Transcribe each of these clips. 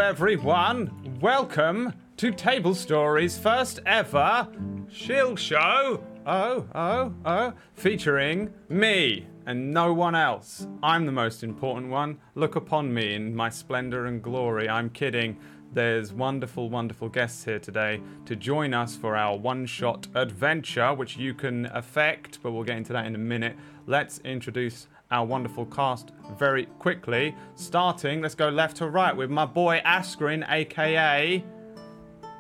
everyone. Welcome to Table Story's first ever Shillshow. Featuring me and no one else. I'm the most important one. Look upon me in my splendor and glory. I'm kidding. There's wonderful, wonderful guests here today to join us for our one-shot adventure, which you can affect, but we'll get into that in a minute. Let's introduce our wonderful cast very quickly. Starting, let's go left to right with my boy Askren, aka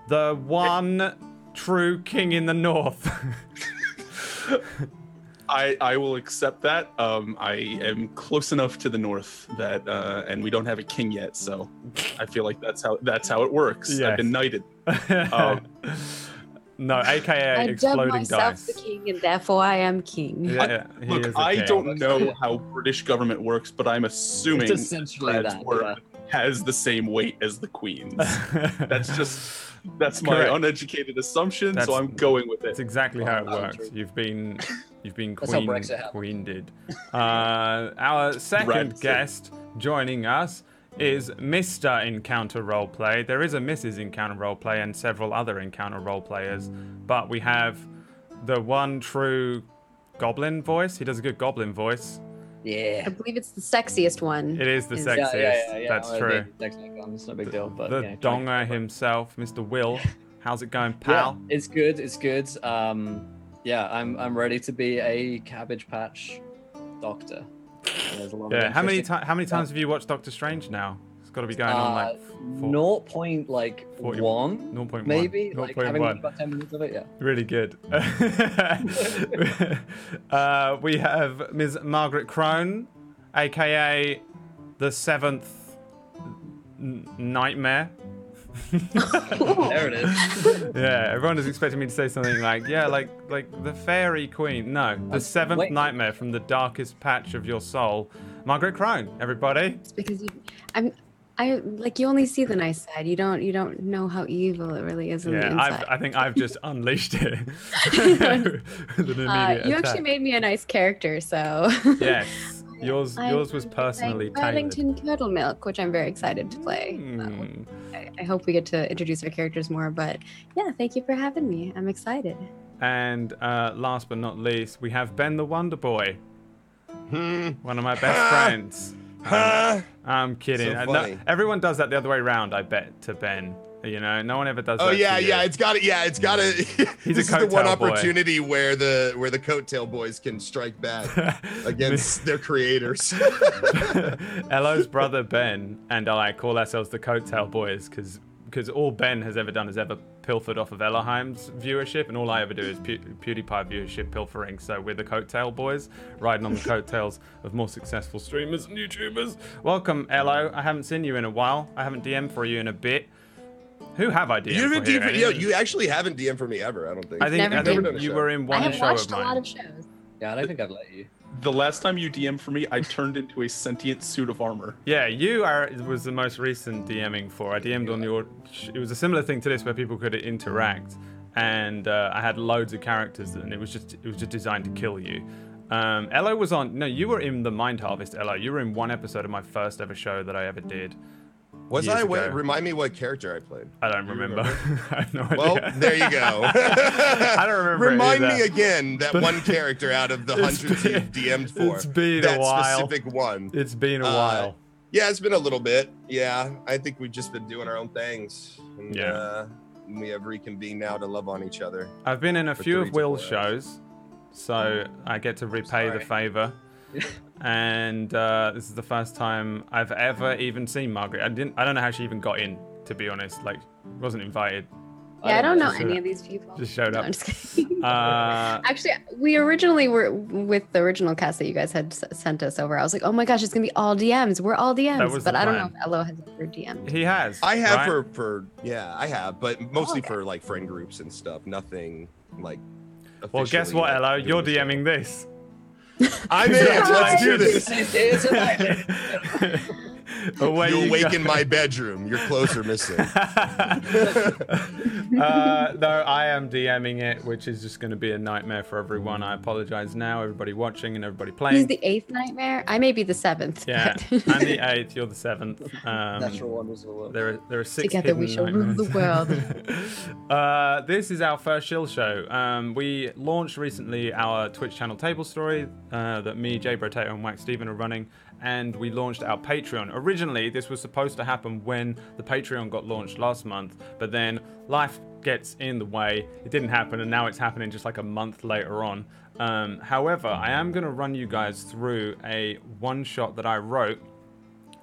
the one true king in the north. I will accept that. I am close enough to the north that, and we don't have a king yet, so I feel like that's how it works. Yes. I've been knighted. No, aka exploding I myself dice. The king, and therefore I am king. Yeah, look, I don't know how British government works, but I'm assuming it's essentially that has the same weight as the Queen's. That's my Correct. Uneducated assumption, so I'm going with it. That's exactly how it works. You've been queened. Our second guest joining us is Mr. Encounter Roleplay. There is a Mrs. Encounter Roleplay and several other Encounter Roleplayers, but we have the one true goblin voice. He does a good goblin voice. Yeah. I believe it's the sexiest one. It is the sexiest. Yeah. That's true. It's no big deal. But the donger himself, Mr. Will. How's it going, pal? Yeah, it's good. It's good. I'm ready to be a Cabbage Patch doctor. Yeah. How many times have you watched Doctor Strange now? It's got to be going on like 0.1 maybe. 0.1. Like having about 10 minutes of it. Yeah. Really good. We have Ms. Margaret Crone, aka the seventh nightmare. There it is. Yeah, everyone is expecting me to say something like the fairy queen. No, the seventh nightmare from the darkest patch of your soul. Margaret Crone, everybody. It's because you only see the nice side. You don't know how evil it really is on the inside. I think I've just unleashed it. You actually made me a nice character, so. Yes. Yours was personally tailored. Wellington Curdle Milk, which I'm very excited to play. I hope we get to introduce our characters more, but yeah, thank you for having me. I'm excited. And last but not least, we have Ben the Wonder Boy. One of my best friends. I'm kidding. So No, everyone does that the other way around, I bet, to Ben. You know, no one ever does that. Oh yeah. It's got to. He's this a is the one coattail opportunity where the coattail boys can strike back against their creators. Elo's brother Ben and I call ourselves the Coattail Boys because all Ben has ever done is ever pilfered off of Elohim's viewership, and all I ever do is PewDiePie viewership pilfering. So we're the Coattail Boys, riding on the coattails of more successful streamers and YouTubers. Welcome, Elo. I haven't seen you in a while. I haven't DM'd for you in a bit. Who have I DM'd for here? You actually haven't DM'd for me ever, I don't think. I think you were in one show of mine. I have watched a lot of shows. Yeah, I don't think I've let you. The last time you DM'd for me, I turned into a sentient suit of armor. Yeah, was the most recent DMing for. I DM'd on your. It was a similar thing to this where people could interact, and I had loads of characters, and it was just designed to kill you. Elo was on. No, you were in the Mind Harvest, Elo. You were in one episode of my first ever show that I ever did. Was I? Remind me what character I played. I don't remember. I have no idea. Well, there you go. I don't remember. Remind me again that one character out of the hundreds you've DM'd for. It's been that a while. Specific one. It's been a while. Yeah, it's been a little bit. Yeah, I think we've just been doing our own things. And, we have reconvened now to love on each other. I've been in a few of Will's shows, so I get to repay the favor. And this is the first time I've ever even seen Margaret. I don't know how she even got in, to be honest. Like, wasn't invited. Yeah, I don't know any of these people. Just showed up. No, I'm just kidding. Actually, we originally were with the original cast that you guys had sent us over. I was like, oh my gosh, it's gonna be all DMs. We're all DMs. But I don't know if Elo has ever DM'd. He has. I have I have, but mostly for like friend groups and stuff. Nothing like. Well, guess what, Elo? You're DMing this. I'm in. Let's do this. You awake in my bedroom. Your clothes are missing. No, I am DMing it, which is just going to be a nightmare for everyone. I apologize now, everybody watching and everybody playing. He's the 8th nightmare. I may be the 7th. Yeah, I'm the 8th. You're the 7th. Natural wonders of the world. There are 6 Together we shall rule the world. This is our first Shillshow. We launched recently our Twitch channel Table Story that me, Jay Brotato, and Wax Steven are running. And we launched our Patreon. Originally, this was supposed to happen when the Patreon got launched last month, but then life gets in the way. It didn't happen, and now it's happening just like a month later on. However, I am going to run you guys through a one-shot that I wrote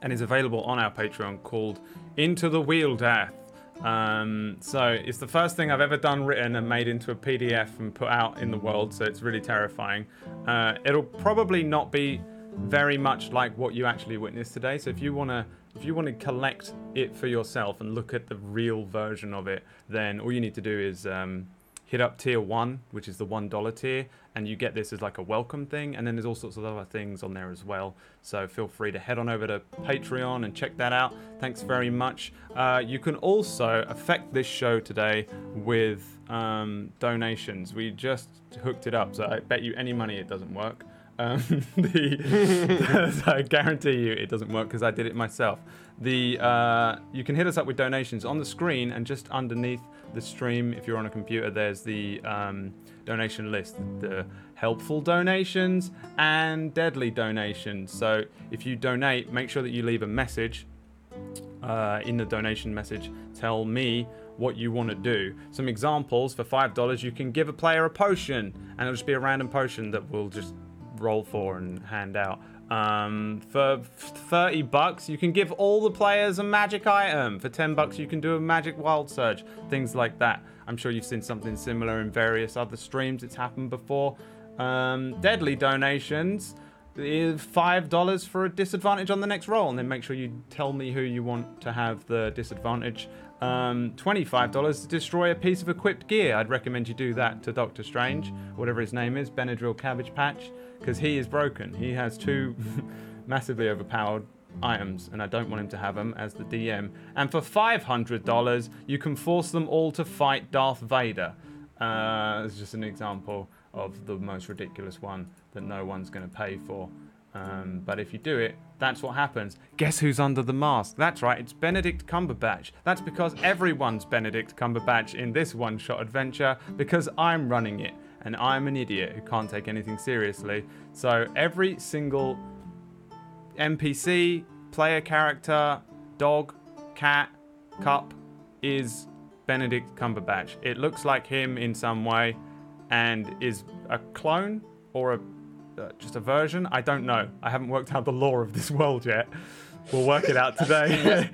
and is available on our Patreon called Into the Wheel Death. So it's the first thing I've ever done written and made into a PDF and put out in the world, so it's really terrifying. It'll probably not be very much like what you actually witnessed today. So if you want to collect it for yourself and look at the real version of it, then all you need to do is hit up tier 1, which is the $1 tier, and you get this as like a welcome thing, and then there's all sorts of other things on there as well. So feel free to head on over to Patreon and check that out. Thanks very much. You can also affect this show today with donations. We just hooked it up, so I bet you any money it doesn't work. So I guarantee you it doesn't work because I did it myself. You can hit us up with donations on the screen, and just underneath the stream, if you're on a computer, there's the donation list, the helpful donations and deadly donations. So if you donate, make sure that you leave a message in the donation message. Tell me what you want to do. Some examples: for $5 you can give a player a potion, and it'll just be a random potion that we'll just roll for and hand out. For $30 you can give all the players a magic item. For $10 you can do a magic wild surge, things like that. I'm sure you've seen something similar in various other streams. It's happened before. Deadly donations is $5 for a disadvantage on the next roll, and then make sure you tell me who you want to have the disadvantage. $25 to destroy a piece of equipped gear. I'd recommend you do that to Doctor Strange, whatever his name is, Benadryl Cabbage Patch, because he is broken. He has 2 massively overpowered items, and I don't want him to have them as the DM. And for $500, you can force them all to fight Darth Vader. It's just an example of the most ridiculous one that no one's going to pay for. But if you do it, that's what happens. Guess who's under the mask? That's right, it's Benedict Cumberbatch. That's because everyone's Benedict Cumberbatch in this one-shot adventure, because I'm running it, and I'm an idiot who can't take anything seriously. So every single NPC, player character, dog, cat, cup is Benedict Cumberbatch. It looks like him in some way and is a clone or just a version. I don't know. I haven't worked out the lore of this world yet. We'll work it out today.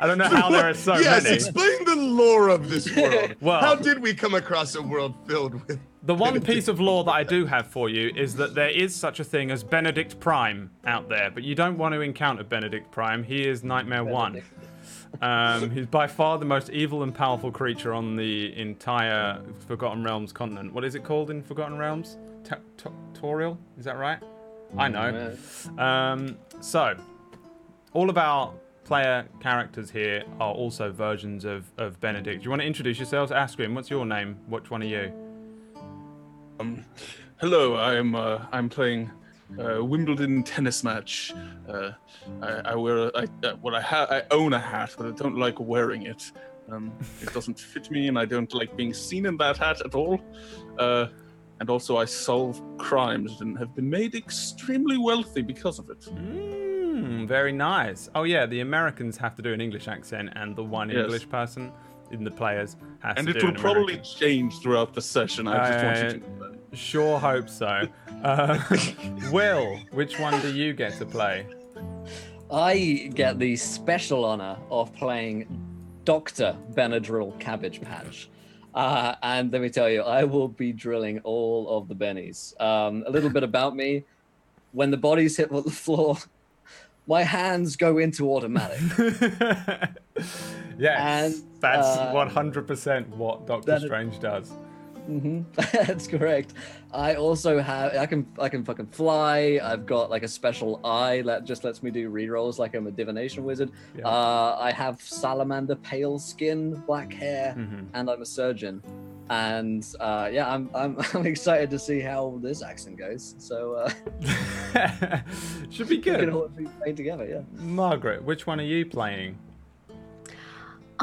I don't know how there are so many. Yes, explain the lore of this world. Well, how did we come across a world filled with... The one piece of lore that I do have for you is that there is such a thing as Benedict Prime out there, but you don't want to encounter Benedict Prime. He is Nightmare 1. He's by far the most evil and powerful creature on the entire Forgotten Realms continent. What is it called in Forgotten Realms? Toriel? Is that right? I know. So, all of our player characters here are also versions of Benedict. Do you want to introduce yourselves? Askrim, what's your name? Which one are you? Hello, I'm playing Wimbledon tennis match. I own a hat, but I don't like wearing it. It doesn't fit me, and I don't like being seen in that hat at all. And also, I solve crimes and have been made extremely wealthy because of it. Very nice. Oh yeah, the Americans have to do an English accent, and the one English person in the players has and to do it will an probably American. change throughout the session. I just want you to know that. Sure hope so. Will, which one do you get to play? I get the special honor of playing Dr. Benadryl Cabbage Patch. And let me tell you, I will be drilling all of the bennies. A little bit about me. When the bodies hit the floor, my hands go into automatic. Yes, and, that's 100% what Doctor Strange does. That's correct. I also have I can fucking fly. I've got like a special eye that just lets me do rerolls like I'm a divination wizard. Yeah. I have salamander pale skin, black hair, Mm-hmm. and I'm a surgeon. And I'm excited to see how this accent goes. So Should be we can good. all be playing together, yeah. Margaret, which one are you playing?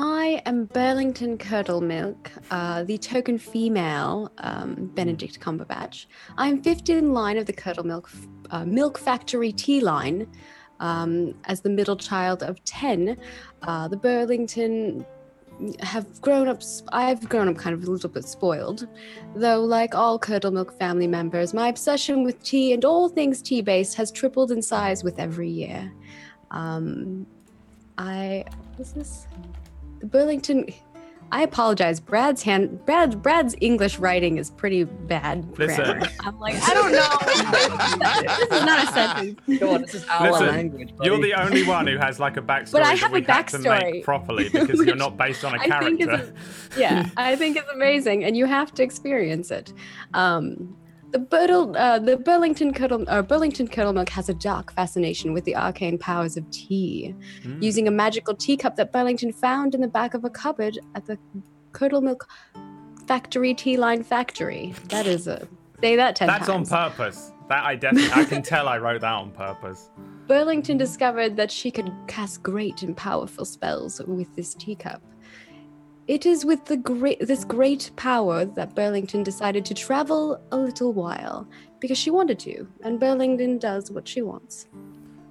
I am Burlington Curdlemilk, the token female Benedict Cumberbatch. I'm fifth in line of the Curdlemilk Milk Factory tea line. As the middle child of 10, the Burlington have grown up. I've grown up kind of a little bit spoiled, though. Like all Curdlemilk family members, my obsession with tea and all things tea-based has tripled in size with every year. The Burlington. I apologize. Brad's English writing is pretty bad grammar. I'm like, I don't know. This is not a sentence. Go on, this is our language. Buddy. You're the only one who has like a backstory But I have that we a had to backstory. make properly because you're not based on a character. I think it's amazing, and you have to experience it. The Burlington Curdlemilk has a dark fascination with the arcane powers of tea. Using a magical teacup that Burlington found in the back of a cupboard at the Curdlemilk Factory Tea Line Factory. That is say that 10 That's times. on purpose. That I can tell I wrote that on purpose. Burlington discovered that she could cast great and powerful spells with this teacup. It is with this great power that Burlington decided to travel a little while, because she wanted to, and Burlington does what she wants.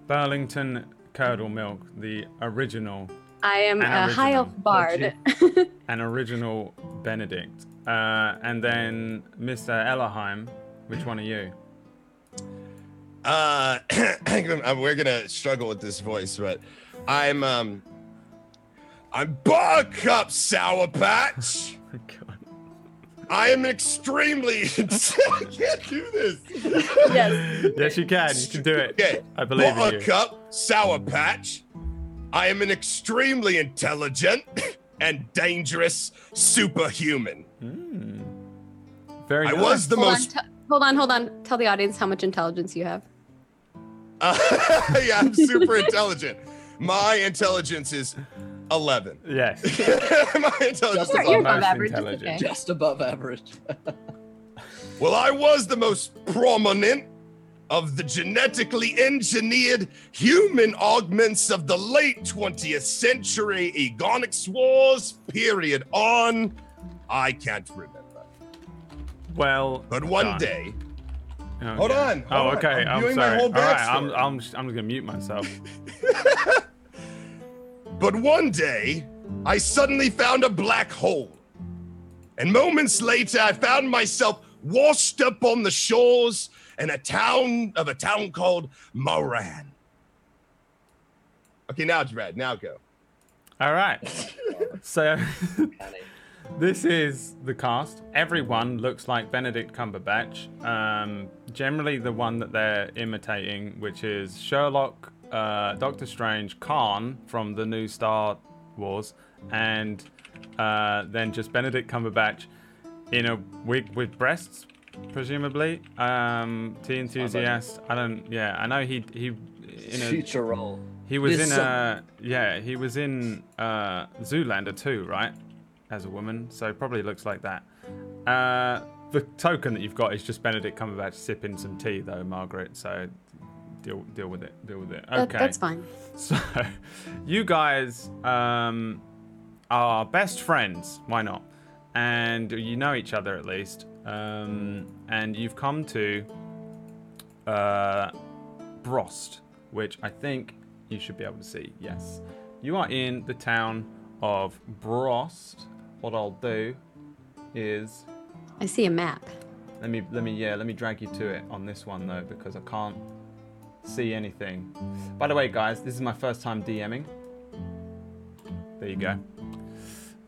Burlington Curdlemilk, the original. I am a high elf bard. An original Benedict. And then Mr. Ellerheim, which one are you? We're gonna struggle with this voice, but I'm Buttercup Sour Patch. Oh, God. I am extremely. I can't do this. Yes, you can. You can do it. Okay. I believe in you. Buttercup Sour Patch. I am an extremely intelligent and dangerous superhuman. Very I nice. was the most. Hold on. Tell the audience how much intelligence you have. Yeah, I'm super intelligent. My intelligence is 11. Yes. My intelligence is You're 11. above most average. It's intelligent. okay. Just above average. Well, I was the most prominent of the genetically engineered human augments of the late 20th century Egonics Wars period on. I can't remember. Well, But one done. day. Oh, Hold yeah. on. Oh, okay. I'm I'm doing my sorry. whole All right. backstory. I'm just gonna mute myself. But one day, I suddenly found a black hole. And moments later, I found myself washed up on the shores in a town called Moran. Okay, now it's red. Now go. All right. So this is the cast. Everyone looks like Benedict Cumberbatch. Generally the one that they're imitating, which is Sherlock, Doctor Strange, Khan from the new Star Wars, and then just Benedict Cumberbatch in a wig with breasts, presumably. Tea enthusiast. I know he in a future role. he was in Zoolander too, right? As a woman, so probably looks like that. The token that you've got is just Benedict Cumberbatch sipping some tea, though, Margaret. So deal with it. Okay, That's fine. So you guys are best friends. Why not? And you know each other at least. And you've come to Brost, which I think you should be able to see. Yes, you are in the town of Brost. What I'll do is I see a map. let me drag you to it on this one though, because I can't see anything. By the way, guys, this is my first time DMing. There you go.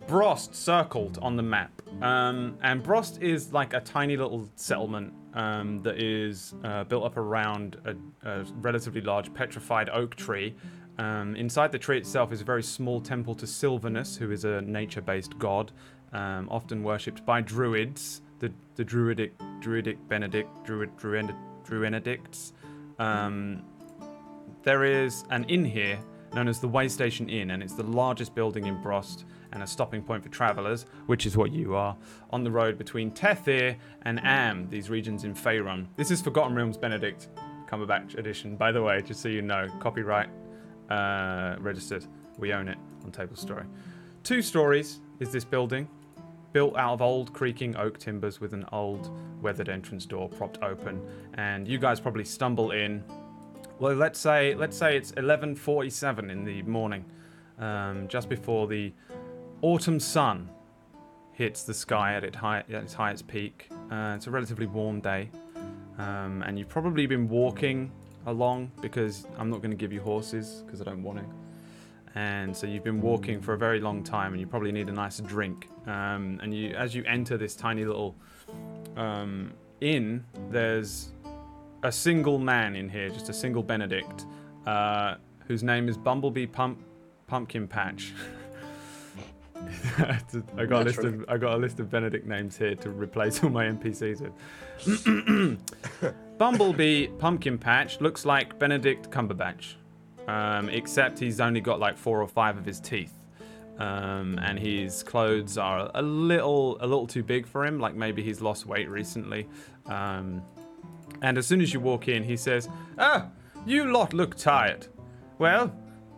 Brost circled on the map. And Brost is like a tiny little settlement that is built up around a relatively large petrified oak tree. Inside the tree itself is a very small temple to Sylvanus, who is a nature-based god, often worshipped by druids. the Druidicts. There is an inn here known as the Waystation Inn, and it's the largest building in Brost and a stopping point for travelers, which is what you are, on the road between Tethir and Am, these regions in Faerun. This is Forgotten Realms Benedict Cumberbatch edition, by the way, just so you know. Copyright registered. We own it on Table Story. 2 stories is this building, built out of old creaking oak timbers with an old weathered entrance door propped open. And you guys probably stumble in. Well, let's say it's 11:47 in the morning, just before the autumn sun hits the sky at its highest peak. It's a relatively warm day, and you've probably been walking along, because I'm not going to give you horses because I don't want to. And so you've been walking for a very long time, and you probably need a nice drink. And as you enter this tiny little inn, there's a single man in here, just a single Benedict, whose name is Bumblebee Pumpkin Patch. I got a list of Benedict names here to replace all my NPCs with. Bumblebee Pumpkin Patch looks like Benedict Cumberbatch, except he's only got like 4 or 5 of his teeth, and his clothes are a little too big for him. Like maybe he's lost weight recently. And as soon as you walk in, he says, "Ah, you lot look tired. Well,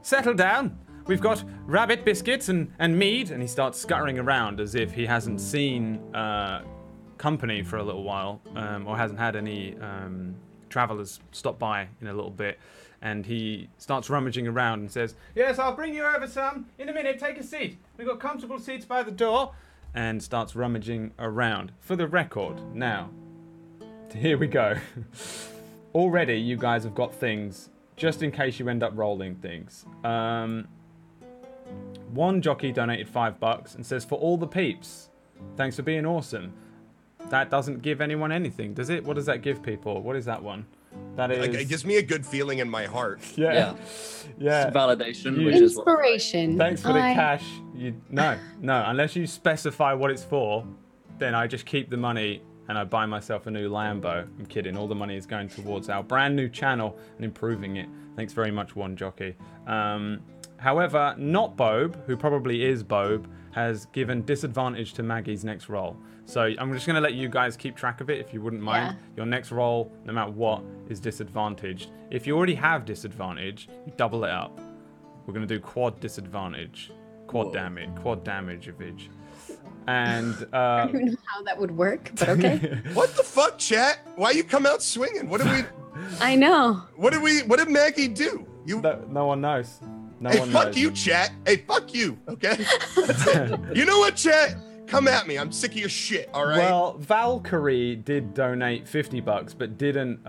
settle down. We've got rabbit biscuits and mead," and he starts scuttering around as if he hasn't seen company for a little while, or hasn't had any travelers stop by in a little bit. And he starts rummaging around and says, "Yes, I'll bring you over some in a minute. Take a seat. We've got comfortable seats by the door." And starts rummaging around. For the record, now, here we go. Already, you guys have got things, just in case you end up rolling things. One jockey donated $5 and says, "For all the peeps, thanks for being awesome." That doesn't give anyone anything, does it? What does that give people? What is that one? That is... Like, it gives me a good feeling in my heart. Yeah. It's validation, which inspiration. Thanks for the cash. No. Unless you specify what it's for, then I just keep the money and I buy myself a new Lambo. I'm kidding. All the money is going towards our brand new channel and improving it. Thanks very much, One Jockey. However, not Bob, who probably is Bob, has given disadvantage to Maggie's next roll. So I'm just going to let you guys keep track of it, if you wouldn't mind. Yeah. Your next roll, no matter what, is disadvantaged. If you already have disadvantage, you double it up. We're going to do quad disadvantage. Quad damage of each. And I don't know how that would work, but okay. What the fuck, chat? Why you come out swinging? What did we? I know. What did Maggie do? No one knows. Fuck you, chat. Hey, fuck you. Okay. That's it. You know what, chat? Come at me. I'm sick of your shit. All right. Well, Valkyrie did donate $50, but didn't.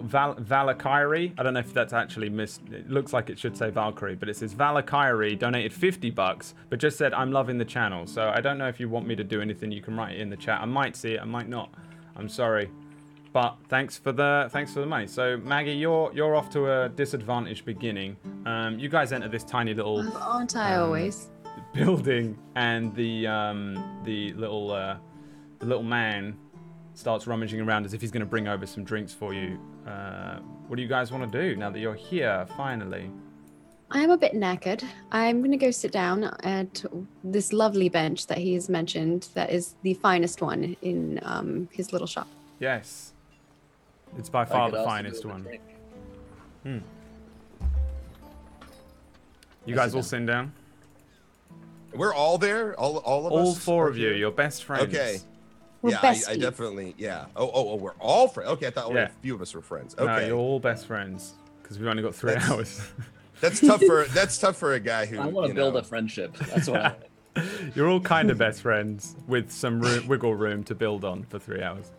Valkyrie. I don't know if that's actually missed. It looks like it should say Valkyrie, but it says Valkyrie donated $50, but just said, "I'm loving the channel." So I don't know if you want me to do anything. You can write it in the chat. I might see it. I might not. I'm sorry, but thanks for the money. So Maggie, you're off to a disadvantaged beginning. You guys enter this tiny little. Aren't I always? Building, and the little man starts rummaging around as if he's going to bring over some drinks for you. What do you guys want to do now that you're here finally? I am a bit knackered. I'm going to go sit down at this lovely bench that he has mentioned. That is the finest one in his little shop. Yes, it's by far the finest one. You guys all sit down. We're all there? All of us? All 4 of you, your best friends. Okay. We're I definitely, yeah. Oh, we're all friends. Okay, I thought only a few of us were friends. Okay. No, you're all best friends, because we've only got 3 hours. That's tough for a guy who, I want to build a friendship. That's what I want. You're all kind of best friends, with some wiggle room to build on for 3 hours.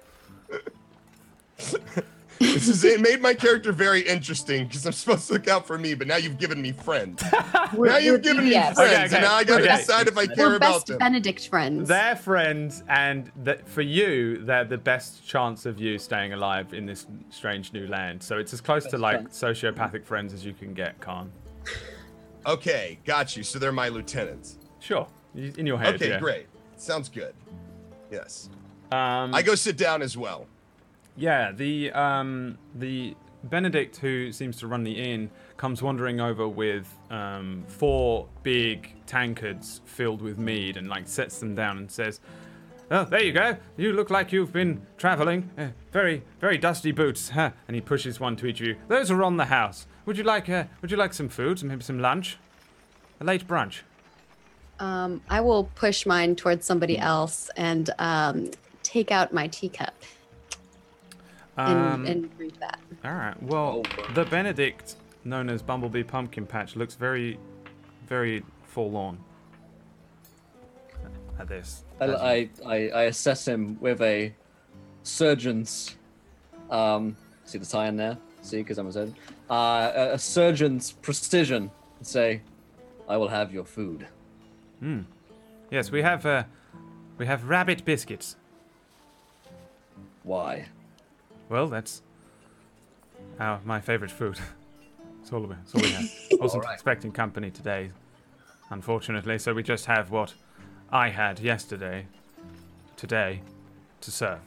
It made my character very interesting, because I'm supposed to look out for me, but now you've given me friends. Now you've given me friends, and now I gotta decide if I care about them. Benedict friends. They're friends, and for you, they're the best chance of you staying alive in this strange new land. So it's as close to like sociopathic friends as you can get, Khan. Okay, got you. So they're my lieutenants. Sure, in your head. Okay, yeah. great. Sounds good. Yes. I go sit down as well. Yeah, the Benedict who seems to run the inn comes wandering over with 4 big tankards filled with mead and like sets them down and says, "Oh, there you go. You look like you've been traveling. Very, very dusty boots." Huh? And he pushes one to each of you. "Those are on the house. Would you like some food? Maybe some lunch? A late brunch?" I will push mine towards somebody else and take out my teacup and drink that. All right. Well, the Benedict, known as Bumblebee Pumpkin Patch, looks very, very forlorn at this. I assess him with a surgeon's. See the tie in there? See, because I'm a surgeon. A surgeon's precision. And say, "I will have your food." Yes, we have rabbit biscuits. Why? Well, that's my favorite food. It's all we have. Wasn't expecting company today, unfortunately, so we just have what I had yesterday, today, to serve.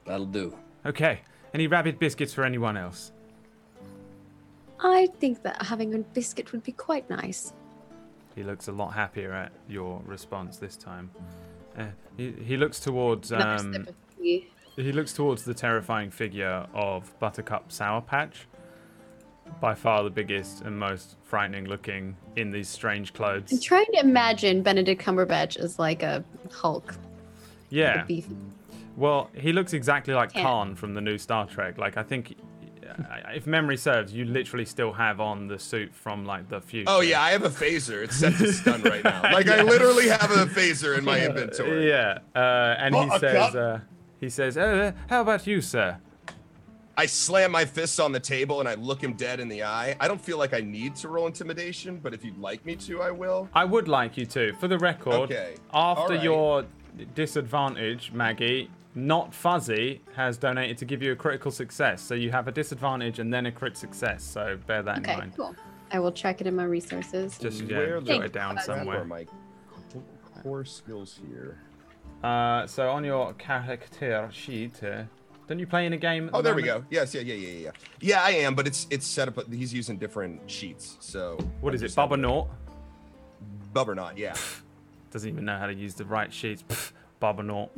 That'll do. Okay. Any rabbit biscuits for anyone else? I think that having a biscuit would be quite nice. He looks a lot happier at your response this time. He looks towards he looks towards the terrifying figure of Buttercup Sour Patch. By far the biggest and most frightening looking in these strange clothes. I'm trying to imagine Benedict Cumberbatch as like a Hulk. Yeah. A beefy. Well, he looks exactly like Yeah. Khan from the new Star Trek. Like, I think, if memory serves, you literally still have on the suit from, like, the future. Oh yeah, I have a phaser. It's set to stun right now. Like I literally have a phaser in my inventory. Yeah, and he says, how about you, sir? I slam my fists on the table and I look him dead in the eye. I don't feel like I need to roll intimidation, but if you'd like me to, I will. I would like you to. For the record, Okay. after All right. your disadvantage, Maggie, Not Fuzzy has donated to give you a critical success. So you have a disadvantage and then a crit success. So bear that in Okay, mind. cool. I will check it in my resources. Just Where jot the it down fuck somewhere. are my core skills here? So on your character sheet, don't you play in a game? At Oh, the there we moment? go. Yes, yeah. Yeah, I am, but it's set up. He's using different sheets. So What is it, Bubba Naught? Bubbernaut, yeah. Doesn't even know how to use the right sheets. Pff, Bubba Naught.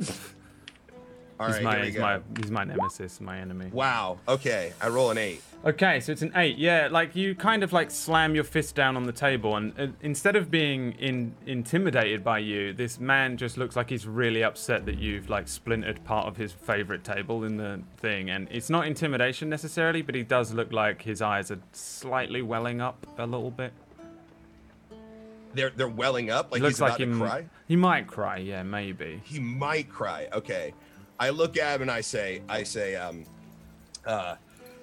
All right, here we go. He's my nemesis, my enemy. Wow. Okay, I roll an 8. Okay, so it's an 8. Yeah, like you kind of like slam your fist down on the table, and instead of being intimidated by you, this man just looks like he's really upset that you've like splintered part of his favorite table in the thing. And it's not intimidation necessarily, but he does look like his eyes are slightly welling up a little bit. They're welling up, like Looks he's about like to cry. he might cry. Yeah, maybe. He might cry. Okay. I look at him and I say,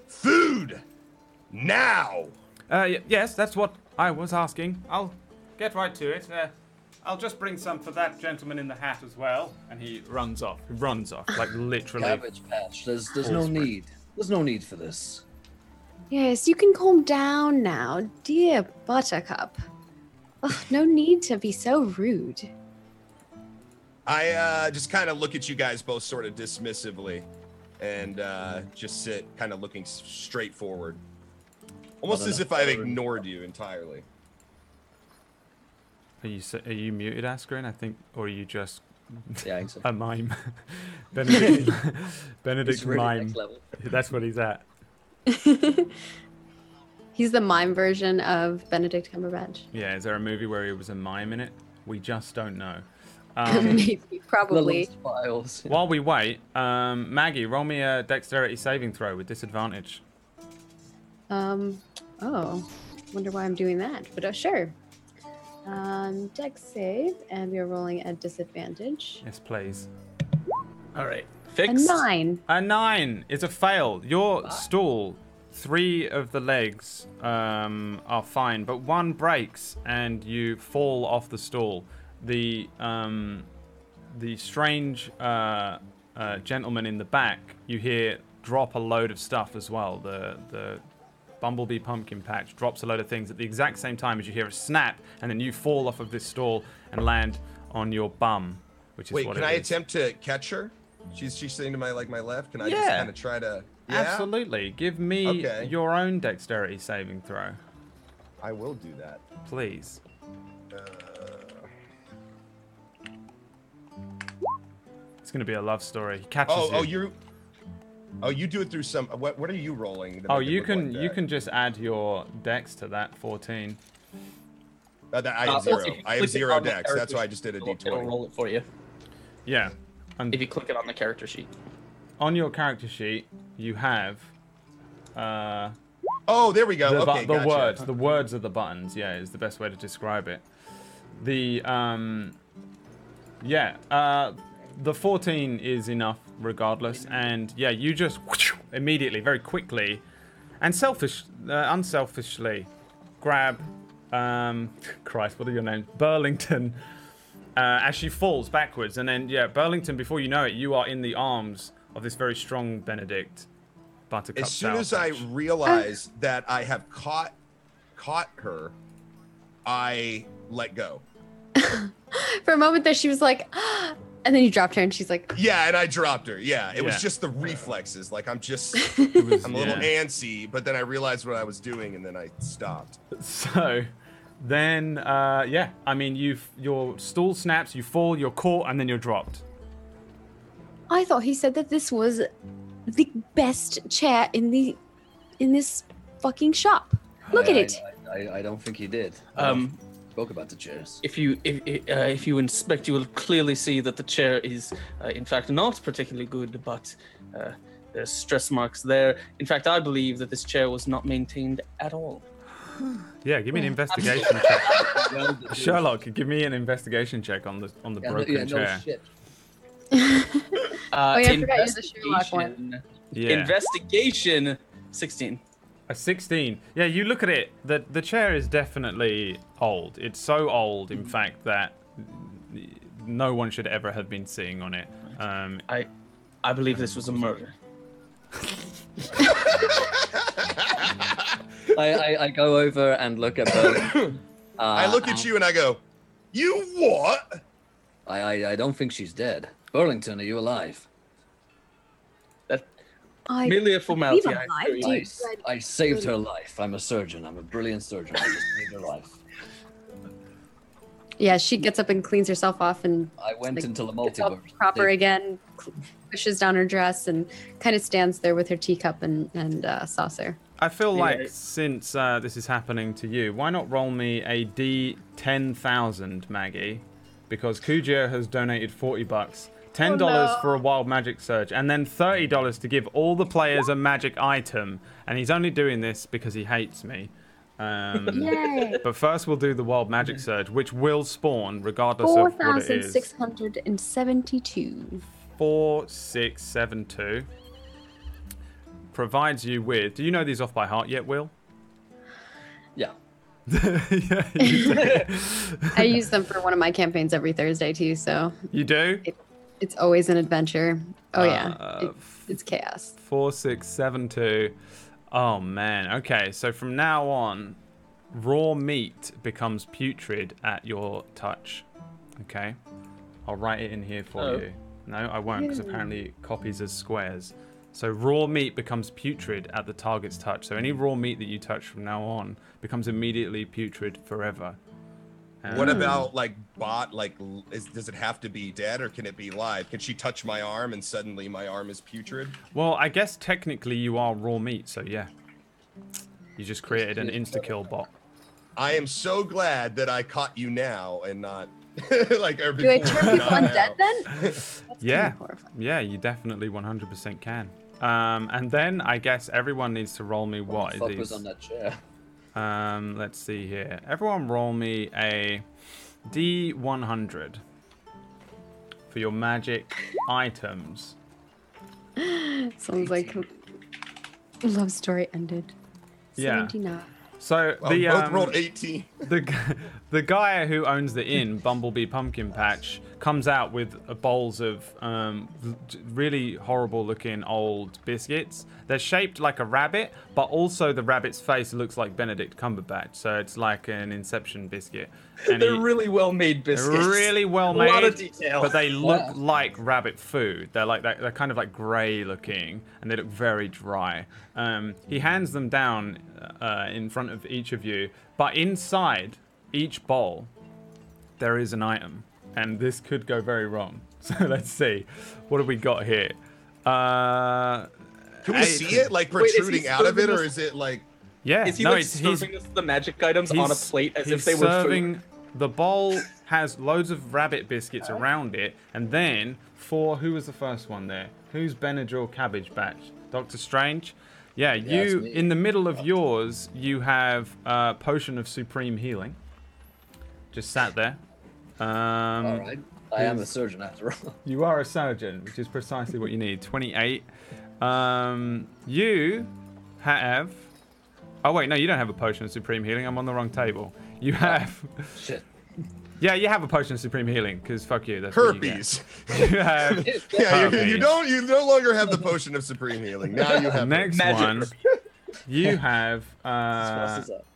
food now. Yes, that's what I was asking. I'll get right to it. I'll just bring some for that gentleman in the hat as well. And he runs off. Like literally. Cabbage Patch. There's no need. There's no need for this. Yes, you can calm down now, dear Buttercup. Ugh, no need to be so rude. I just kind of look at you guys both sort of dismissively and just sit kind of looking straight forward. Almost as if I've ignored you entirely. Are you muted, Askren? I think, or are you just Yeah, I think so. a mime? Benedict It's really mime. next level. That's what he's at. He's the mime version of Benedict Cumberbatch. Yeah, is there a movie where he was a mime in it? We just don't know. Maybe, probably. The Lost Files. While we wait, Maggie, roll me a dexterity saving throw with disadvantage. Oh, wonder why I'm doing that, but sure. Dex save, and we are rolling at disadvantage. Yes, please. All right. A Fixed. 9. A 9 is a fail. Your stool, 3 of the legs are fine, but 1 breaks and you fall off the stool. The strange gentleman in the back, you hear drop a load of stuff as well. The Bumblebee Pumpkin Patch drops a load of things at the exact same time as you hear a snap, and then you fall off of this stool and land on your bum which is Wait, what can it I is. attempt to catch her? She's sitting to my left. Can I just Yeah. kind of try to? Yeah? Absolutely. Give me Okay. your own dexterity saving throw, I will do that. please. It's going to be a love story. He catches you. You do it through some. What are you rolling? to Oh, make it you look can like you that? can just add your dex to that 14. I have Also, zero. if you I have click it 0 on the dex. That's character why I just did a sheet, It'll d20. roll it for you. Yeah. And If you click it on the character sheet. on your character sheet, you have Oh, there we go. the, Okay, the gotcha. words. The words are the buttons. Yeah, is the best way to describe it. The the 14 is enough regardless, and yeah, you just immediately, very quickly, and unselfishly grab Christ, what are your names? Burlington. As she falls backwards, and then before you know it, you are in the arms of this very strong Benedict. Buttercup. As soon as I realize that I have caught her, I let go. For a moment there, she was like, and then you dropped her, and she's like, Yeah, and I dropped her. Yeah, it was Yeah. just the reflexes. Like I'm was- I'm a little yeah. antsy, but then I realized what I was doing, and then I stopped. So, then I mean, your stool snaps, you fall, you're caught, and then you're dropped. I thought he said that this was the best chair in this fucking shop. Look at it. I don't think he did. Spoke about the chairs. If you inspect, you will clearly see that the chair is, in fact, not particularly good, but there's stress marks there. In fact, I believe that this chair was not maintained at all. Yeah, give me an investigation check. Sherlock, give me an investigation check on the broken chair. Shit. Oh, yeah, I forgot you're the Sherlock one. Yeah. Investigation 16. A 16. Yeah, you look at it. The chair is definitely old. It's so old, in fact, that no one should ever have been sitting on it. I believe this was a murder. I go over and look at Burlington. I look at you and I go, "You what?" I don't think she's dead. Burlington, are you alive? Merely a formality. believe I'm I alive. assure you. I saved her life. I'm a surgeon. I'm a brilliant surgeon. I just saved her life. Yeah, she gets up and cleans herself off and I went like, into the gets all multiverse. proper again, pushes down her dress, and kind of stands there with her teacup and saucer. I feel Yeah. like since this is happening to you, why not roll me a D10,000, Maggie? Because Kujia has donated $40, $10 for a wild magic surge, and then $30 to give all the players a magic item. And he's only doing this because he hates me. Yay! But first we'll do the wild magic surge, which will spawn regardless of what it is. 4,672. 4672 provides you with. Do you know these off by heart yet, Will? Yeah. Yeah, you do. I use them for one of my campaigns every Thursday too, so You do? it's always an adventure. Oh yeah, it's chaos. 4672. Oh man. Okay, so from now on, raw meat becomes putrid at your touch. Okay, I'll write it in here for you. No, I won't, because apparently it copies as squares. So raw meat becomes putrid at the target's touch. So any raw meat that you touch from now on becomes immediately putrid forever. What about like bot? Like, does it have to be dead or can it be live? Can she touch my arm and suddenly my arm is putrid? Well, I guess technically you are raw meat, so yeah. You just created an insta-kill bot. I am so glad that I caught you now and not like. Do I turn people undead then? That's Yeah, kinda horrifying. yeah, you definitely 100% can. And then I guess everyone needs to roll me what Fuck is was these? on that chair. Let's see here. Everyone roll me a D100 for your magic items. Sounds like love story ended. Yeah. 79. So Well, we both rolled 18. the guy who owns the inn, Bumblebee Pumpkin Patch, comes out with bowls of really horrible looking old biscuits. They're shaped like a rabbit, but also the rabbit's face looks like Benedict Cumberbatch, so it's like an Inception biscuit. And They're really well made biscuits. really well made, A lot of detail. but they look like rabbit food. They're like they're kind of like grey looking, and they look very dry. He hands them down in front of each of you, but inside each bowl there is an item, and this could go very wrong. So let's see, what have we got here? Can we see it, like, protruding out of it, or is it like... Yeah, Is he no, like he's serving us the magic items on a plate as if they were serving, food? The bowl has loads of rabbit biscuits around it, and then who was the first one there? Who's Benadryl Cabbage Batch? Dr. Strange? Yeah, it's you, me. in the middle of yours, you have a potion of supreme healing. Just sat there. All right. I am a surgeon after all. You are a surgeon, which is precisely what you need. 28. You have... Oh, wait, no, you don't have a potion of supreme healing. I'm on the wrong table. You have... Shit. Yeah, you have a potion of supreme healing, because fuck you. That's what you get. Herpes. You have Yeah, herpes. you no longer have the potion of supreme healing. Now you have Next Magic one, you have Spice this up.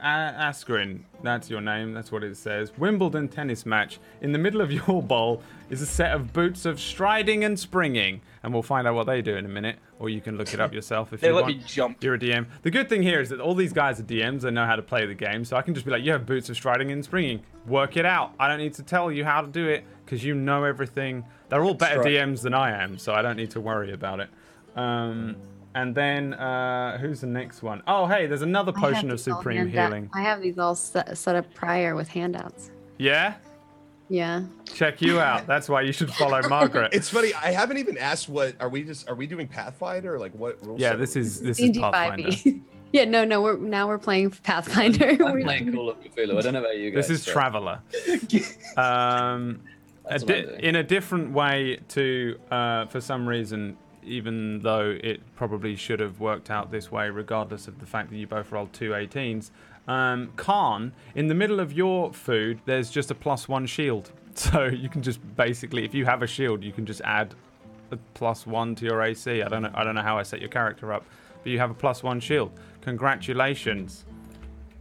Askren. That's your name. That's what it says. Wimbledon tennis match. In the middle of your bowl is a set of boots of striding and springing, and we'll find out what they do in a minute. Or you can look it up yourself if They you let want. me jump. You're a DM. The good thing here is that all these guys are DMs. They know how to play the game, so I can just be like, you have boots of striding and springing. Work it out. I don't need to tell you how to do it because you know everything. They're all better right. DMs than I am, so I don't need to worry about it. And then, who's the next one? Oh, hey, there's another I have potion of these all supreme hand- healing. I have these all set up prior with handouts. Yeah? Yeah. Check you out. That's why you should follow Margaret. It's funny. I haven't even asked what are we doing Pathfinder, like what rules? Yeah, set this are we is doing? this is Pathfinder. D5e. Yeah, no, we're playing Pathfinder. I'm playing Call of Cthulhu. I don't know about you guys. This is but Traveller. that's what I'm doing. In a different way to, for some reason, even though it probably should have worked out this way, regardless of the fact that you both rolled 2 18s. Khan, in the middle of your food, there's just a +1 shield. So you can just basically, if you have a shield, you can just add a +1 to your AC. I don't know how I set your character up, but you have a +1 shield. Congratulations.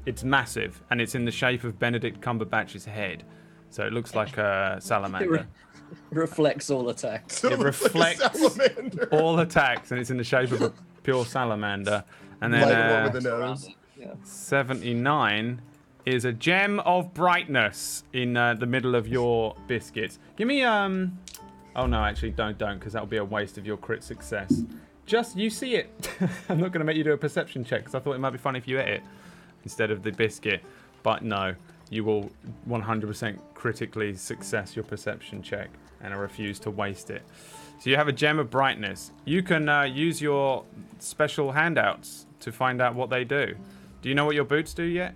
It's massive, and it's in the shape of Benedict Cumberbatch's head. So it looks like a salamander. Reflects all attacks. It Looks like a reflects salamander. all attacks, and it's in the shape of a pure salamander. And Light one then with the nose. Yeah. 79 is a gem of brightness in the middle of your biscuits. Give me oh no, actually don't, because that'll be a waste of your crit success. Just you see it. I'm not going to make you do a perception check because I thought it might be fun if you ate it instead of the biscuit, but no, you will 100% critically success your perception check, and I refuse to waste it. So you have a gem of brightness. You can use your special handouts to find out what they do. Do you know what your boots do yet,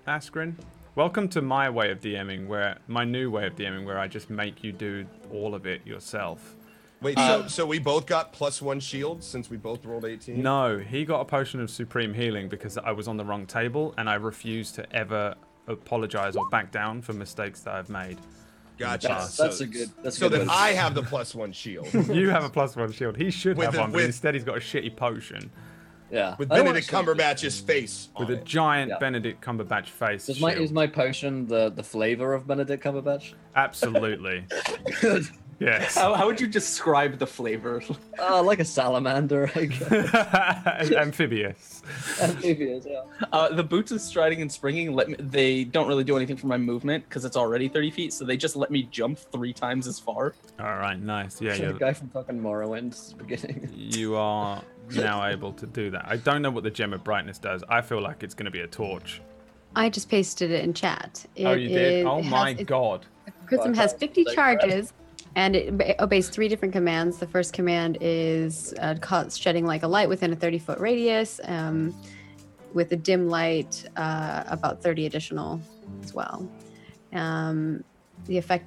Askren? Welcome to my way of DMing, my new way of DMing, where I just make you do all of it yourself. Wait, so we both got +1 shields since we both rolled 18? No, he got a potion of supreme healing because I was on the wrong table, and I refuse to ever apologize or back down for mistakes that I've made. Gotcha. That's a good. That's So a good then way to- I have the +1 shield. You have a +1 shield. He should With have the- one, but with- instead he's got a shitty potion Yeah. With I don't Benedict actually- Cumberbatch's face on with a it. giant Yeah. Benedict Cumberbatch face. Is shield. my potion the flavor of Benedict Cumberbatch? Absolutely. Good. Yes. How would you describe the flavor? Like a salamander, I guess. Amphibious. Amphibious, yeah. The boots of striding and springing they don't really do anything for my movement because it's already 30 feet, so they just let me jump 3 times as far. All right, nice. Yeah, The guy from fucking Morrowind's beginning. you are now able to do that. I don't know what the gem of brightness does. I feel like it's going to be a torch. I just pasted it in chat. Oh, you did? Oh my god. Prism has 50 Thank charges, and it obeys 3 different commands. The first command is shedding like a light within a 30-foot radius, with a dim light, about 30 additional as well. The effect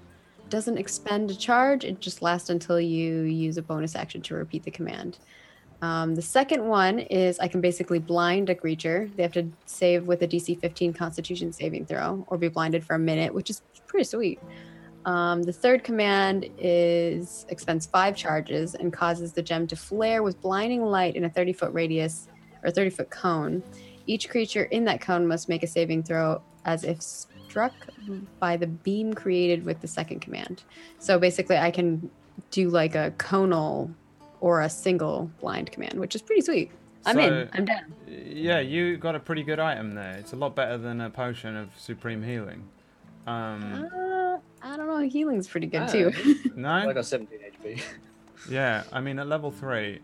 doesn't expend a charge. It just lasts until you use a bonus action to repeat the command. The second one is I can basically blind a creature. They have to save with a DC 15 Constitution saving throw or be blinded for a minute, which is pretty sweet. The third command is expends 5 charges and causes the gem to flare with blinding light in a 30-foot radius or 30-foot cone. Each creature in that cone must make a saving throw as if struck by the beam created with the second command. So basically I can do like a conal or a single blind command, which is pretty sweet. I'm in. I'm down. Yeah, you got a pretty good item there. It's a lot better than a potion of supreme healing. I don't know. Healing's pretty good too. No? I got 17 HP. Yeah, I mean, at level 3,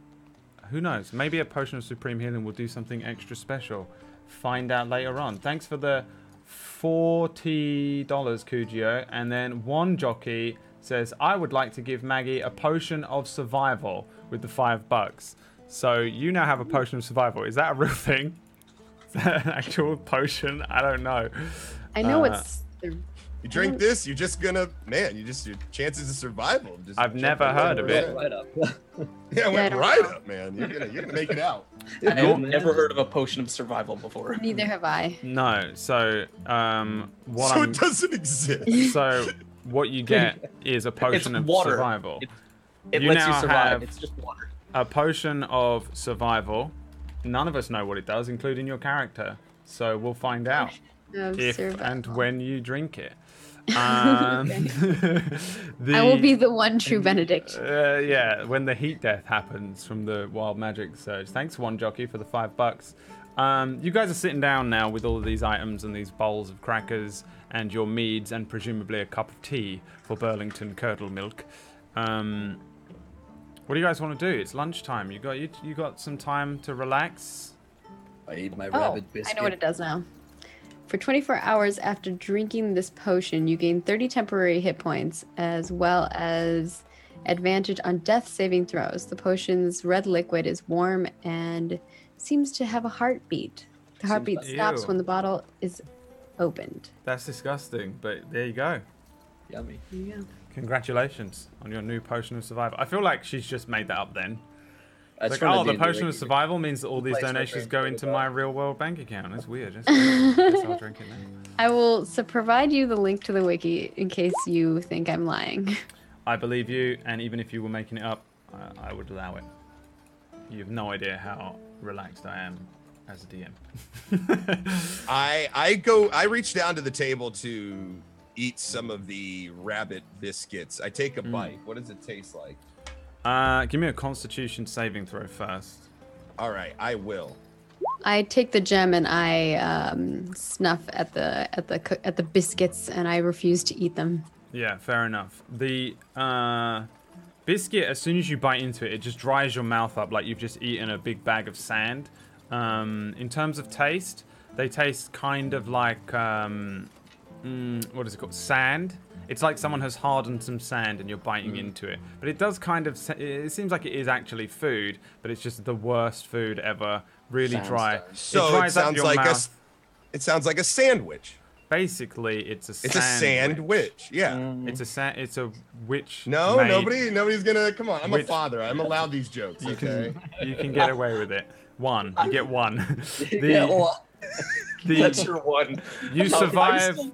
who knows? Maybe a potion of supreme healing will do something extra special. Find out later on. Thanks for the $40, Kujio. And then one jockey says, I would like to give Maggie a potion of survival with the $5. So you now have a potion of survival. Is that a real thing? Is that an actual potion? I don't know. I know it's... You drink this, you're just gonna, man, your chances of survival. Just I've never heard of it. Right up. Yeah, it went right up, man. You're gonna make it out. I've never heard of a potion of survival before. Neither have I. No, so it doesn't exist. So what you get is a potion of water. survival. It You lets you now survive. have- It's just water. A potion of survival. None of us know what it does, including your character. So we'll find out if and when you drink it. I will be the one true Benedict. Yeah, when the heat death happens from the wild magic surge. Thanks, one jockey, for the $5. You guys are sitting down now with all of these items and these bowls of crackers and your meads and presumably a cup of tea for Burlington Curdle Milk. What do you guys want to do? It's lunchtime. You got some time to relax. I eat my rabbit biscuit. I know what it does now. For 24 hours after drinking this potion, you gain 30 temporary hit points, as well as advantage on death saving throws. The potion's red liquid is warm and seems to have a heartbeat. The heartbeat stops when the bottle is opened. That's disgusting, but there you go. Yummy. There you go. Congratulations on your new potion of survival. I feel like she's just made that up then. It's Like, from the D&D potion of wiki. survival means that all these Place my donations drink go for into the my bar. real world bank account. That's weird. That's weird. I guess I'll drink it now. I will provide you the link to the wiki in case you think I'm lying. I believe you, and even if you were making it up, I would allow it. You have no idea how relaxed I am as a DM. I reach down to the table to eat some of the rabbit biscuits. I take a bite. What does it taste like? Give me a Constitution saving throw first. All right, I will. I take the gem and I snuff at the biscuits and I refuse to eat them. Yeah, fair enough. The biscuit, as soon as you bite into it, it just dries your mouth up like you've just eaten a big bag of sand. In terms of taste, they taste kind of like what is it called? Sand. It's like someone has hardened some sand and you're biting into it. But it does kind of, it seems like it is actually food, but it's just the worst food ever. Really dry. So it dries up sounds your like mouth. it sounds like a sandwich. Basically, it's a It's a sandwich. Yeah. It's a witch. No, made- nobody's gonna. Come on, I'm Which- a father. I'm allowed these jokes. You Okay. you can get away with it. You get one. Yeah, well, That's your one. You I'm survive still-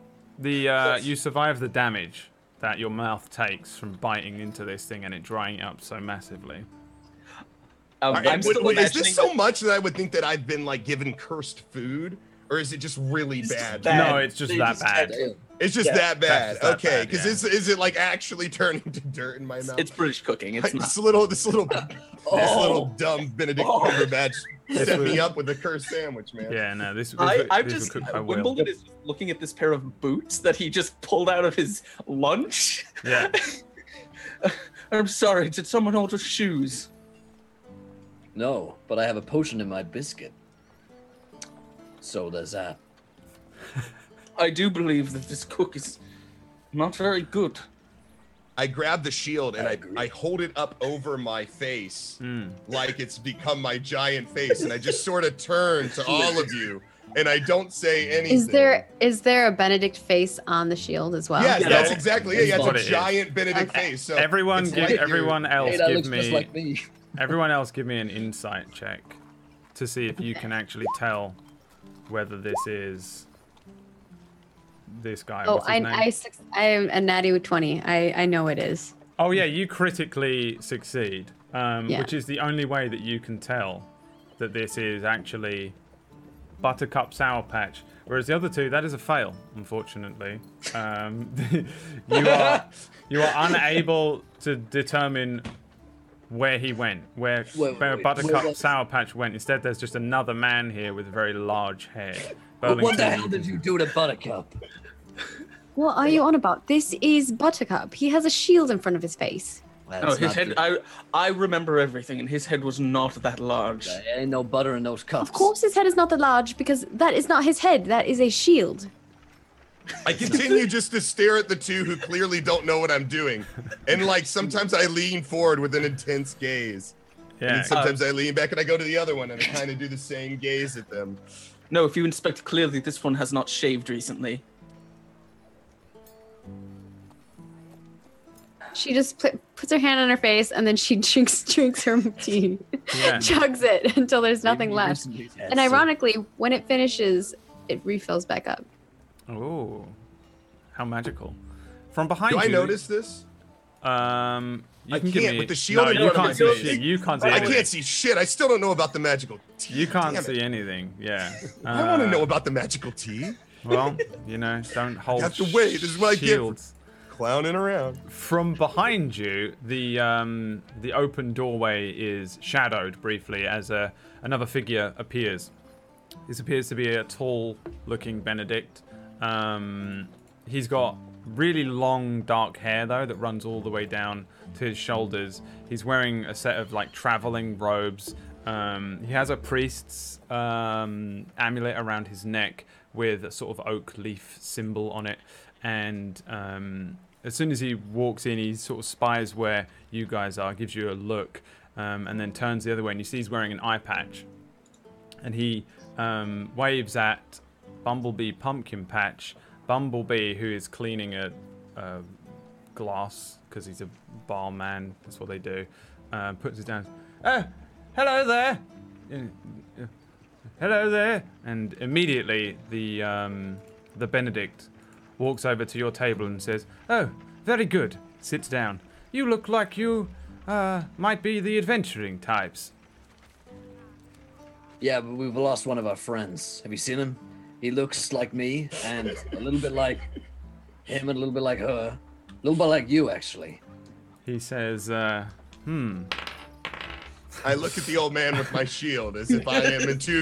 you survive the damage that your mouth takes from biting into this thing and it drying it up so massively. I'm still Is imagining this so much that I would think that I've been like given cursed food, or is it just really bad? bad. No, it's just They that just bad. damn. It's just Yeah, that bad. that's that Okay, bad, because yeah. is it like actually turning to dirt in my mouth? It's British cooking. It's Like, not. this little dumb Benedict Cumberbatch set me up with a cursed sandwich, man. Yeah, no, this I'm was just cooked by Will. Wimbledon is looking at this pair of boots that he just pulled out of his lunch. Yeah. I'm sorry. Did someone order shoes? no, but I have a potion in my biscuit. So there's that. I do believe that this cook is not very good. I grab the shield and I agree. I hold it up over my face Mm. like it's become my giant face, and I just sort of turn to all of you and I don't say anything. Is there a Benedict face on the shield as well? Yes, Yeah, that's no, exactly it. Yeah, what it's it a is. giant Benedict Okay. face. So Everyone it's give like you're- everyone else Hey, that give looks just me like me. Everyone else give me an insight check to see if you can actually tell whether this is this guy. Oh, What's his name? I am a natty with 20. I know it is. Oh yeah, you critically succeed, Yeah. which is the only way that you can tell that this is actually Buttercup Sour Patch. Whereas the other two, that is a fail, unfortunately. You are unable to determine where he went, where Buttercup Sour Patch went. Instead, there's just another man here with a very large head. What the hell did you do to Buttercup? What are you on about? This is Buttercup. He has a shield in front of his face. No, his head. I remember everything, and his head was not that large. There ain't no butter in those cups. Of course his head is not that large, because that is not his head. That is a shield. I continue just to stare at the two who clearly don't know what I'm doing. And like sometimes I lean forward with an intense gaze. Yeah. And sometimes I lean back and I go to the other one and I kind of do the same gaze at them. No, if you inspect clearly, this one has not shaved recently. She just puts her hand on her face and then she drinks her tea. Yeah. Chugs it until there's nothing left. And ironically, when it finishes, it refills back up. Oh, how magical! From behind Do you. I notice this? You I can can't give me. with the shield. No, in you front of can't my see face. shit. You can't see. I Anything. can't see shit. I still don't know about the magical tea. You can't Damn see it. anything. Yeah. I want to know about the magical tea. Well, don't hold. have to wait. This is what I get for shields. clowning around. From behind you, the open doorway is shadowed briefly as another figure appears. This appears to be a tall-looking Benedict. He's got really long, dark hair though that runs all the way down to his shoulders. He's wearing a set of like traveling robes. He has a priest's amulet around his neck with a sort of oak leaf symbol on it, and as soon as he walks in, he sort of spies where you guys are, gives you a look, and then turns the other way, and you see he's wearing an eye patch. And he waves at Bumblebee Pumpkin Patch. Bumblebee, who is cleaning a glass, because he's a barman, that's what they do, puts it down. Oh, hello there! Hello there! And immediately the Benedict walks over to your table and says, "Oh, very good. Sits down. You look like you might be the adventuring types." Yeah, but we've lost one of our friends. Have you seen him? He looks like me, and a little bit like him, and a little bit like her. A little bit like you, actually. He says, I look at the old man with my shield as if I am too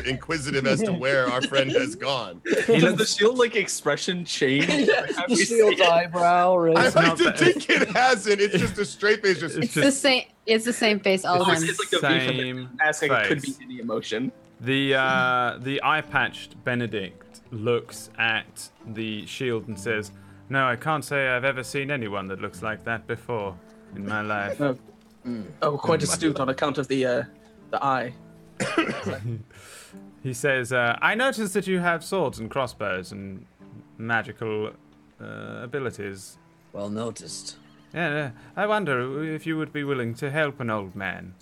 inquisitive as to where our friend has gone. Does the shield like expression change? The shield's eyebrow. I like to think it hasn't. It's just a straight face. It's the same. It's the same face all the time. It's like a V from Same it. Asking it could be face. any emotion. The eye-patched Benedict looks at the shield and says, "No, I can't say I've ever seen anyone that looks like that before in my life." Oh, quite astute on account of the eye. He says, "I noticed that you have swords and crossbows and magical abilities. Well noticed. Yeah, I wonder if you would be willing to help an old man."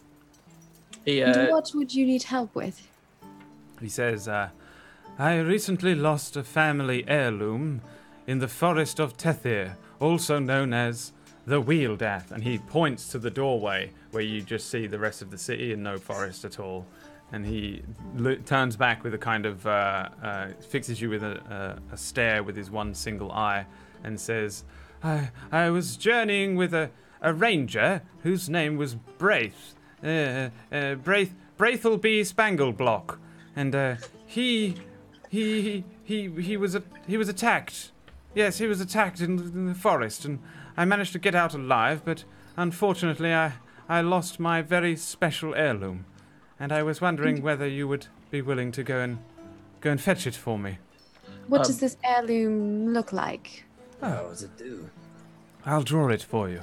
What would you need help with? He says, "I recently lost a family heirloom in the forest of Tethir, also known as the Wheeldath." And he points to the doorway where you just see the rest of the city and no forest at all. And he turns back with a kind of, fixes you with a stare with his one single eye and says, I was journeying with a ranger whose name was Braith. Braithleby Spangleblock. And he was attacked. Yes, he was attacked in the forest, and I managed to get out alive, but unfortunately I lost my very special heirloom, and I was wondering whether you would be willing to go and fetch it for me. What does this heirloom look like? What does it do? I'll draw it for you.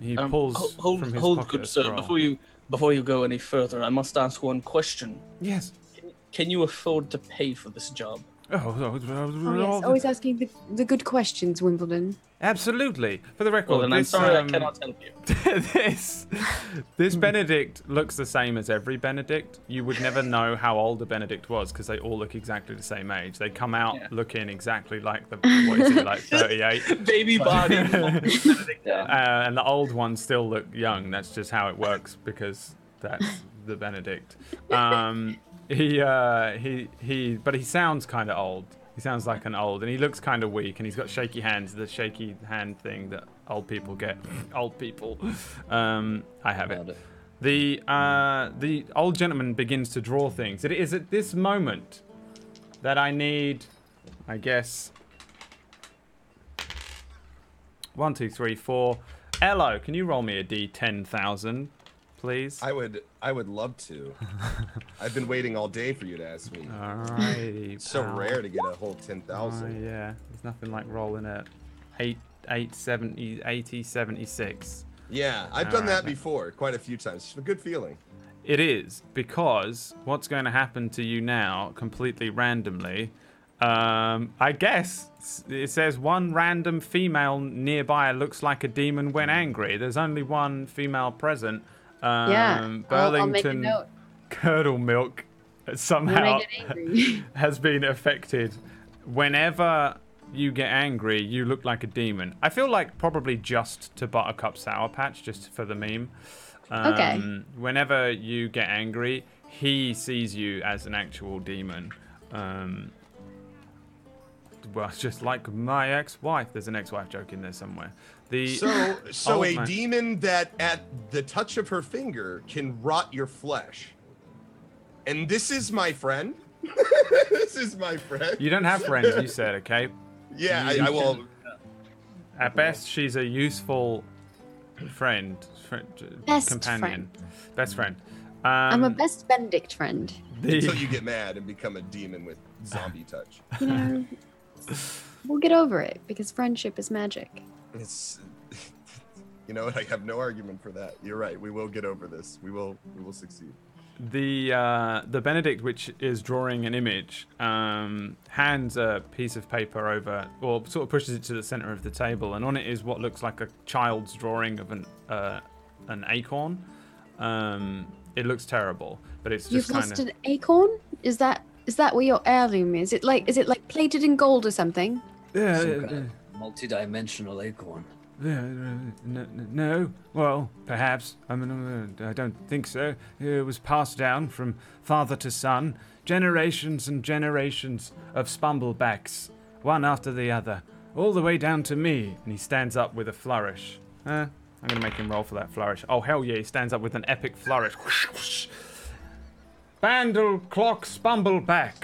He pulls from his pocket good a sir. scroll. Before you go any further, I must ask one question. Yes. Can you afford to pay for this job? Oh, yes, always asking the good questions, Wimbledon. Absolutely. For the record, Well, then I'm this, sorry I cannot help you. this Benedict looks the same as every Benedict. You would never know how old a Benedict was because they all look exactly the same age. They come out looking exactly like the, what is it, like 38? Baby body. And the old ones still look young. That's just how it works because that's the Benedict. But he sounds kind of old. He sounds like an old, and he looks kind of weak, and he's got shaky hands, the shaky hand thing that old people get. Old people. I have it. The old gentleman begins to draw things. It is at this moment that I need, I guess, 1, 2, 3, 4. Elo, can you roll me a D10,000, please? I would love to. I've been waiting all day for you to ask me. Alrighty. It's so rare to get a whole 10,000. Yeah, there's nothing like rolling at 80, 76. Yeah, I've done that before quite a few times. It's a good feeling. It is, because what's going to happen to you now, completely randomly, I guess it says one random female nearby looks like a demon when angry. There's only one female present. I'll make a Burlington note. Curdle Milk somehow has been affected. Whenever you get angry, you look like a demon. I feel like probably just to Buttercup Sour Patch, just for the meme. Okay. Whenever you get angry, he sees you as an actual demon. Well, just like my ex-wife. There's an ex-wife joke in there somewhere. So a demon that at the touch of her finger can rot your flesh. And this is my friend? This is my friend? You don't have friends, you said, okay? Yeah, I will. At best, she's a useful friend, companion. Best friend. I'm a best Benedict friend. Until you get mad and become a demon with zombie touch. You know, we'll get over it because friendship is magic. It's, you know what? I have no argument for that. You're right. We will get over this. We will succeed. The Benedict, which is drawing an image, hands a piece of paper over, or sort of pushes it to the center of the table, and on it is what looks like a child's drawing of an acorn. It looks terrible, but it's just You've lost an acorn? Is that what your heirloom is? Is it like plated in gold or something? Some kind of multi-dimensional acorn. No. Well, perhaps. I mean, I don't think so. It was passed down from father to son, generations and generations of Spumblebacks, one after the other, all the way down to me. And he stands up with a flourish. I'm going to make him roll for that flourish. Oh, hell yeah, he stands up with an epic flourish. Bandle clock Spumbleback.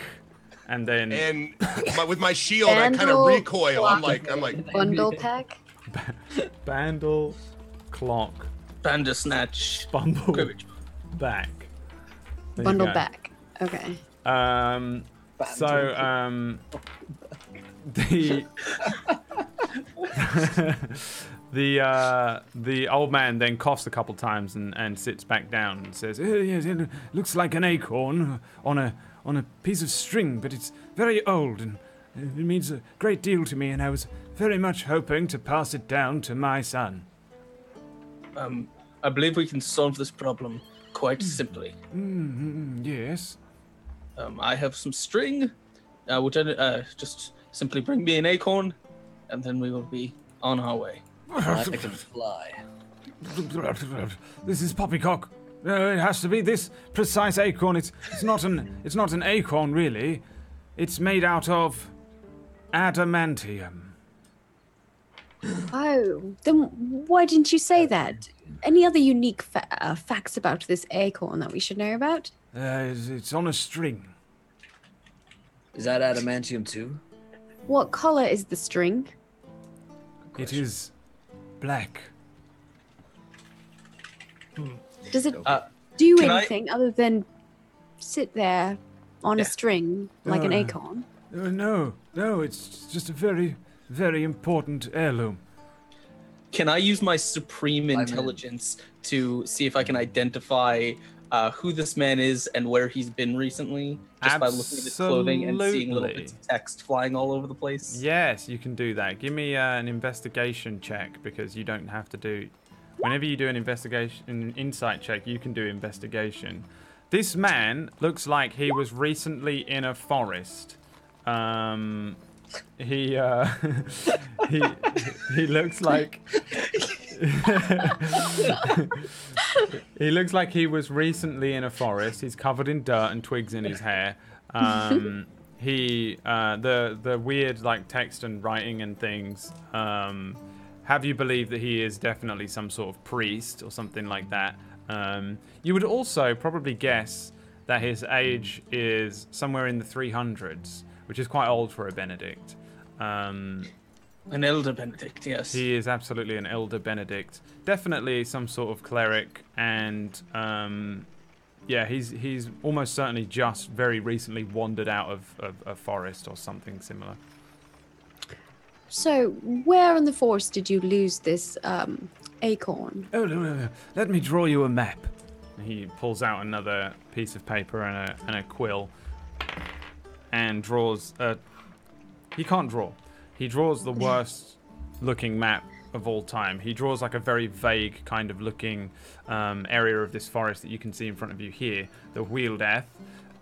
And then... And with my shield, I kind of recoil. I'm like... Bundle pack? Bandle clock. Bandersnatch. Bumble back. There Bundle you go. back. Okay. The old man then coughs a couple times and sits back down and says, yes, it looks like an acorn on a piece of string, but it's very old and it means a great deal to me, and I was very much hoping to pass it down to my son. I believe we can solve this problem quite simply. Yes. I have some string. Would just simply bring me an acorn, and then we will be on our way. I can fly. This is poppycock. It has to be this precise acorn. It's not an acorn really. It's made out of adamantium. Oh, then why didn't you say that? Any other unique facts about this acorn that we should know about? It's on a string. Is that adamantium too? What color is the string? It is black. Does it do can anything other than sit there on a string like an acorn? No, it's just a very, very important heirloom. Can I use my supreme intelligence to see if I can identify who this man is and where he's been recently, just by looking at his clothing and seeing little bits of text flying all over the place? Yes, you can do that. Give me an investigation check, because you don't have to do... Whenever you do an insight check, you can do investigation. This man looks like he was recently in a forest. He looks like... He looks like he was recently in a forest. He's covered in dirt and twigs in his hair. The weird like text and writing and things have you believe that he is definitely some sort of priest or something like that. You would also probably guess that his age is somewhere in the 300s, which is quite old for a Benedict. An elder Benedict, yes. He is absolutely an elder Benedict. Definitely some sort of cleric, and yeah, he's almost certainly just very recently wandered out of a forest or something similar. So, where in the forest did you lose this acorn? Oh, no. Let me draw you a map. He pulls out another piece of paper and a quill, and draws a... He can't draw. He draws the worst looking map of all time. He draws like a very vague kind of looking area of this forest that you can see in front of you here, the Wheeldeath.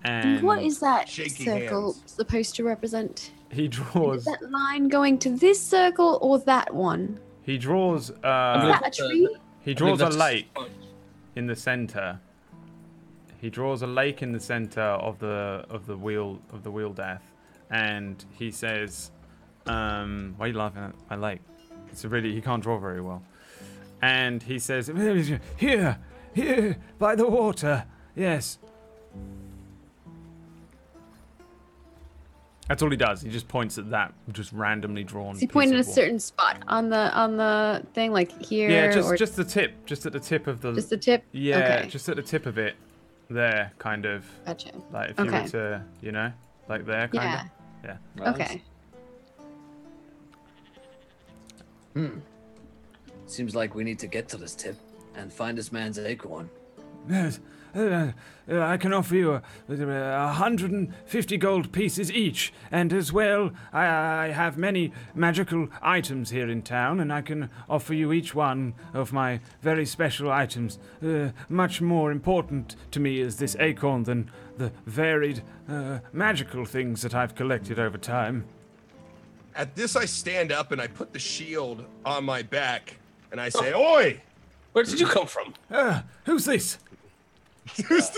And what is that shaky circle hands. supposed to represent? he draws... Is that line going to this circle or that one? He draws... Is that a tree? he draws a lake in the center. He draws a lake in the center of the Wheeldeath, and he says... why are you laughing at my lake? It's really, he can't draw very well. And he says, here, by the water, yes. That's all he does. He just points at that just randomly drawn. Is he pointing at a certain spot on the thing, like here? Yeah, or just the tip, just at the tip of the. just the tip. Yeah, Okay. just at the tip of it, there, kind of. Gotcha. Like if you were to, like there, kind Yeah. of. Yeah. Okay. Seems like we need to get to this tip and find this man's acorn. Yes, I can offer you 150 gold pieces each, and as well, I have many magical items here in town, and I can offer you each one of my very special items. Much more important to me is this acorn than the varied magical things that I've collected over time. At this, I stand up and I put the shield on my back, and I say, "Oi! Where did you come from? Who's this? Who's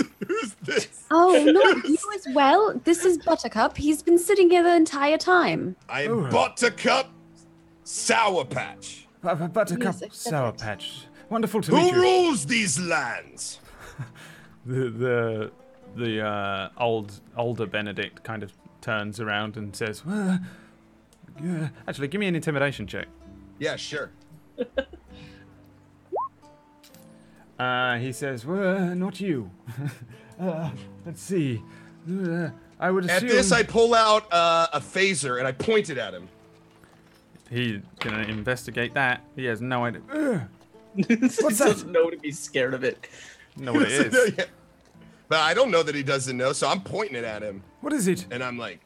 this?" Oh, not you as well. This is Buttercup. He's been sitting here the entire time. I am Buttercup Sour Patch. Buttercup Yes, Sour accept it. Patch. Wonderful to meet Who you. rules these lands? The older Benedict kind of turns around and says, actually, give me an intimidation check. Yeah, sure. He says, not you. Let's see. I would assume... At this, I pull out a phaser and I point it at him. He's gonna investigate that. He has no idea. What's What's he that? doesn't know what he's scared of it. Know what it is. Yeah. But I don't know that he doesn't know, so I'm pointing it at him. What is it? And I'm like,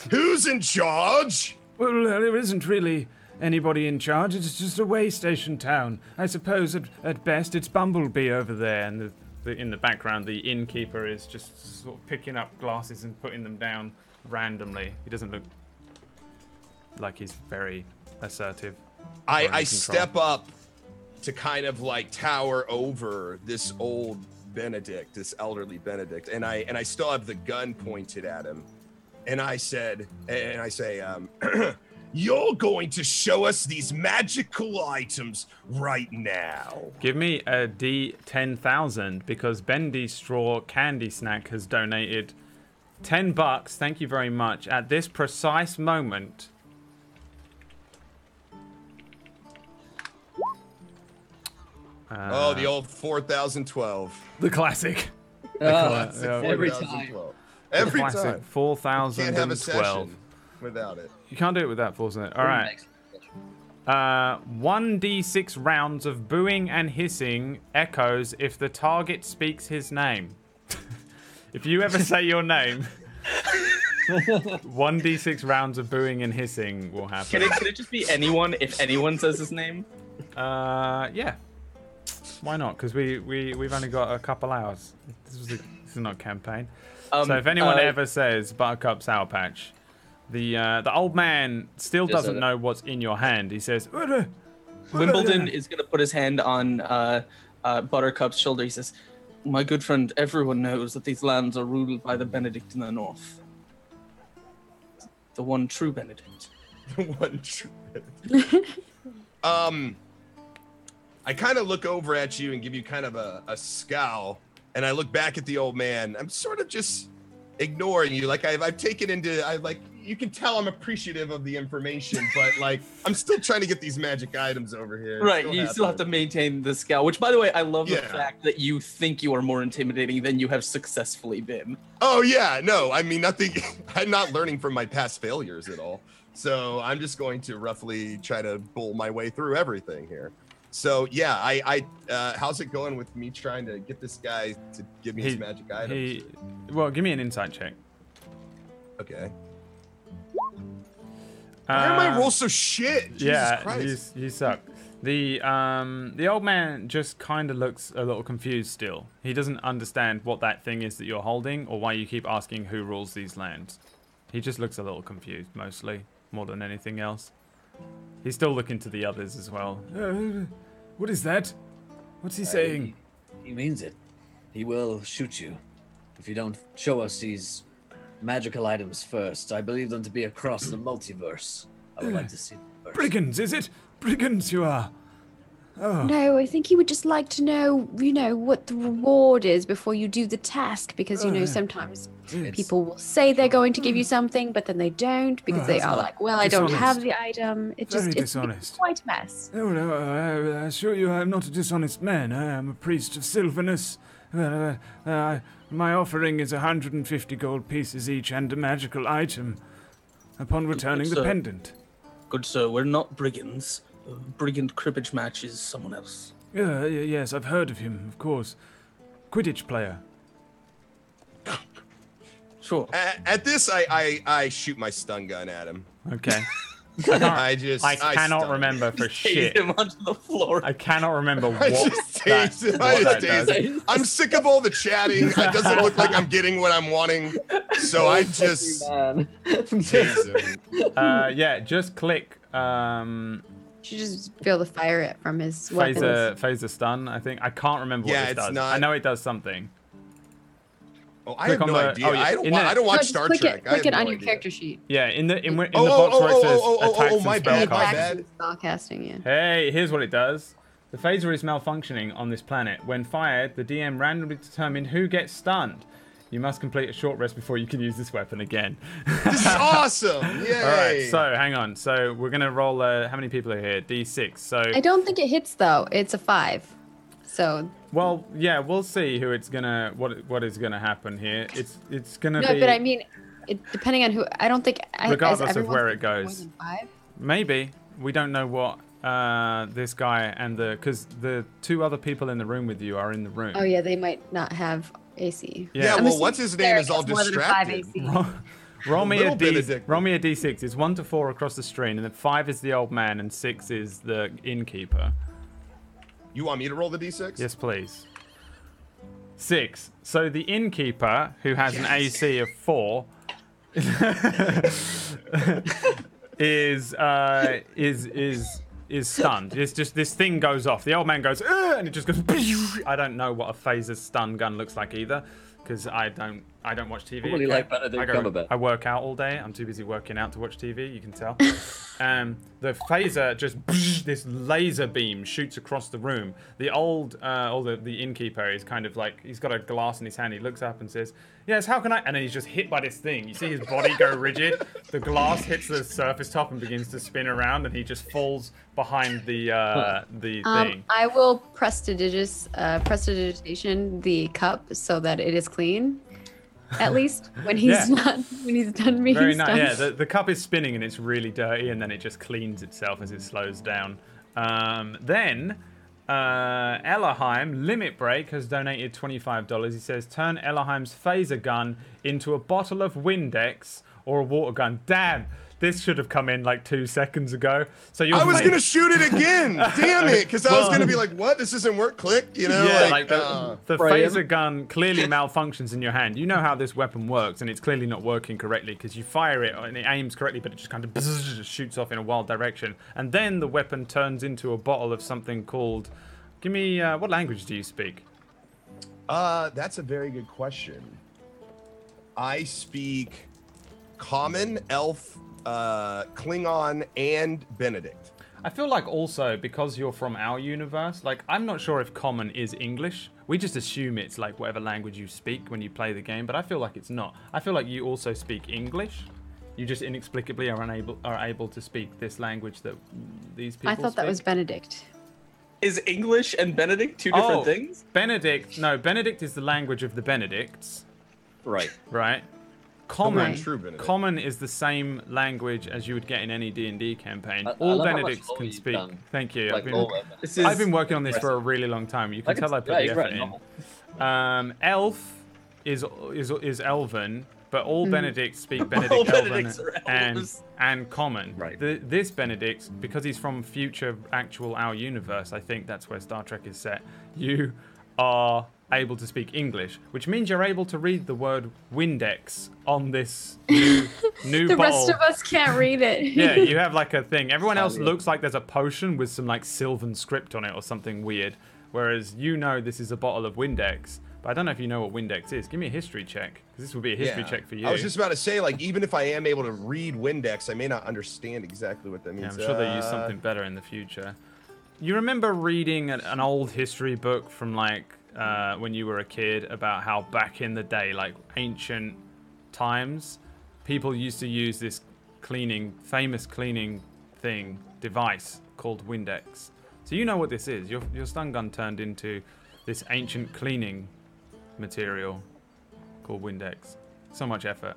who's in charge? Well, there isn't really anybody in charge. It's just a way station town. I suppose at best it's Bumblebee over there. And in the background, the innkeeper is just sort of picking up glasses and putting them down randomly. He doesn't look like he's very assertive. I step up to kind of like tower over this old Benedict, this elderly Benedict, and I still have the gun pointed at him. And I say, you're going to show us these magical items right now. Give me a D10,000 because Bendy Straw Candy Snack has donated $10. Thank you very much. At this precise moment. The old 4012. The classic. Every time. 4012. Every classic time. 4012. Can't have a session without it. You can't do it without forcing it. All right. 1d6 rounds of booing and hissing echoes if the target speaks his name. If you ever say your name, 1d6 rounds of booing and hissing will happen. Can it just be anyone if anyone says his name? Yeah. Why not? Because we've only got a couple hours. This is not a campaign. So if anyone ever says Buttercup Sour Patch, the old man still doesn't know what's in your hand. He says, Wimbledon is going to put his hand on Buttercup's shoulder. He says, my good friend, everyone knows that these lands are ruled by the Benedict in the north. The one true Benedict. The one true Benedict. I kind of look over at you and give you kind of a scowl, and I look back at the old man. I'm sort of just ignoring you. Like I've taken you can tell I'm appreciative of the information, but like I'm still trying to get these magic items over here. Right, you still have to maintain the scowl, which by the way, I love the Yeah. fact that you think you are more intimidating than you have successfully been. Oh yeah, no, I mean nothing. I'm not learning from my past failures at all. So I'm just going to roughly try to bull my way through everything here. So yeah, I how's it going with me trying to get this guy to give me his magic items? Well, give me an insight check. Okay. Why are my rolls so shit? Jesus Yeah, Christ. you suck. The old man just kind of looks a little confused still. He doesn't understand what that thing is that you're holding or why you keep asking who rules these lands. He just looks a little confused, mostly, more than anything else. He's still looking to the others as well. What is that? What's he saying? He means it. He will shoot you if you don't show us these magical items first. I believe them to be across the multiverse. I would like to see them first. Brigands, is it? Brigands you are. Oh. No, I think he would just like to know, what the reward is before you do the task, because, sometimes people will say they're going to give you something, but then they don't, because they are like, well, I don't have the item. It's dishonest. quite a mess. Oh, no, I assure you I am not a dishonest man. I am a priest of Sylvanus. My offering is 150 gold pieces each and a magical item upon returning the pendant. Good sir, we're not brigands. Brigand cribbage match is someone else. Yes, I've heard of him, of course. Quidditch player. Sure. At this, I shoot my stun gun at him. Okay. I cannot stun remember for shit. Him onto the floor. I cannot remember what I just tased him. I just tased him. I'm sick of all the chatting. It doesn't look like I'm getting what I'm wanting. So I just tase him. Yeah, just click You just feel the fire from his weapons. phaser stun, I think. I can't remember what Yeah, this it's does. not- I know it does something. Oh, I have Click no on the- idea. oh, yeah. I don't watch just Star click Trek. It, click I it have on no your idea. character sheet. Yeah, in the box where it says attacks my and spell bad, my casting. bad. Spell casting, yeah. Hey, here's what it does. The phaser is malfunctioning on this planet. When fired, the DM randomly determines who gets stunned. You must complete a short rest before you can use this weapon again. This is awesome! Yay! All right, so hang on. So we're gonna roll. How many people are here? D6. So. I don't think it hits though. It's a 5. So. Well, yeah, we'll see who it's gonna. What is gonna happen here? It's gonna No, be. but I mean, depending on who. I don't think. Regardless of where it More goes. than 5? Maybe we don't know what this guy and because the 2 other people in the room with you are in the room. Oh yeah, they might not have AC. Yeah, I'm well, assuming what's his name is all more than a 5 distracted. AC. Roll me a Little Benedict. roll me a d6. It's 1 to 4 across the screen, and then 5 is the old man, and 6 is the innkeeper. You want me to roll the d6? Yes, please. 6. So the innkeeper, who has an AC of 4, is stunned. It's just this thing goes off. The old man goes, "Ugh," and it just goes. I don't know what a phaser stun gun looks like either, because I don't watch TV. Probably like Benedict Cumberbatch. I work out all day. I'm too busy working out to watch TV. You can tell. The phaser just this laser beam shoots across the room. The the innkeeper is kind of like he's got a glass in his hand. He looks up and says, "Yes, how can I?" And then he's just hit by this thing. You see his body go rigid. The glass hits the surface top and begins to spin around, and he just falls behind the thing. I will prestidigitation the cup so that it is clean. At least when he's not, when he's done being Very stunned. nice. Yeah, the cup is spinning and it's really dirty, and then it just cleans itself as it slows down. Then Elohim Limit Break has donated $25. He says, turn Elohim's phaser gun into a bottle of Windex or a water gun. Damn, this should have come in like 2 seconds ago. So I was gonna shoot it again. Damn it, because I was gonna be like, "What? This doesn't work." Click, you know. Yeah, like the phaser gun clearly malfunctions in your hand. You know how this weapon works, and it's clearly not working correctly because you fire it and it aims correctly, but it just kind of shoots off in a wild direction. And then the weapon turns into a bottle of something called. Give me what language do you speak? That's a very good question. I speak Common, Elf, Klingon, and Benedict. I feel like also because you're from our universe, like I'm not sure if Common is English. We just assume it's like whatever language you speak when you play the game, but I feel like it's not. I feel like you also speak English. You just inexplicably are able to speak this language that these people I thought that speak. was Benedict. Is English and Benedict two different things? Benedict is the language of the Benedicts, Right. right? Common, True Benedict. Common is the same language as you would get in any D&D campaign. I All love how much Benedicts lore can you've speak. done. Thank you. Like, I've been working on this for a really long time. You can tell I put the effort in. Elf is Elven, but all Benedicts speak Benedict All Elven Benedicts are elves. and Common. Right. This Benedict, because he's from future actual our universe, I think that's where Star Trek is set. You are able to speak English, which means you're able to read the word Windex on this new The bottle. rest of us can't read it. Yeah, you have like a thing. Everyone else looks like there's a potion with some like Sylvan script on it or something weird, whereas you know this is a bottle of Windex. But I don't know if you know what Windex is. Give me a history check, because this will be a history check for you. I was just about to say, like, even if I am able to read Windex, I may not understand exactly what that means. Yeah, I'm sure they use something better in the future. You remember reading an old history book from like when you were a kid about how back in the day, like ancient times, people used to use this famous cleaning device called Windex. So you know what this is. Your stun gun turned into this ancient cleaning material called Windex. So much effort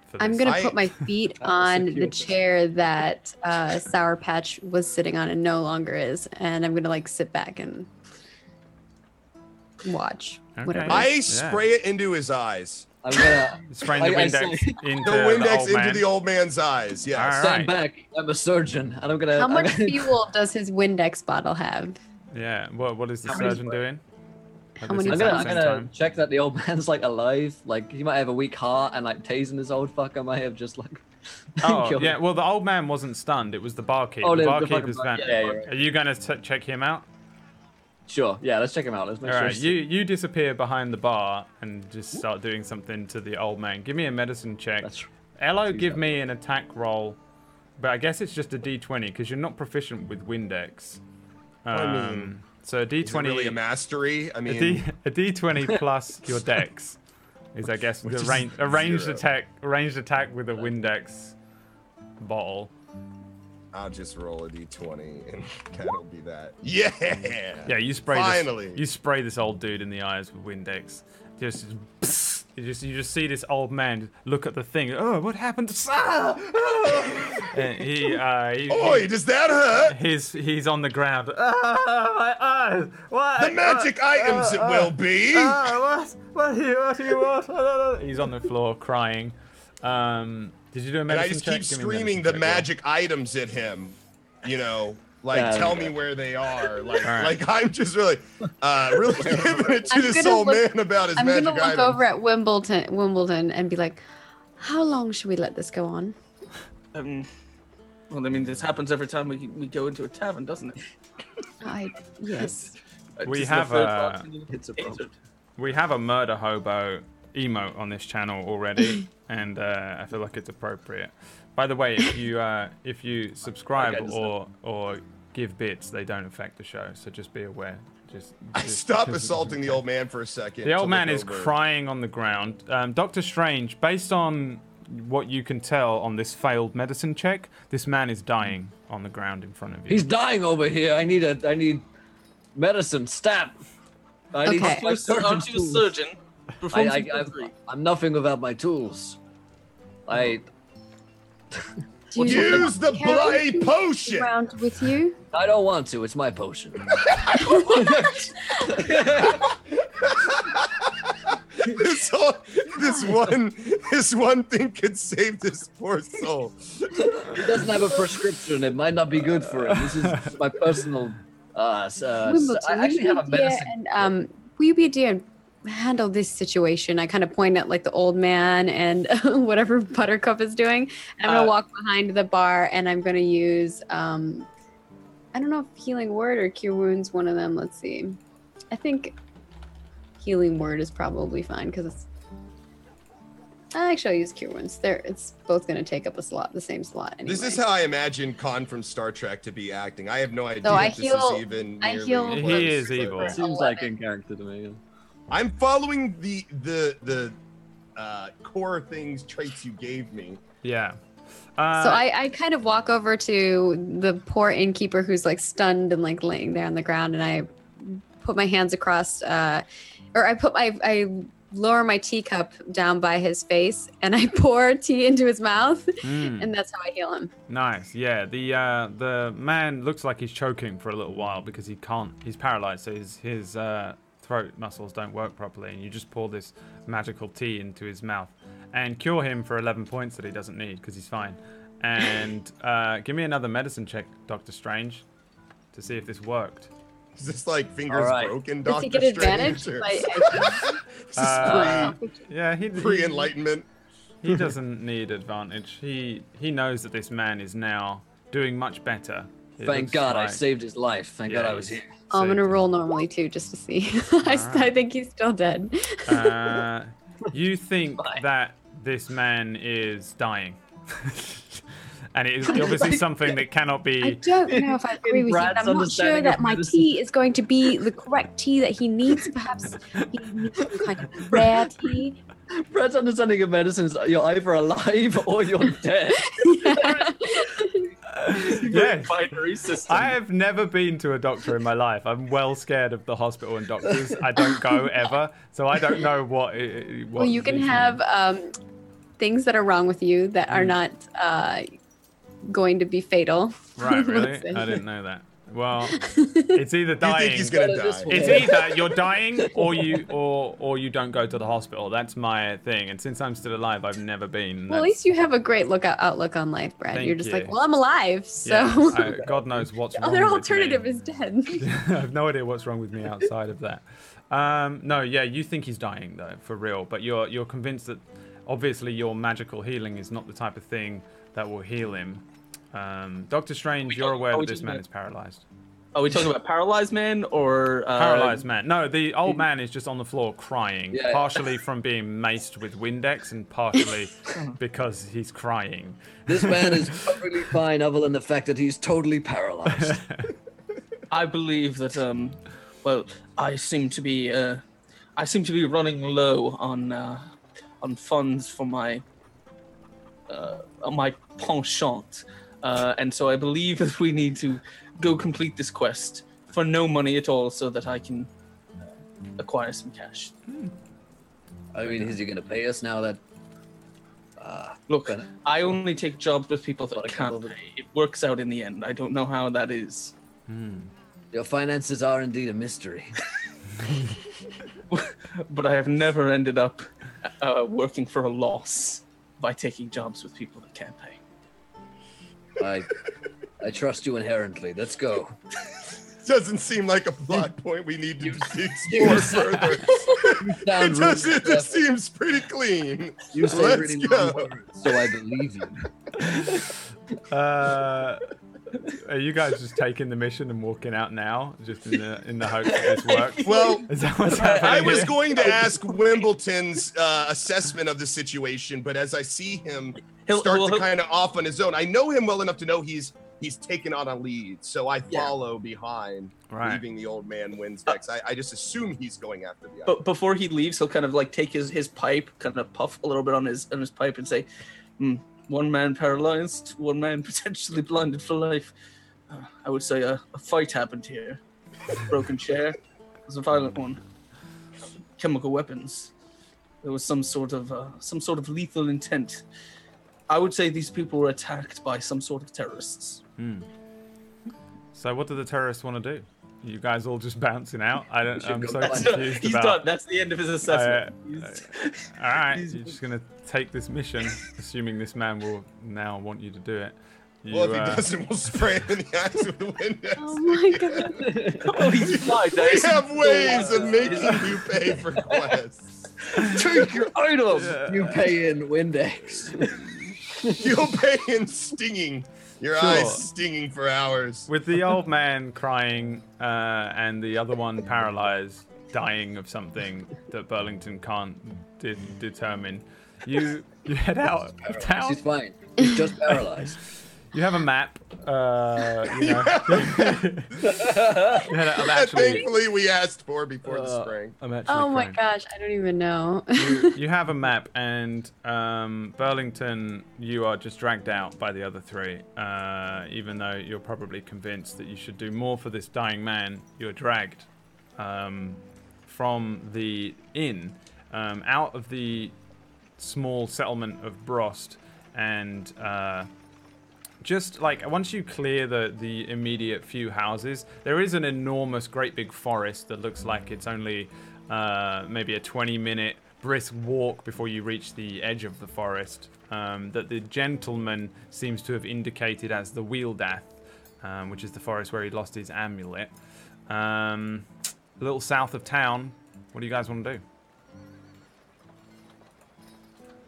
for this. I'm gonna put my feet on the chair that Sour Patch was sitting on and no longer is, and I'm gonna like sit back and watch whatever. I spray it into his eyes. I'm gonna spraying the Windex into The Windex old into man. the old man's eyes. Yes. All right. stand back. I'm a surgeon, and I'm gonna. How much fuel does his Windex bottle have? Yeah. What is the How many surgeon doing? At How this many- I'm exact gonna same time? check that the old man's like alive. Like he might have a weak heart, and like tasing this old fucker might have just like. Oh, killed yeah. him. Well, the old man wasn't stunned. It was the barkeep. Oh, the the barkeep fucking is bar- van. yeah, you're right. Are you going to check him out? Sure. Yeah. Let's check him out. Let's make All sure. right. You disappear behind the bar and just start doing something to the old man. Give me a medicine check. That's Elo, give me an attack roll. But I guess it's just a D20 because you're not proficient with Windex. I mean, so a Is it D20. really a mastery? I mean, A D20 plus your dex is, I guess, Which the is ranged zero. attack with a Windex bottle. I'll just roll a d20 and that'll be that. Yeah. Yeah, you spray Finally. this old dude in the eyes with Windex. You just see this old man look at the thing. Oh, what happened? And Oi, does that hurt? he's on the ground. My eyes. What? The magic items it will be. What do you want? He's on the floor crying. Did you do a And medicine I just check? keep Give me a screaming medicine the check, magic items at him. You know, like Yeah, tell okay. me where they are. Like, All right. like I'm just really giving it to I'm this gonna old look- man about his I'm magic gonna look items. over at Wimbledon and be like, how long should we let this go on? Well, I mean, this happens every time we go into a tavern, doesn't it? Yes. We Just have the third a- box into the It's a taser. problem. We have a murder hobo emote on this channel already, and I feel like it's appropriate. By the way, if you subscribe Okay, or give bits, they don't affect the show. So just be aware. Just Stop assaulting the old man for a second. The to old man look is over. crying on the ground. Doctor Strange, based on what you can tell on this failed medicine check, this man is dying on the ground in front of you. He's dying over here. I need medicine. Stab. I need Okay. my surgeon's Aren't you a tools. surgeon? I'm nothing without my tools. Use the bloody potion. Around with you. I don't want to. It's my potion. this one thing could save this poor soul. He doesn't have a prescription. It might not be good for him. This is my personal. I actually have a medicine. And will you be a dear and handle this situation? I kind of point at like the old man and whatever Buttercup is doing. I'm gonna walk behind the bar and I'm gonna use I don't know if healing word or cure wounds, one of them. Let's see. I think healing word is probably fine because it's. Actually, I'll use cure wounds. It's both going to take up a slot, the same slot. Anyway. This is how I imagine Khan from Star Trek to be acting. I have no idea So if this is even. He is evil. Seems like in character to me. I'm following the core traits you gave me. Yeah. So I kind of walk over to the poor innkeeper who's like stunned and like laying there on the ground, and I put my hands across, or I lower my teacup down by his face, and I pour tea into his mouth, and that's how I heal him. Nice. Yeah. The man looks like he's choking for a little while because he can't. He's paralyzed, so his throat muscles don't work properly, and you just pour this magical tea into his mouth and cure him for 11 points that he doesn't need because he's fine. And give me another medicine check, Dr. Strange, to see if this worked. Is this like fingers broken, Does Doctor he get Strange? advantage? Pre-enlightenment. He doesn't need advantage. He knows that this man is now doing much better. Thank God I saved his life. Thank God I was here. I'm gonna roll normally too, just to see. I think he's still dead. You think that this man is dying. And it is obviously something that cannot be... I don't know if I agree with you, but I'm not sure that my tea is going to be the correct tea that he needs. Perhaps he needs some kind of rare tea. Brad's understanding of medicine is you're either alive or you're dead. Yeah. Binary system. I have never been to a doctor in my life. I'm well scared of the hospital and doctors. I don't go ever, so I don't know what well, you can have things that are wrong with you that are not going to be fatal. Right, really? I didn't know that. Well, it's either dying. You think he's gonna die? It's either you're dying or you don't go to the hospital. That's my thing. And since I'm still alive, I've never been. Well, at least you have a great outlook on life, Brad. Thank You're just you. like, well, I'm alive, so. Yeah, God knows what's wrong The other with alternative me. is dead. I have no idea what's wrong with me outside of that. No, yeah, you think he's dying though, for real. But you're convinced that obviously your magical healing is not the type of thing that will heal him. Doctor Strange, you're aware that this man is paralyzed. Are we talking about paralyzed man or paralyzed man? No, the old man is just on the floor crying, partially from being maced with Windex and partially because he's crying. This man is perfectly fine, other than the fact that he's totally paralyzed. I believe that well, I seem to be running low on funds for my penchant. And so I believe that we need to go complete this quest for no money at all so that I can acquire some cash. I mean, is he going to pay us now that... Look, I only take jobs with people that can't pay. It works out in the end. I don't know how that is. Your finances are indeed a mystery. But I have never ended up working for a loss by taking jobs with people that can't pay. I trust you inherently. Let's go. Doesn't seem like a plot point we need to explore further. It just seems pretty clean. You say Let's really go. long words, so I believe you. Are you guys just taking the mission and walking out now, just in the hopes that this works? Well, is that what's happening I was here? going to ask Wimbledon's assessment of the situation, but as I see him start to kind of off on his own, I know him well enough to know he's taken on a lead, so I follow behind, leaving the old man wins next. I just assume he's going after the other. But before he leaves, he'll kind of like take his pipe, kind of puff a little bit on his pipe and say, one man paralyzed, one man potentially blinded for life. I would say a fight happened here. Broken chair. It was a violent one. Chemical weapons. there was some sort of lethal intent. I would say these people were attacked by some sort of terrorists. So what do the terrorists want to do? You guys all just bouncing out? I'm so He's confused about... done. That's the end of his assessment. all right, you're just going to take this mission, assuming this man will now want you to do it. Well, if he doesn't, we'll spray him in the eyes with the Windex. Oh my god. Oh, he's fine. We have ways of making you pay for quests. Take your items. You pay in Windex. You'll pay in stinging. Your eyes stinging for hours. With the old man crying and the other one paralyzed, dying of something that Burlington can't determine, you head out of town. She's fine. He's just paralyzed. You have a map. You know. Thankfully, we asked for before the spring. Oh my gosh, I don't even know. You have a map, and Burlington, you are just dragged out by the other three. Even though you're probably convinced that you should do more for this dying man, you're dragged from the inn out of the small settlement of Brost, and just like once you clear the immediate few houses, there is an enormous, great big forest that looks like it's only maybe a 20-minute brisk walk before you reach the edge of the forest that the gentleman seems to have indicated as the Wheeldath, which is the forest where he lost his amulet. A little south of town. What do you guys want to do?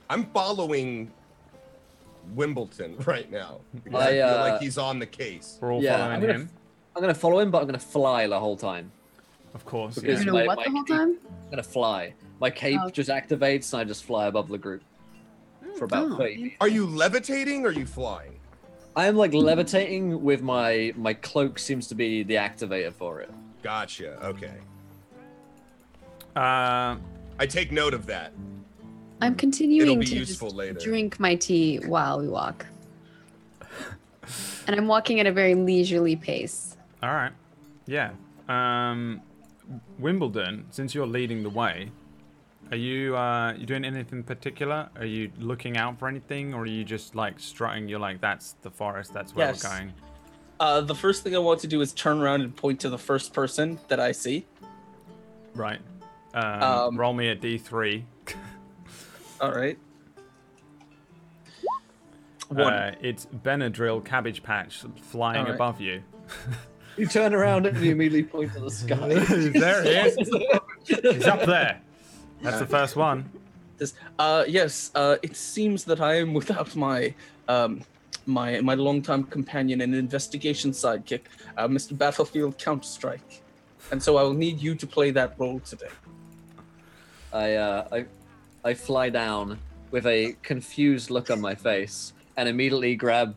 I'm following Wimbledon right now. I feel like he's on the case. We're all following him. I'm gonna follow him, but I'm gonna fly the whole time. Of course. Because You're gonna what the whole time? I'm gonna fly. My cape just activates, and I just fly above the group for about 30 feet. Are you levitating or are you flying? I am like levitating with my cloak. Seems to be the activator for it. Gotcha. Okay. I take note of that. I'm continuing to useful later. drink my tea while we walk. And I'm walking at a very leisurely pace. All right. Yeah. Wimbledon, since you're leading the way, are you doing anything particular? Are you looking out for anything, or are you just like strutting? You're like, that's the forest, that's where we're going. The first thing I want to do is turn around and point to the first person that I see. Right. Roll me a D3. All right. It's Benadryl Cabbage Patch flying above you. You turn around and you immediately point to the sky. There he is. He's up there. That's the first one. Yes. It seems that I am without my my longtime companion and investigation sidekick, Mr. Battlefield Counter-Strike, and so I will need you to play that role today. I fly down with a confused look on my face and immediately grab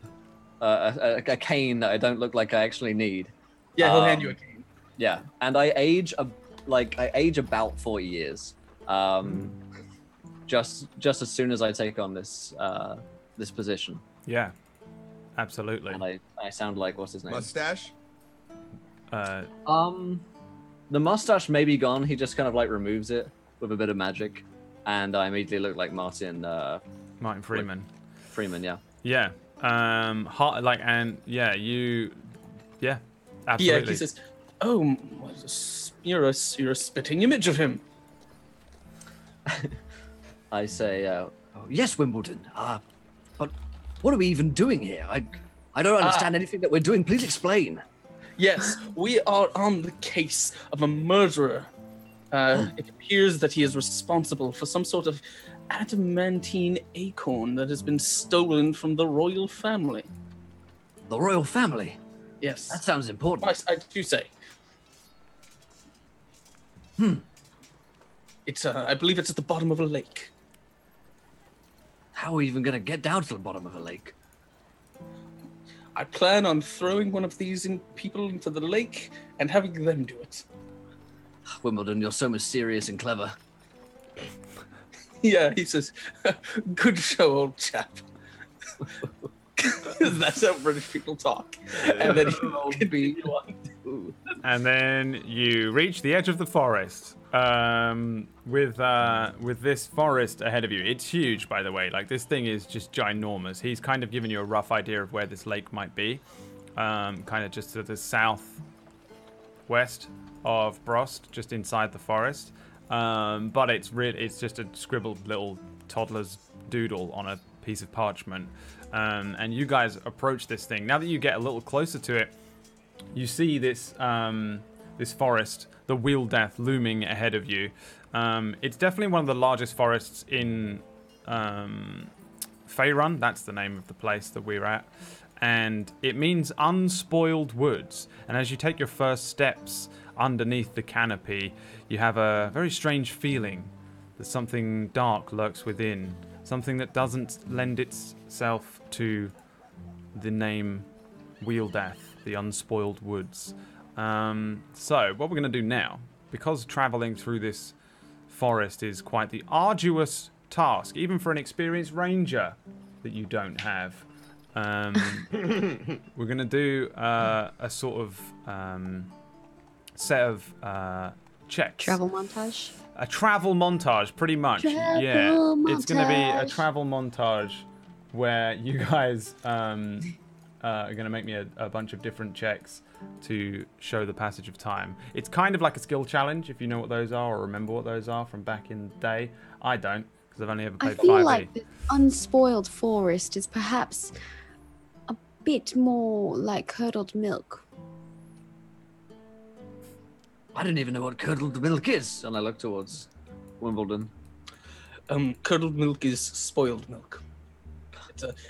a cane that I don't look like I actually need. Yeah, he'll hand you a cane. Yeah, and I age about 40 years. Just as soon as I take on this position. Yeah, absolutely. And I sound like, what's his name? Mustache? The mustache may be gone. He just kind of like removes it with a bit of magic, and I immediately look like Martin Freeman. Freeman, yeah. Yeah. Yeah, absolutely. Yeah, he says, "Oh, you're a spitting image of him." I say, yes, Wimbledon. But what are we even doing here? I don't understand anything that we're doing. Please explain. Yes, we are on the case of a murderer. It appears that he is responsible for some sort of adamantine acorn that has been stolen from the royal family. The royal family? Yes. That sounds important. I do say. It's, I believe it's at the bottom of a lake. How are we even going to get down to the bottom of a lake? I plan on throwing one of these people into the lake and having them do it. Wimbledon, you're so mysterious and clever. Yeah, he says, good show, old chap. That's how British people talk. And then And then you reach the edge of the forest. with this forest ahead of you. It's huge, by the way. Like, this thing is just ginormous. He's kind of given you a rough idea of where this lake might be. Kind of just to the southwest of Brost, just inside the forest. But it's just a scribbled little toddler's doodle on a piece of parchment. And you guys approach this thing. Now that you get a little closer to it, you see this this forest, the Wheel Death, looming ahead of you. It's definitely one of the largest forests in Faerun. That's the name of the place that we're at. And it means unspoiled woods. And as you take your first steps underneath the canopy, you have a very strange feeling that something dark lurks within. Something that doesn't lend itself to the name Wheel Death, the unspoiled woods. So what we're going to do now, because traveling through this forest is quite the arduous task, even for an experienced ranger that you don't have, we're going to do a sort of set of checks. Travel montage? A travel montage, pretty much. It's going to be a travel montage where you guys are going to make me a bunch of different checks to show the passage of time. It's kind of like a skill challenge, if you know what those are or remember what those are from back in the day. I don't, because I've only ever played 5e. I feel like the unspoiled forest is perhaps a bit more like curdled milk. I didn't even know what curdled milk is, and I look towards Wimbledon. Curdled milk is spoiled milk.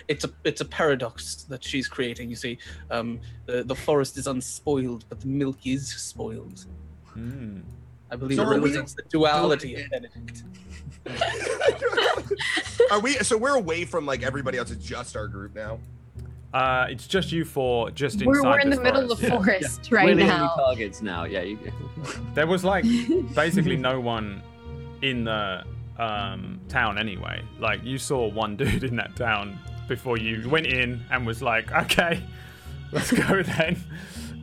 It's a paradox that she's creating. You see, the forest is unspoiled, but the milk is spoiled. I believe it represents the duality of Benedict. So we're away from like everybody else. It's just our group now. It's just you four, just inside We're in this the middle of the forest right We're the now. only targets now. Yeah. There was like basically no one in the town anyway. Like, you saw one dude in that town before you went in and was like, okay, let's go then.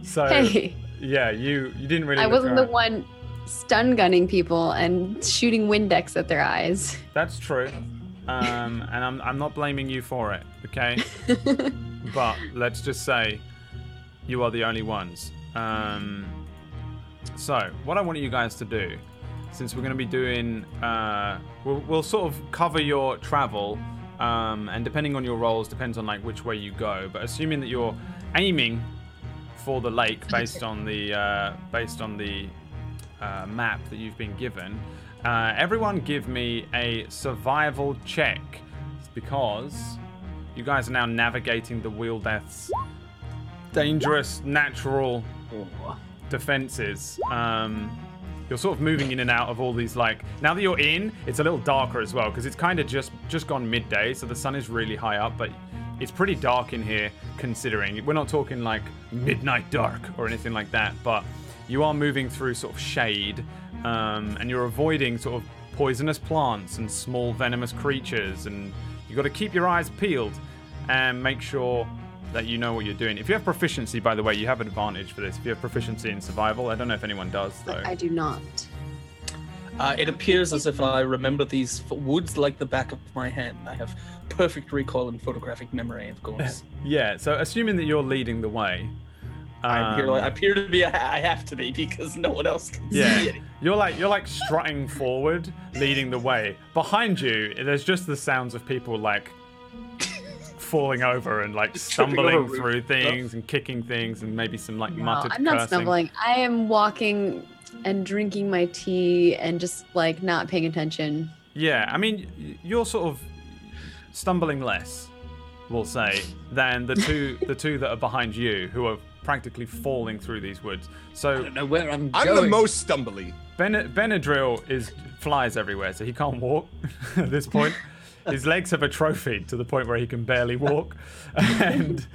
So Hey, yeah, you didn't really I look wasn't the around. one stun gunning people and shooting Windex at their eyes. That's true. And I'm not blaming you for it, okay? But let's just say you are the only ones. So what I want you guys to do, since we're going to be doing, we'll sort of cover your travel, and depending on your roles, depends on like which way you go. But assuming that you're aiming for the lake based on the map that you've been given, everyone give me a survival check. It's because you guys are now navigating the Wheel Death's dangerous natural defenses. You're sort of moving in and out of all these, like, now that you're in, it's a little darker as well, because it's kind of just gone midday, so the sun is really high up, but it's pretty dark in here, considering. We're not talking like midnight dark or anything like that, but you are moving through sort of shade, and you're avoiding sort of poisonous plants and small venomous creatures, and you've got to keep your eyes peeled and make sure that you know what you're doing. If you have proficiency, by the way, you have an advantage for this. If you have proficiency in survival, I don't know if anyone does, though. I do not. It appears as if I remember these woods like the back of my hand. I have perfect recall and photographic memory, of course. Yeah, so assuming that you're leading the way. I appear to be. I have to be, because no one else can see Yeah, it. you're like strutting forward, leading the way. Behind you, there's just the sounds of people like falling over and like stumbling through things and kicking things, and maybe some like No, muttered I'm not cursing. stumbling. I am walking and drinking my tea and just like not paying attention. Yeah, I mean, you're sort of stumbling less, we'll say, than the two that are behind you, who are practically falling through these woods. So I don't know where I'm I'm going. the most stumbly. Benadryl flies everywhere, so he can't walk at this point. His legs have atrophied to the point where he can barely walk, and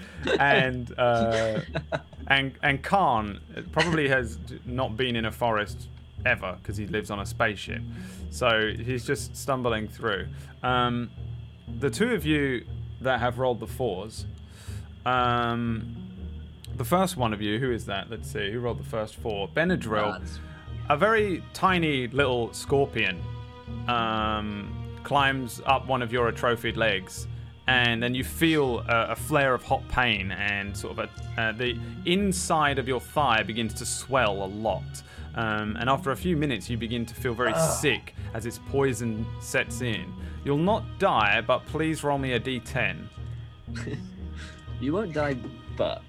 Khan probably has not been in a forest ever because he lives on a spaceship, so he's just stumbling through. The two of you that have rolled the 4s, the first one of you, who is that? Let's see, who rolled the first 4? Benadryl. a very tiny little scorpion climbs up one of your atrophied legs, and then you feel a flare of hot pain, and sort of the inside of your thigh begins to swell a lot. And after a few minutes, you begin to feel very sick as its poison sets in. You'll not die, but please roll me a d10. You won't die, but...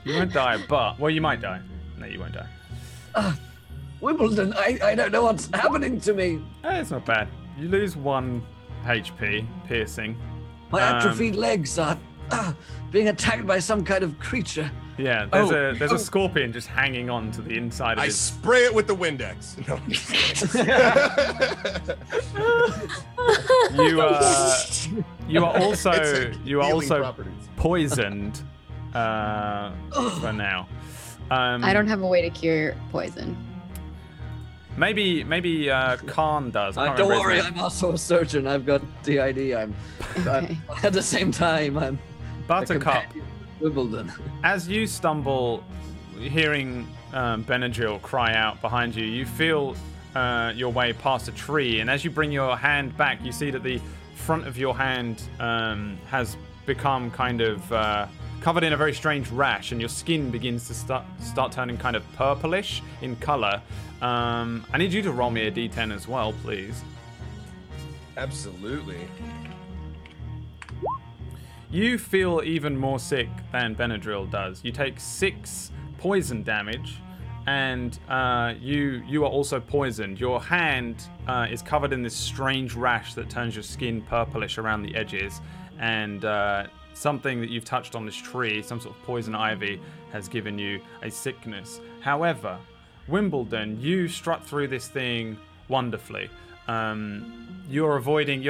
You won't die, but... Well, you might die. No, you won't die. Wimbledon, I don't know what's happening to me. It's not bad. You lose 1 HP, piercing. My atrophied legs are being attacked by some kind of creature. Yeah, there's a scorpion just hanging on to the inside of I his... spray it with the Windex. No. You are also healing properties. poisoned for now. I don't have a way to cure poison. Maybe Khan does. I can't Don't remember his worry, name. I'm also a surgeon. I've got DID. I'm at the same time. I'm Buttercup. Wimbledon. As you stumble, hearing Benadryl cry out behind you, you feel your way past a tree, and as you bring your hand back, you see that the front of your hand has become kind of covered in a very strange rash, and your skin begins to start turning kind of purplish in color. I need you to roll me a d10 as well, please. Absolutely. You feel even more sick than Benadryl does. You take 6 poison damage, and you are also poisoned. Your hand is covered in this strange rash that turns your skin purplish around the edges, and something that you've touched on this tree, some sort of poison ivy, has given you a sickness. However, Wimbledon, you strut through this thing wonderfully. You're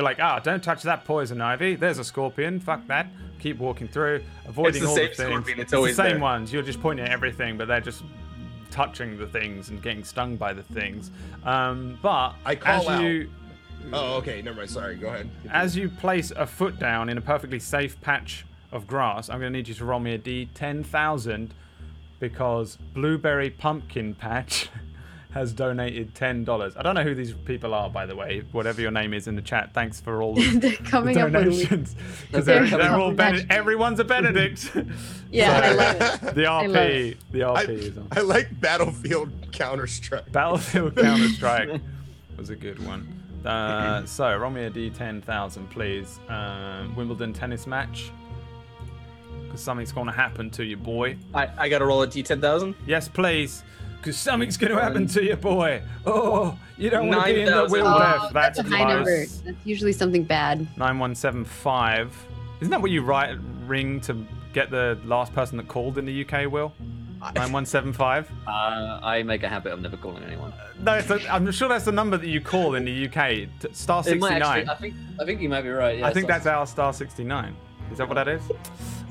like, don't touch that poison ivy. There's a scorpion. Fuck that. Keep walking through, avoiding It's the all same the things. scorpion, it's always the same there. ones. You're just pointing at everything, but they're just touching the things and getting stung by the things. But I call as out. you Oh, okay. Never mind. Sorry. Go ahead. as you place a foot down in a perfectly safe patch of grass, I'm going to need you to roll me a d10,000 because Blueberry Pumpkin Patch has donated $10. I don't know who these people are, by the way. Whatever your name is in the chat, thanks for all the They're coming up with donations. Because They're they're all magic. Everyone's a Benedict. Yeah, I love it. The love RP is on. I like Battlefield Counter-Strike. Battlefield Counter-Strike was a good one. So, roll me a d10,000, please. Wimbledon tennis match. Because something's going to happen to you, boy. I gotta roll a d10,000. Yes, please. Because something's going to happen to you, boy. Oh, you don't want to be in the 9,000. wheel Oh, left. that's a high number. close. That's usually something bad. 9175. Isn't that what you ring to get the last person that called in the UK, Will? 9175? I make a habit of never calling anyone. No, I'm sure that's the number that you call in the UK. Star It might 69. actually, I think you might be right. Yeah, I think that's our star 69. Is that what that is?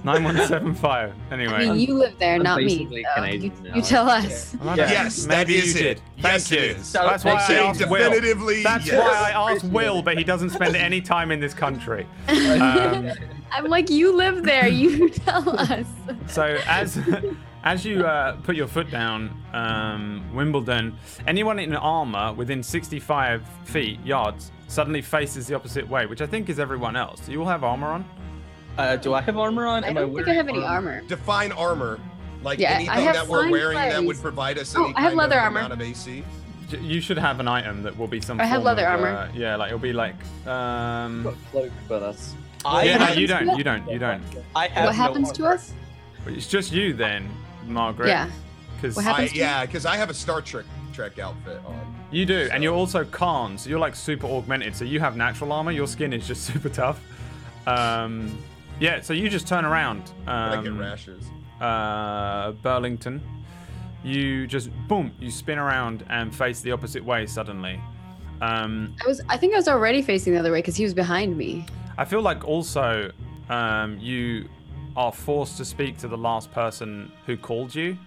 9175. Anyway. I mean, you live there, I'm not me. basically so Canadian now. you tell us. I don't know. Yes, maybe that you is did. it. Thank Yes, you. it is. That's why I Say asked Will. definitively That's yes. why I asked Will, but he doesn't spend any time in this country. I'm like, you live there. You tell us. So as you put your foot down, Wimbledon, anyone in armor within 65 yards suddenly faces the opposite way, which I think is everyone else. Do you all have armor on? Do I have armor on? I don't think I have any armor. Define armor. Like Yeah, I anything have that we're fine wearing that clothes. would provide us Oh, any I have kind leather of armor. amount of AC. You should have an item that will be some. I have form leather of, armor. Yeah, like it'll be like. Got a cloak, but that's. Yeah, no, you happens don't. to You don't. I have What happens to us? It's just you then, Margaret. Yeah. Because What happens to Yeah, because I have a Star Trek outfit on. you do, So- and you're also Khan, so you're like super augmented. So you have natural armor. Your skin is just super tough. Yeah. So you just turn around. I get rashes. Burlington. You just boom. You spin around and face the opposite way suddenly. I think I was already facing the other way because he was behind me. I feel like also you are forced to speak to the last person who called you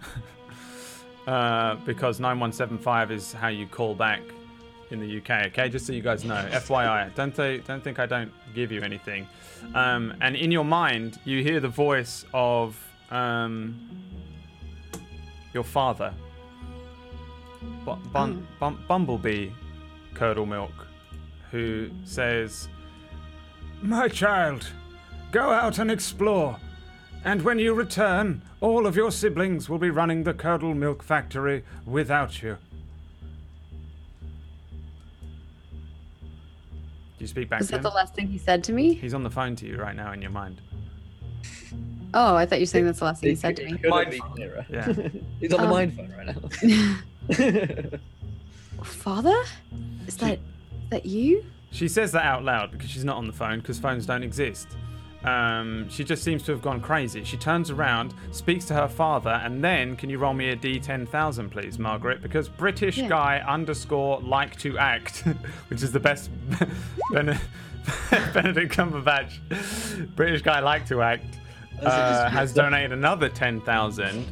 because 9175 is how you call back in the UK. Okay, just so you guys know. FYI, don't think I don't give you anything. And in your mind, you hear the voice of your father. Bumblebee Curdle Milk, who says, "My child, go out and explore, and when you return, all of your siblings will be running the Curdle Milk Factory without you." Do you speak back Was to that him? the last thing he said to me? He's on the phone to you right now in your mind. Oh, I thought you were saying that's the last thing he said to me. Couldn't be clearer. Yeah. He's on the mind phone right now. Father? Is that you? She says that out loud because she's not on the phone because phones don't exist. She just seems to have gone crazy. She turns around, speaks to her father, and then can you roll me a D10,000, please, Margaret? Because British guy _ like to act, which is the best Benedict Cumberbatch. British guy like to act has donated another 10,000.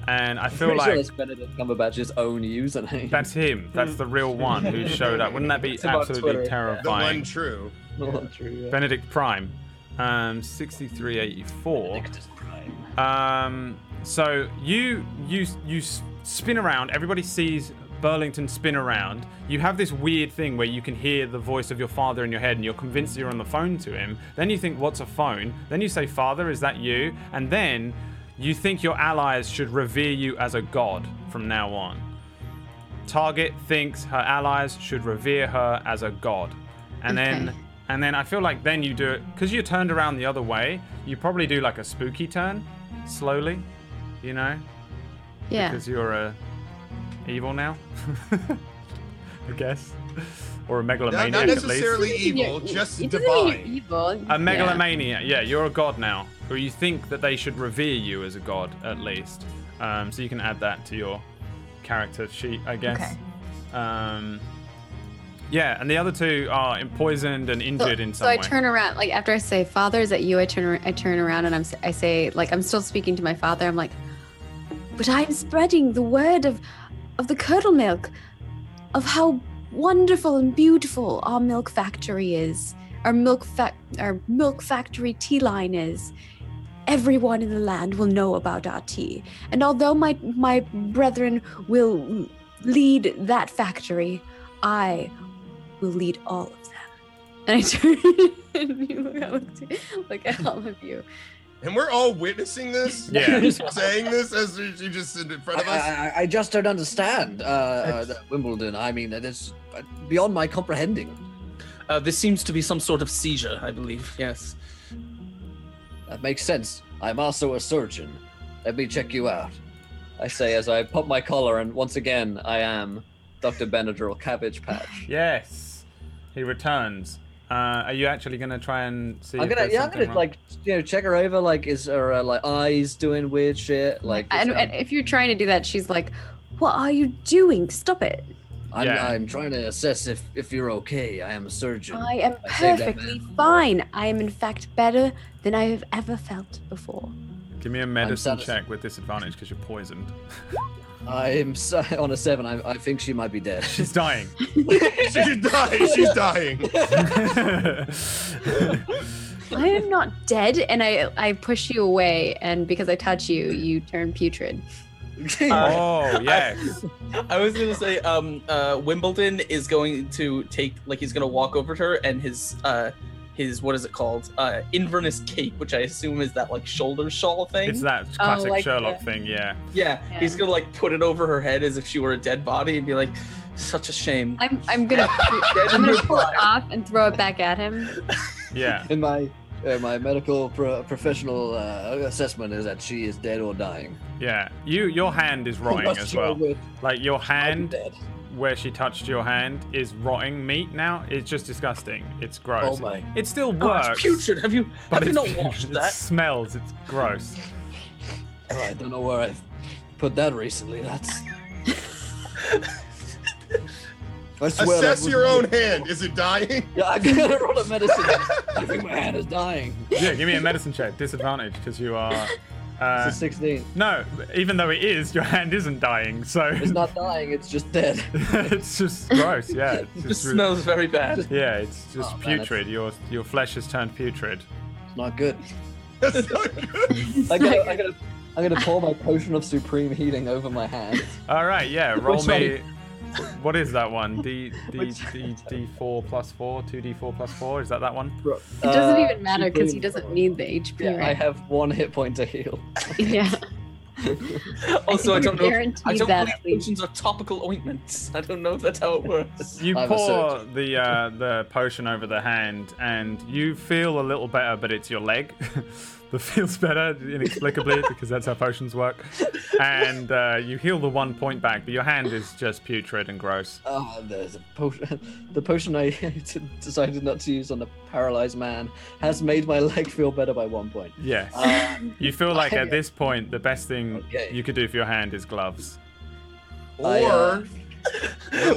And I feel Pretty like sure that's Benedict Cumberbatch's own username. that's him. That's the real one who showed up. Wouldn't that be It's about absolutely Twitter. The terrifying? one true. Not true. Yeah. Benedict Prime, 6384. So you spin around. Everybody sees Burlington spin around. You have this weird thing where you can hear the voice of your father in your head, and you're convinced you're on the phone to him. Then you think, "What's a phone?" Then you say, "Father, is that you?" And then you think your allies should revere you as a god from now on. Target thinks her allies should revere her as a god. And then I feel like then you do it, because you turned around the other way, you probably do like a spooky turn, slowly, you know? Yeah. Because you're evil now, I guess. Or a megalomaniac Not at least. necessarily evil, just It doesn't mean you're divine. evil. A megalomaniac, yeah, you're a god now. Or you think that they should revere you as a god, at least. So you can add that to your character sheet, I guess. Okay. Yeah, and the other two are poisoned and injured in some So way. I turn around, like after I say, "Father, is that you?" I turn around and I say, like I'm still speaking to my father. I'm like, "But I'm spreading the word of the curdle milk, of how wonderful and beautiful our milk factory is, our milk factory tea line is. Everyone in the land will know about our tea, and although my brethren will lead that factory, I will lead all of them." And I turn and look at all of you. And we're all witnessing this? Yeah. Saying this as you just sit in front of us? I just don't understand Wimbledon. I mean, it is beyond my comprehending. This seems to be some sort of seizure, I believe. Yes. That makes sense. I'm also a surgeon. Let me check you out. I say as I pop my collar, and once again, I am Dr. Benadryl Cabbage Patch. Yes, he returns. Are you actually gonna try and see? I'm gonna like check her over. Like, is her like eyes doing weird shit? Like, And if you're trying to do that, she's like, "What are you doing? Stop it!" I'm trying to assess if you're okay. I am a surgeon. I am saved that perfectly fine. I am in fact better than I have ever felt before. Give me a medicine satisfied. check with disadvantage because you're poisoned. I'm on a 7. I think she might be dead. She's dying. She's dying. She's dying. I am not dead, and I push you away, and because I touch you, you turn putrid. Oh yes. I was gonna say, Wimbledon is going to he's gonna walk over to her, and his what is it called? Inverness cape, which I assume is that like shoulder shawl thing. It's that classic like Sherlock the- thing, yeah. Yeah, he's gonna like put it over her head as if she were a dead body and be like, "Such a shame." I'm gonna pull it off and throw it back at him. Yeah. In my medical professional assessment is that she is dead or dying. Yeah. Your hand is rotting Not as sure well. which. Like your hand dead. where she touched your hand is rotting meat now. It's just disgusting. It's gross. Oh my. It still Oh, works. it's putrid. Have you but not it's- watched it that? smells. It's gross. Oh, I don't know where I put that recently. That's. I swear that Assess was your me. own hand. Is it dying? Yeah, I gotta roll a medicine. I think my hand is dying. Yeah, give me a medicine check. Disadvantage because you are. It's a 16. No, even though it is, your hand isn't dying. So It's not dying. It's just dead. it's just gross. Yeah. It's It just smells very bad. Yeah, it's just Oh, man, putrid. Your flesh has turned putrid. It's not good. That's not good. I I'm gonna pour my potion of supreme healing over my hand. All right, yeah. Roll Which me. What is that one? D4 plus 4, 2d4 plus 4. Is that one? It doesn't even matter Supreme because he doesn't need the HP, Yeah, I right? have 1 hit point to heal. Yeah. Also, I don't know. I guaranteed don't that believe at least. potions are topical ointments. I don't know if that's how it works. You I'm a pour surgeon. the potion over the hand, and you feel a little better, but it's your leg that feels better inexplicably because that's how potions work. And you heal the 1 point back, but your hand is just putrid and gross. Oh, there's a potion. The potion I decided not to use on the paralyzed man has made my leg feel better by 1 point. Yes. Uh, You feel like at this point the best thing Okay. you could do for your hand is gloves. Or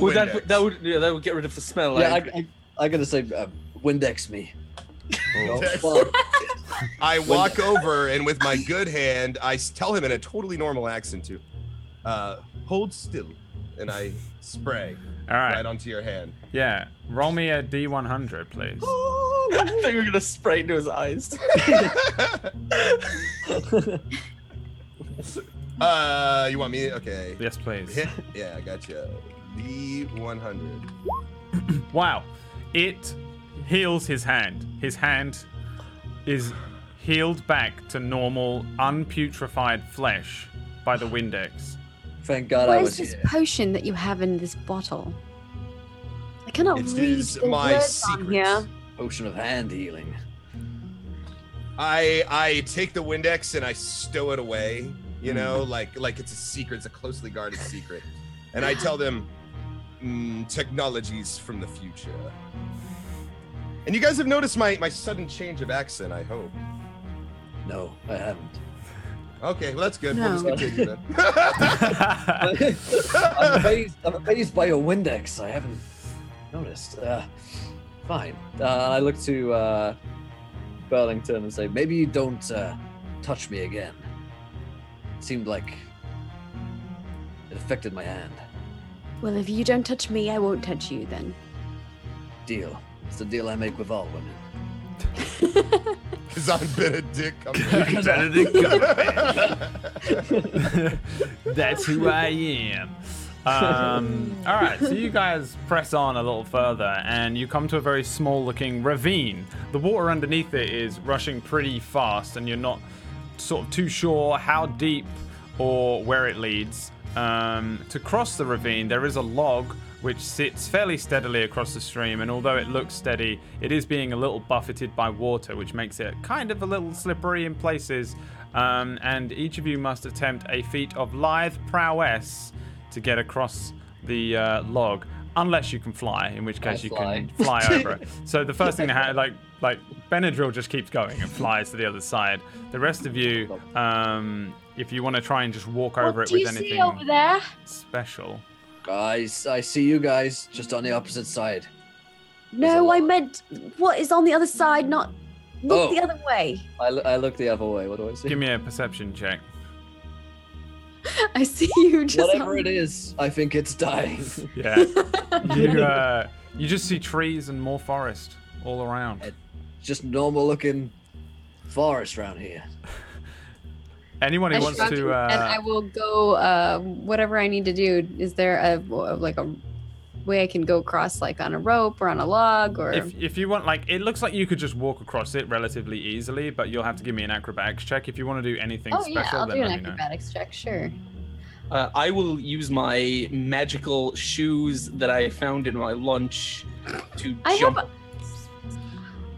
Would that would get rid of the smell. yeah, I I'm gonna say Windex me. Oh, Windex. fuck. I walk over and with my good hand, I tell him in a totally normal accent to hold still, and I spray All right. right onto your hand. Yeah. Roll me a D100, please. I thought you were gonna spray into his eyes. You want me? Okay. Yes, please. Hit. Yeah, I got you. D100. Wow. It heals his hand. His hand is healed back to normal, unputrefied flesh by the Windex. Thank God I What was is this here. potion that you have in this bottle? I cannot It read is the my words on secret. here. Potion of hand healing. I take the Windex and I stow it away, you know, like it's a secret, it's a closely guarded secret. And I tell them, technologies from the future. And you guys have noticed my sudden change of accent, I hope. No, I haven't. Okay, well that's good. No. We'll just continue then. I'm amazed by your Windex. I haven't noticed. Fine. I look to Burlington and say, maybe you don't touch me again. It seemed like it affected my hand. Well, if you don't touch me, I won't touch you then. Deal. It's the deal I make with all women. Because I'm Benedict. That's who I am. All right, so you guys press on a little further and you come to a very small looking ravine. The water underneath it is rushing pretty fast and you're not sort of too sure how deep or where it leads. To cross the ravine, there is a log which sits fairly steadily across the stream, and although it looks steady, it is being a little buffeted by water, which makes it kind of a little slippery in places. And each of you must attempt a feat of lithe prowess to get across the log, unless you can fly, in which case you can fly over it. So the first thing that happens, like Benadryl just keeps going and flies to the other side. The rest of you, if you want to try and just walk over it with anything What do you see over there? special. Guys, I see you guys just on the opposite side. No, I meant what is on the other side, not look Oh. the other way. I look the other way. What do I see? Give me a perception check. I see you just Whatever it is, I think it's dying. Yeah. You just see trees and more forest all around. Just normal looking forest around here. Anyone who wants shrug, to and I will go. Whatever I need to do. Is there a way I can go across, like on a rope or on a log, or? if you want, like, it looks like you could just walk across it relatively easily, but you'll have to give me an acrobatics check. If you want to do anything Oh special, yeah, I'll then do an let me know. acrobatics check. Sure. I will use my magical shoes that I found in my lunch to jump.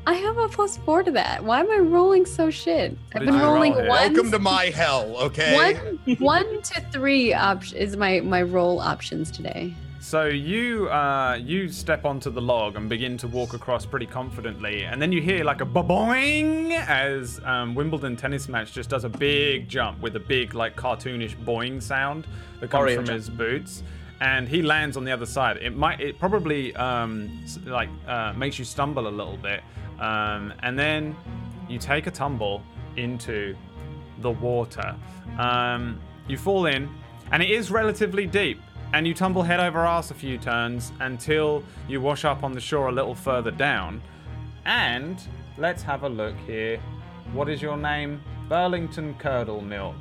I have a +4 to that. Why am I rolling so shit? I've did been you roll rolling here? ones. Welcome to my hell, okay? 1 to 3 is my roll options today. So you step onto the log and begin to walk across pretty confidently, and then you hear like a boing as Wimbledon tennis match just does a big jump with a big like cartoonish boing sound that comes Mario from jump. his boots, and he lands on the other side. It probably makes you stumble a little bit, and then you take a tumble into the water. You fall in, and it is relatively deep. And you tumble head over arse a few turns until you wash up on the shore a little further down. And let's have a look here. What is your name? Burlington Curdle Milk.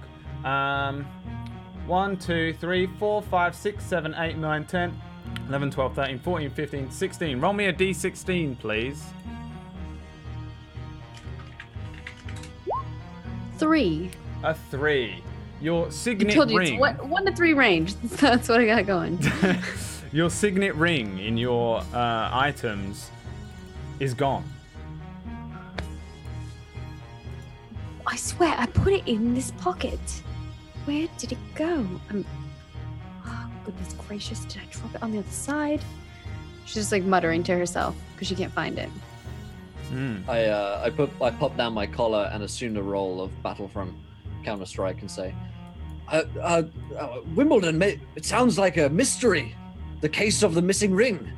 1, 2, 3, 4, 5, 6, 7, 8, 9, 10, 11, 12, 13, 14, 15, 16. Roll me a d16, please. 3. A 3. Your I signet told you ring. it's 1 to 3 range. That's what I got going. Your signet ring in your items is gone. I swear, I put it in this pocket. Where did it go? Oh, goodness gracious, did I drop it on the other side? She's just like muttering to herself because she can't find it. I pop down my collar and assume the role of Battlefront Counter-Strike and say, Wimbledon, it sounds like a mystery. The case of the missing ring.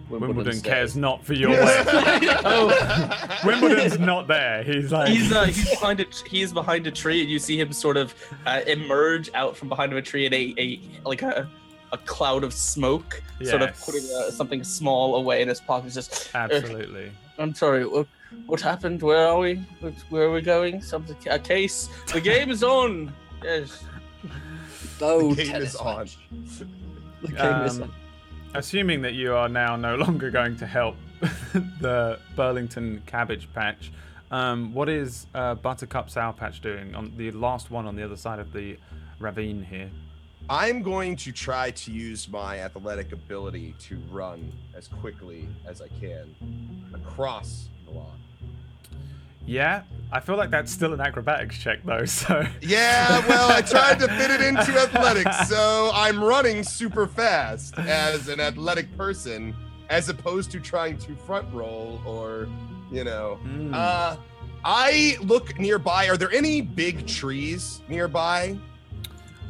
Wimbledon says, cares not for your way. Wimbledon's not there. He's like He's behind it. He is behind a tree, and you see him sort of emerge out from behind a tree in a cloud of smoke, sort of Yes. putting something small away in his pocket. Just absolutely. I'm sorry. What happened? Where are we? Where are we going? Something. A case. The game is on. Yes. Oh, The game tennis is on. match. The game is on. Assuming that you are now no longer going to help the Burlington Cabbage Patch, what is Buttercup Sour Patch doing on the last one on the other side of the ravine here? I'm going to try to use my athletic ability to run as quickly as I can across the lawn. Yeah, I feel like that's still an acrobatics check though, so... Yeah, well, I tried to fit it into athletics, so I'm running super fast as an athletic person, as opposed to trying to front roll or, you know. I look nearby. Are there any big trees nearby?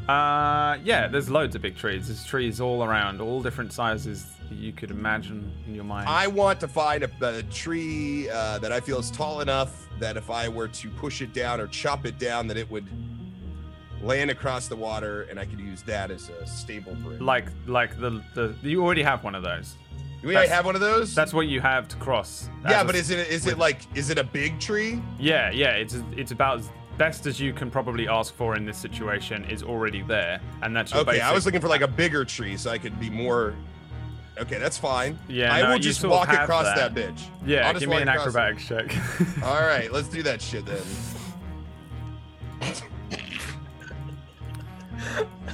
Yeah, there's loads of big trees. There's trees all around, all different sizes you could imagine in your mind. I want to find a tree that I feel is tall enough that if I were to push it down or chop it down, that it would land across the water, and I could use that as a stable bridge. Like the you already have one of those. Do we already have one of those? That's what you have to cross. Yeah, but is it a big tree? Yeah, it's about as best as you can probably ask for in this situation is already there, and that's your Okay, basic... I was looking for like a bigger tree so I could be more. Okay, that's fine. Yeah, I no, will you just sort of walk have across that. that bitch. Yeah, I'll just give me walk an across it. acrobatics check. All right, let's do that shit then.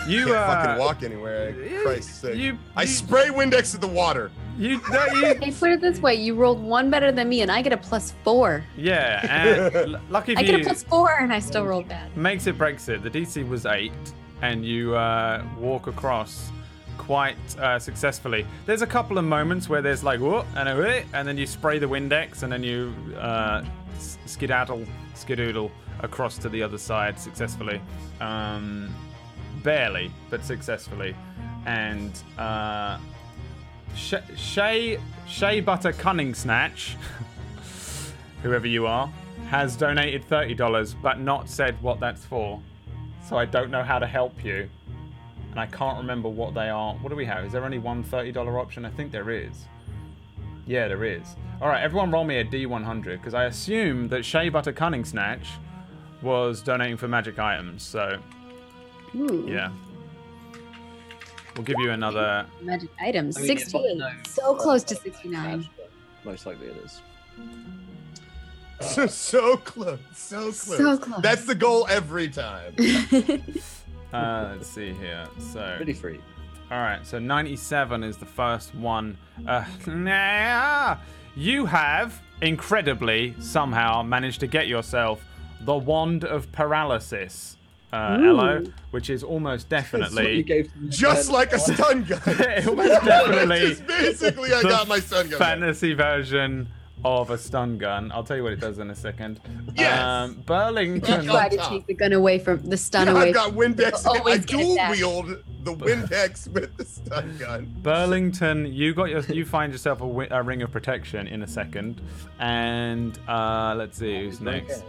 You Can't fucking walk anywhere. Christ's sake. I spray Windex at the water. Hey, put it this way: you rolled 1 better than me, and I get a +4. Yeah, and lucky for I get a you, +4, and I still rolled bad. makes it breaks it. The DC was 8, and you walk across quite successfully. There's a couple of moments where there's like whoop and a whoop, and then you spray the Windex, and then you skedoodle across to the other side successfully. Barely, but successfully. And Shea Butter Cunning Snatch, whoever you are, has donated $30, but not said what that's for. So I don't know how to help you. And I can't remember what they are. What do we have? Is there only one $30 option? I think there is. Yeah, there is. All right, everyone roll me a D100, because I assume that Shea Butter Cunning Snatch was donating for magic items, so... Ooh. Yeah. We'll give you another... Magic items. I mean, 68. no, So close to 69. Most likely it is. So close. So close. So close. That's the goal every time. let's see here. So... Pretty free. All right, so 97 is the first one. You have, incredibly, somehow managed to get yourself the Wand of Paralysis, Elo, which is almost definitely... Just like a stun gun. almost definitely Just basically, I got my stun gun. fantasy version of a stun gun. I'll tell you what it does in a second. Yes. Burlington... Try to take the gun away from the stun Yeah, away. I've got Windex. You'll I always get dual that. wield the Windex with the stun gun. Burlington, you find yourself a ring of protection in a second, and let's see who's next.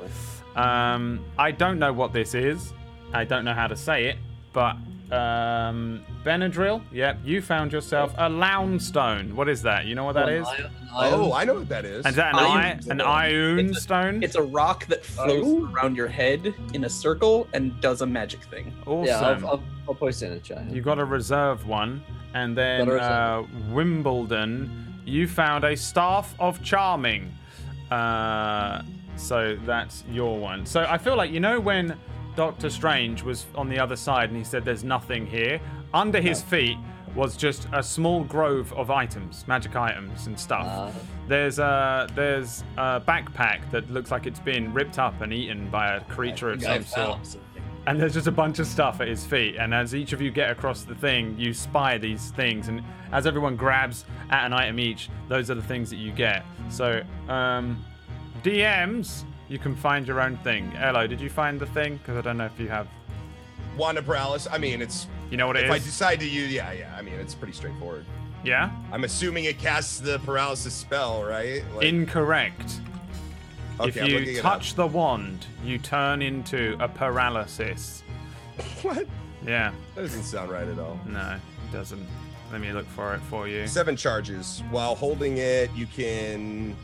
I don't know what this is. I don't know how to say it, but Benadryl, yep, you found yourself a Lounstone. What is that? You know what that is? Oh, I know what that is. Is that an Ioun stone? It's a rock that floats around your head in a circle and does a magic thing. Awesome. Yeah, I'll post it in the chat. You got a reserve one. And then Wimbledon, you found a Staff of Charming. So that's your one. So I feel like, you know when Doctor Strange was on the other side and he said there's nothing here? Under his feet was just a small grove of items, magic items and stuff. There's a backpack that looks like it's been ripped up and eaten by a creature of some sort. And there's just a bunch of stuff at his feet. And as each of you get across the thing, you spy these things. And as everyone grabs at an item each, those are the things that you get. So, DMs, you can find your own thing. Elo, did you find the thing? Because I don't know if you have. Wand of Paralysis. I mean, it's. You know what it is? If I decide to use, yeah. I mean, it's pretty straightforward. Yeah? I'm assuming it casts the paralysis spell, right? Like, Incorrect. okay, If you touch the wand, you turn into a paralysis. What? Yeah. That doesn't sound right at all. No, it doesn't. Let me look for it for you. 7 charges. While holding it, you can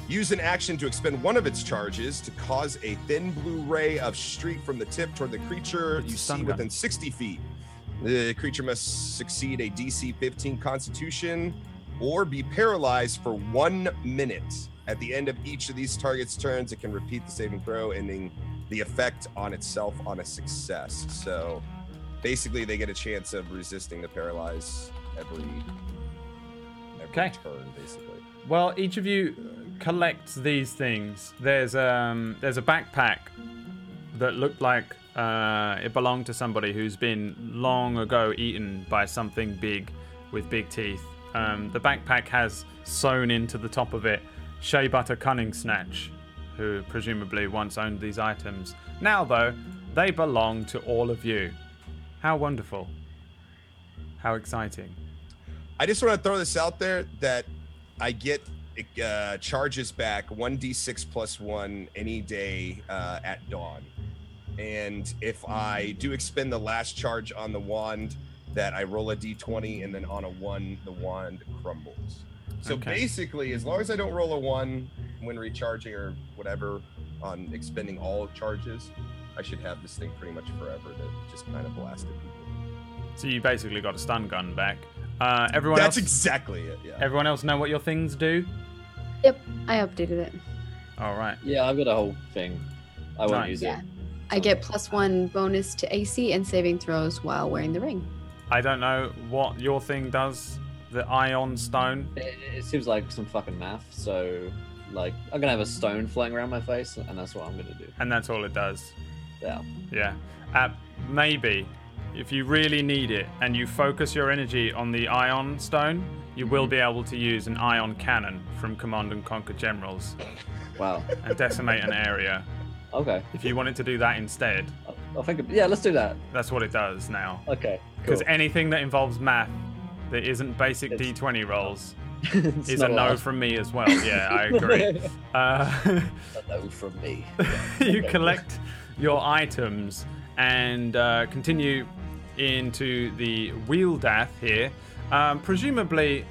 use an action to expend one of its charges to cause a thin blue ray of streak from the tip toward the creature you see within 60 feet. The creature must succeed a DC 15 Constitution or be paralyzed for 1 minute. At the end of each of these targets' turns, it can repeat the saving throw, ending the effect on itself on a success. So basically, they get a chance of resisting the paralyze every turn, basically. Well, each of you collects these things. There's a backpack that looked like it belonged to somebody who's been long ago eaten by something big with big teeth. The backpack has sewn into the top of it Shea Butter Cunning Snatch, who presumably once owned these items. Now, though, they belong to all of you. How wonderful. How exciting. I just want to throw this out there that I get charges back 1d6 plus 1 any day at dawn. And if I do expend the last charge on the wand, that I roll a d20, and then on a 1, the wand crumbles. So basically, as long as I don't roll a 1 when recharging or whatever on expending all charges, I should have this thing pretty much forever to just kind of blast at people. So you basically got a stun gun back. Everyone That's else, exactly it, yeah. Everyone else know what your things do? Yep, I updated it. All right. Yeah, I've got a whole thing. I won't use it. I get +1 bonus to AC and saving throws while wearing the ring. I don't know what your thing does. The ion stone. It seems like some fucking math. So, like, I'm gonna have a stone flying around my face, and that's what I'm gonna do. And that's all it does. Yeah. Yeah. Maybe, if you really need it and you focus your energy on the ion stone, you will be able to use an ion cannon from Command and Conquer Generals. Wow. And decimate an area. Okay. If you wanted to do that instead. I'll think yeah, let's do that. That's what it does now. Okay. Because anything that involves math that isn't basic D20 rolls is a no from me as well. Yeah, I agree. A no from me. You collect your items and continue into the Wheeldath here. Presumably,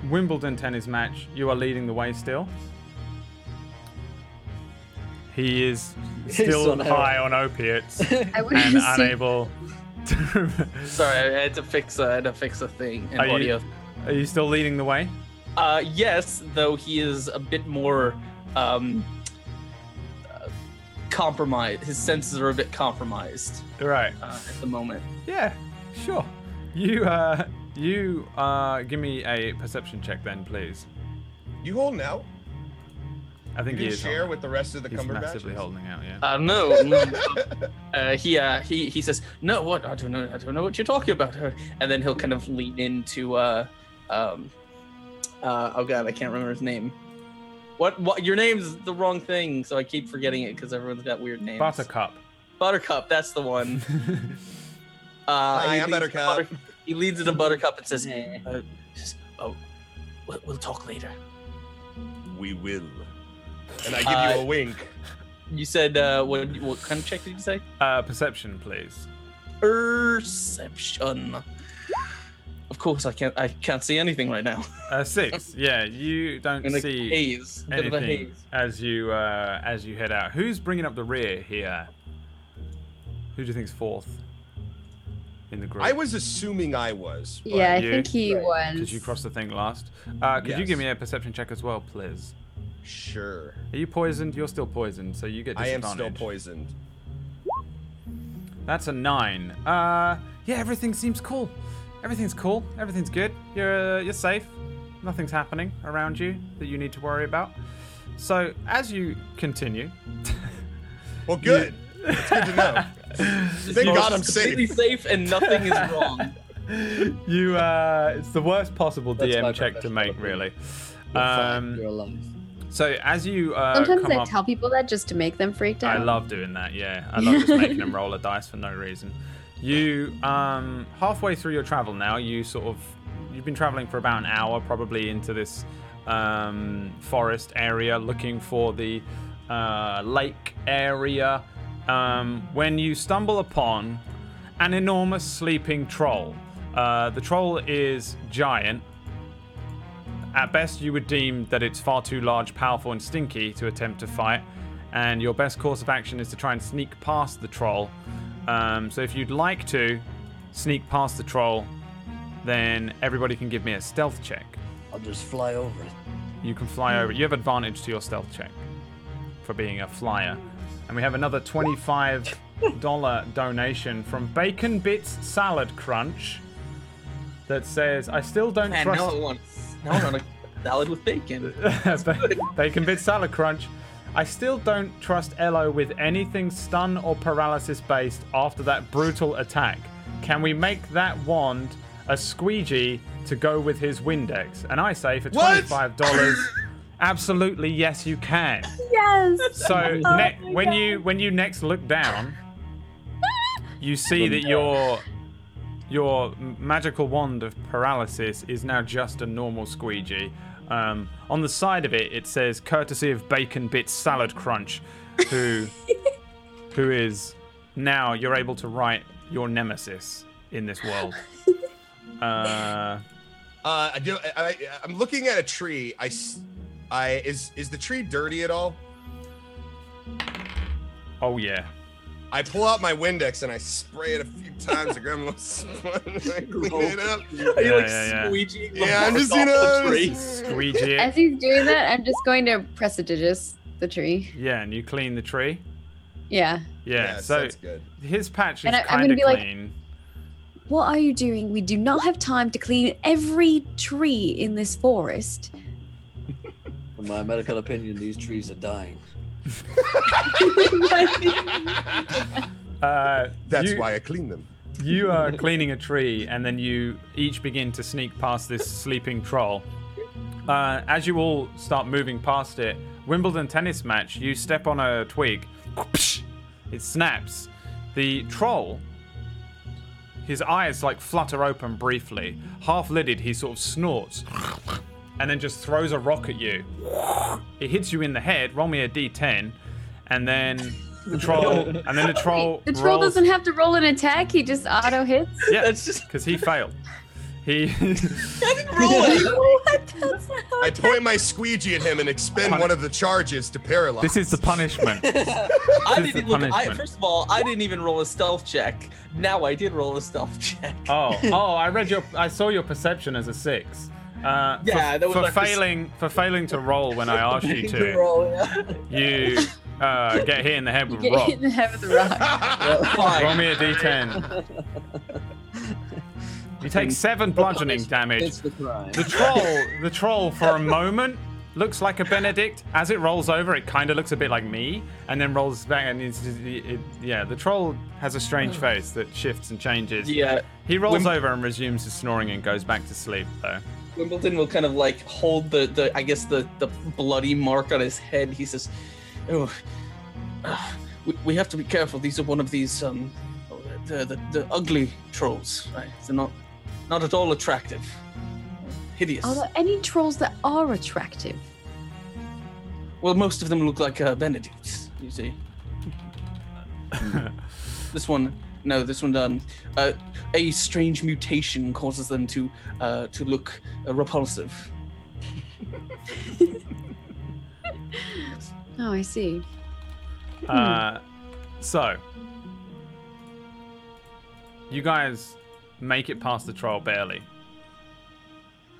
Wimbledon tennis match, you are leading the way still. He is still high on opiates and unable to... Sorry, I had to fix a thing in audio. Are you still leading the way? Yes, though he is a bit more compromised. His senses are a bit compromised. Right. At the moment. Yeah, sure. You give me a perception check then, please. You holding out? I think you he is share with the rest of the Cumberbatches? massively holding out, yeah. No. He says, no, what? I don't know what you're talking about. And then he'll kind of lean into oh god, I can't remember his name. What? Your name's the wrong thing, so I keep forgetting it because everyone's got weird names. Buttercup, that's the one. Hi, I'm Buttercup. He leads into Buttercup and says, we'll talk later. We will. And I give you a wink. You said, what kind of check did you say? Perception, please. perception. Of course, I can't see anything right now. 6. Yeah, you don't In a see haze. A bit of a anything haze. as you head out. Who's bringing up the rear here? Who do you think's fourth in the group? I was assuming I was. But Yeah, I You? think he was. Did you cross the thing last? Could you Yes. give me a perception check as well, please? Sure. Are you poisoned? You're still poisoned, so you get I am disadvantage. still poisoned. That's a 9. Yeah, everything seems cool. Everything's cool. Everything's good. You're safe. Nothing's happening around you that you need to worry about. So as you continue, Well, good. It's good to know. Thank God I'm Completely safe. safe and nothing is wrong. you it's the worst possible That's my DM check to professional make, opinion. really. You're fine, you're alive. So as you Sometimes come I up, tell people that just to make them freaked out. I love doing that. Yeah, I love just making them roll a dice for no reason. You halfway through your travel now. You've been traveling for about an hour, probably into this forest area, looking for the lake area. When you stumble upon an enormous sleeping troll. The troll is giant. At best, you would deem that it's far too large, powerful, and stinky to attempt to fight, and your best course of action is to try and sneak past the troll. So if you'd like to sneak past the troll, then everybody can give me a stealth check. I'll just fly over it. You can fly over. You have advantage to your stealth check for being a flyer. And we have another $25 donation from Bacon Bits Salad Crunch that says, I still don't Man, trust... now I want a salad with bacon. Bacon Bits Salad Crunch. I still don't trust Elo with anything stun or paralysis based after that brutal attack. Can we make that wand a squeegee to go with his Windex? And I say for $25, absolutely yes you can. Yes. So when you next look down, you see that your magical wand of paralysis is now just a normal squeegee. On the side of it, it says, courtesy of Bacon Bits Salad Crunch, who is now you're able to write your nemesis in this world. I'm looking at a tree. Is the tree dirty at all? Oh yeah. I pull out my Windex and I spray it a few times to grab a little spot and I clean it up. Are you like Yeah. squeegeeing Yeah, I'm the just, bark off the tree? Squeegee As it. he's doing that, I'm just going to prestigious the tree. Yeah, and you clean the tree. Yeah. Yeah, so that's good. his patch is And I'm kind gonna of be like- clean. What are you doing? We do not have time to clean every tree in this forest. In my medical opinion, these trees are dying. That's why I clean them. You are cleaning a tree, and then you each begin to sneak past this sleeping troll. As you all start moving past it, Wimbledon tennis match, you step on a twig. It snaps. The troll, his eyes like flutter open briefly. Half-lidded, he sort of snorts and then just throws a rock at you. It hits you in the head. Roll me a d10, and then the troll The troll rolls. doesn't have to roll an attack, he just auto hits. Yeah, That's just- because he failed. He What? That's not how I it point my squeegee at him and expend one of the charges to paralyze. This is the punishment. I This is didn't the look. punishment. First of all, I didn't even roll a stealth check. Now I did roll a stealth check. Oh, I saw your perception as a 6. Yeah, that was for like failing to roll when I asked you to. Roll, yeah. You get hit in the head with a Get rock. hit in the head with a rock. Roll me a d10. You take 7 bludgeoning damage. It's the crime. The troll for a moment looks like a Benedict. As it rolls over, it kind of looks a bit like me, and then rolls back. And the troll has a strange face that shifts and changes. Yeah, He rolls over and resumes his snoring and goes back to sleep, though. Wimbledon will kind of like hold the bloody mark on his head. He says, "Oh, we have to be careful. These are one of these the ugly trolls. Right? They're not at all attractive. Hideous. Are there any trolls that are attractive? Well, most of them look like Benedicts, you see. This one No, this one, a strange mutation causes them to look repulsive. Oh, I see. So, you guys make it past the trial barely.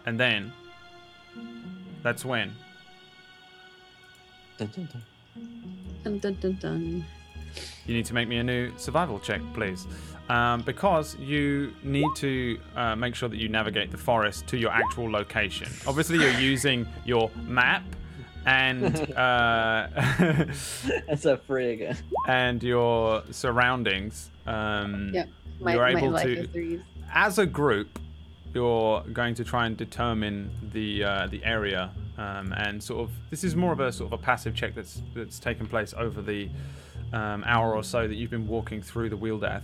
And then, that's when. Dun, dun, dun. Dun, dun, dun, dun. You need to make me a new survival check, please. Because you need to make sure that you navigate the forest to your actual location. Obviously, you're using your map and That's a free again. and your surroundings. Yep. You're able life to, is threes. as a group, you're going to try and determine the area, and sort of this is more of a sort of a passive check that's taken place over the hour or so that you've been walking through the Wheel Death.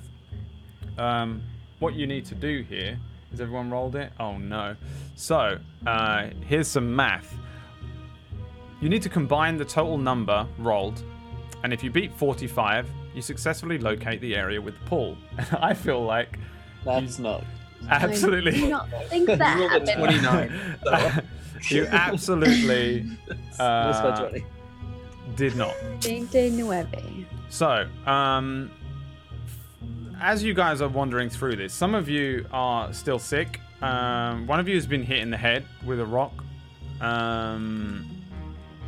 What you need to do here is everyone rolled it? Oh no. So here's some math. You need to combine the total number rolled, and if you beat 45, you successfully locate the area with the pool. I feel like That's not. I do absolutely. not think that Rolled a happened. 29. You absolutely Missed by 20. did not. 29. So, as you guys are wandering through this, some of you are still sick. One of you has been hit in the head with a rock. One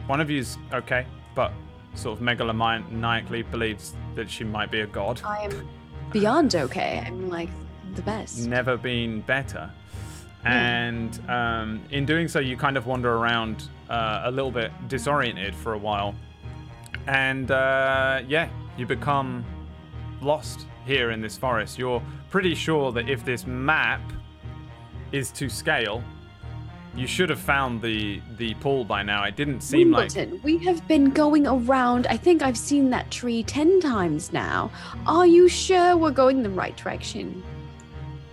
of you's okay, but sort of megalomaniacally believes that she might be a god. I am beyond okay. I'm like the best. Never been better. And in doing so, you kind of wander around a little bit disoriented for a while. And you become lost here in this forest. You're pretty sure that if this map is to scale, you should have found the pool by now. It didn't seem like... Wimbledon, we have been going around. I think I've seen that tree 10 times now. Are you sure we're going in the right direction?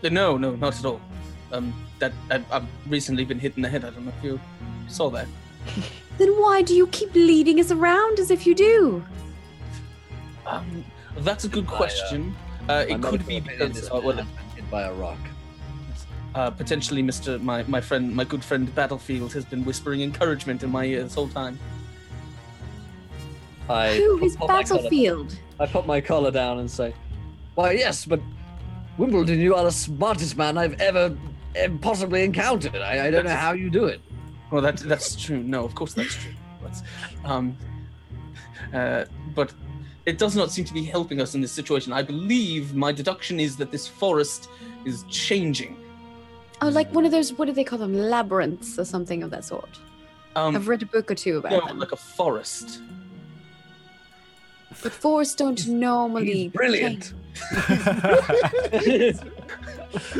No, not at all. I've recently been hit in the head. I don't know if you saw that. Then why do you keep leading us around as if you do? That's a good question. It could be because hit by a rock. potentially my good friend Battlefield has been whispering encouragement in my ear this whole time. Who is Battlefield? I put my collar down and say, "Why, yes, but Wimbledon, you are the smartest man I've ever possibly encountered. I don't know how you do it." Well, that's true. No, of course that's true. But it does not seem to be helping us in this situation. I believe my deduction is that this forest is changing. Oh, like one of those, what do they call them? Labyrinths or something of that sort. I've read a book or two about them. Like a forest. But forests don't normally. He's brilliant.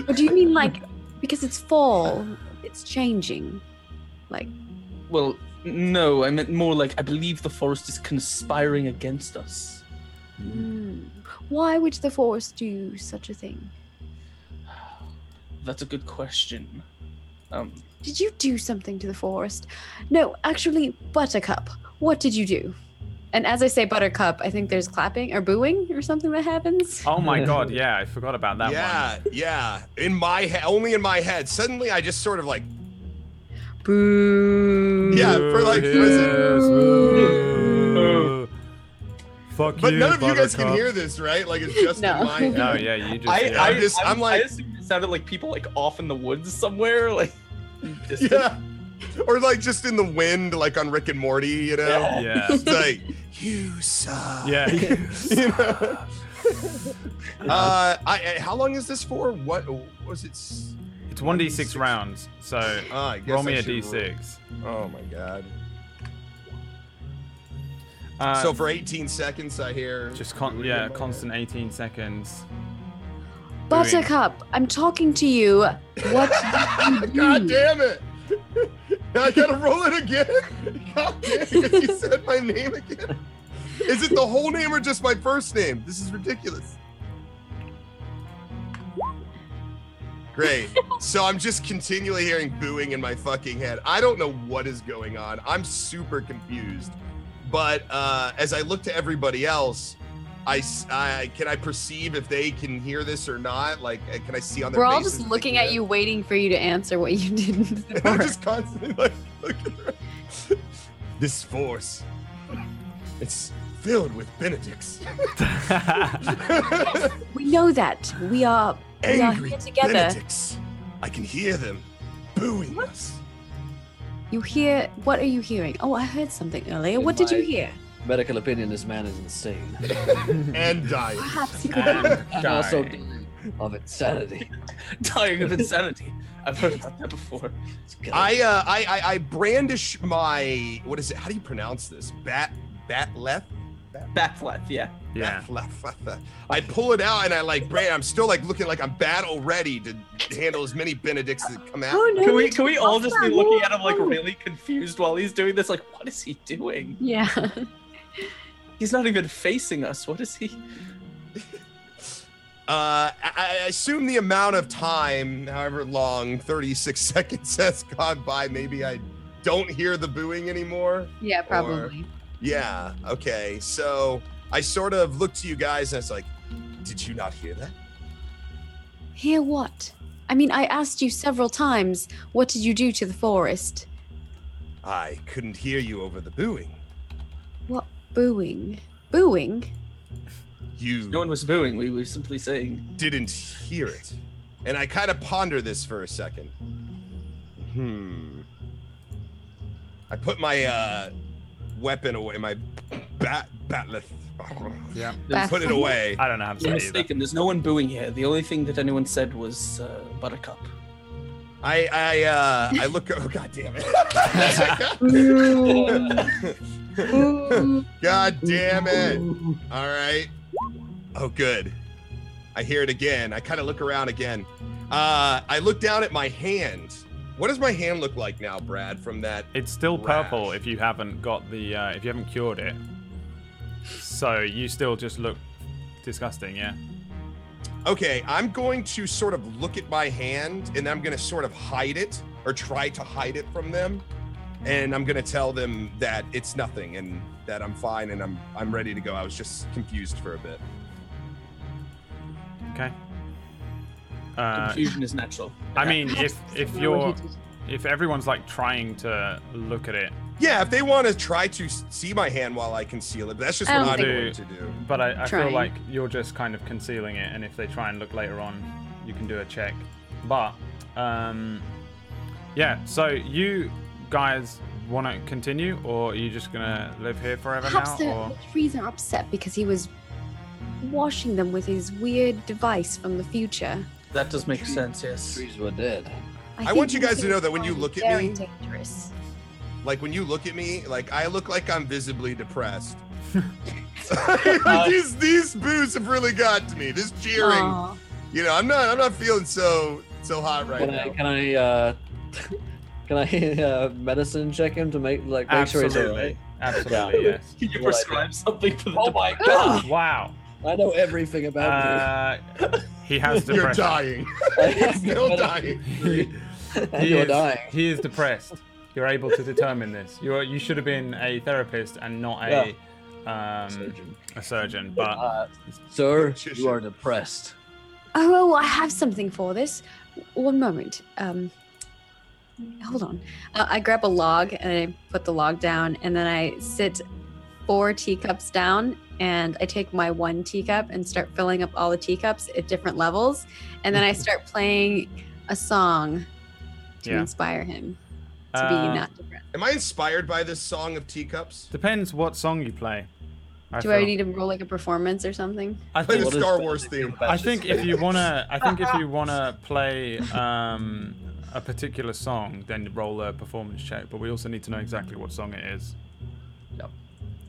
What do you mean, like, because it's fall, it's changing? Like. Well, no, I meant more like I believe the forest is conspiring against us. Why would the forest do such a thing? That's a good question. Did you do something to the forest? No, actually, Buttercup. What did you do? And as I say Buttercup, I think there's clapping or booing or something that happens. Oh my god, yeah, I forgot about that one. Yeah. In my head, only in my head. Suddenly I just sort of like... Boo. Yeah, for like... Fuck But you, none of you guys Buttercup. can hear this, right? Like it's just No. in my head. No, yeah, you just... I yeah. assumed it sounded like people like off in the woods somewhere, like. Yeah. Or like just in the wind, like on Rick and Morty, you know? Yeah. It's like, you suck. Yeah. You know? How long is this for? What was it? It's 1d6 rounds, so I guess roll me I a should d6. Oh my god. So So for 18 seconds, I hear. just constant 18 seconds. Buttercup, I'm talking to you. What did you God do? damn it! I gotta roll it again. God damn it! You said my name again. Is it the whole name or just my first name? This is ridiculous. Great. So I'm just continually hearing booing in my fucking head. I don't know what is going on. I'm super confused. But as I look to everybody else, Can I perceive if they can hear this or not? Like, can I see on their We're all faces just if they looking can at you, waiting for you to answer what you did. And I'm just constantly like looking around. This force, it's filled with Benedicts. We know that. We are Angry here together. Benedicts. I can hear them booing us. You hear? What are you hearing? Oh, I heard something earlier. What did you hear? Medical opinion: this man is insane. And dying. Perhaps you could. And also of insanity. Dying of insanity. I've heard about that before. I brandish my, what is it? How do you pronounce this? Batleth? Backflap, yeah. Yeah. I pull it out and I'm still like looking like I'm battle ready to handle as many Benedicts that come out. Oh no! Can we all just be looking at him like really confused while he's doing this? Like, what is he doing? Yeah. He's not even facing us. What is he? I assume the amount of time, however long, 36 seconds has gone by. Maybe I don't hear the booing anymore. Yeah, probably. Yeah, okay. So I sort of looked to you guys and it's like, did you not hear that? Hear what? I mean, I asked you several times, what did you do to the forest? I couldn't hear you over the booing. What booing? Booing? You No one was booing. We were simply saying. didn't hear it. And I kind of ponder this for a second. I put my weapon away, my batleth. Yeah. Put it away. I don't know how to say You're it either. mistaken. There's no one booing here. The only thing that anyone said was Buttercup. I look. Oh, god damn it! God damn it! All right. Oh, good. I hear it again. I kind of look around again. I look down at my hand. What does my hand look like now, Brad? From that? It's still rash? purple if you haven't got the if you haven't cured it. So you still just look disgusting, yeah. Okay, I'm going to sort of look at my hand, and I'm going to sort of hide it, or try to hide it from them, and I'm going to tell them that it's nothing, and that I'm fine, and I'm ready to go. I was just confused for a bit. Okay. Confusion is natural. I mean, if know what if everyone's like trying to look at it, Yeah, if they want to try to see my hand while I conceal it, but that's just I what don't I'm think- going to do. but I feel Trying. like you're just kind of concealing it, and if they try and look later on, you can do a check. But yeah, so you guys want to continue, or are you just gonna live here forever Perhaps now? the Or trees are upset because he was washing them with his weird device from the future. That does make sense, yes. Trees were dead. I want you think guys to this know that when is you look at very me- dangerous. Like, when you look at me, like, I look like I'm visibly depressed. Like, these boos have really got to me. This cheering, Aw. you know, I'm not feeling so hot right now. Can I medicine check him to make sure he's alright? Absolutely, yes. Can you What I prescribe something for the Oh my god! Wow. I know everything about He has You're depression. dying. you. You're still dying. And you're dying. He is depressed. You're able to determine this. You should have been a therapist and not a surgeon. But Sir, you are depressed. Oh, I have something for this. One moment. Hold on. I grab a log and I put the log down, and then I sit 4 teacups down, and I take my 1 teacup and start filling up all the teacups at different levels, and then I start playing a song to Yeah. inspire him to be not depressed. Am I inspired by this song of teacups? depends what song you play. Do I need to roll like a performance or something? I Play think, the Star Wars theme. I think if you wanna play a particular song, then roll a performance check. But we also need to know exactly what song it is. Yep.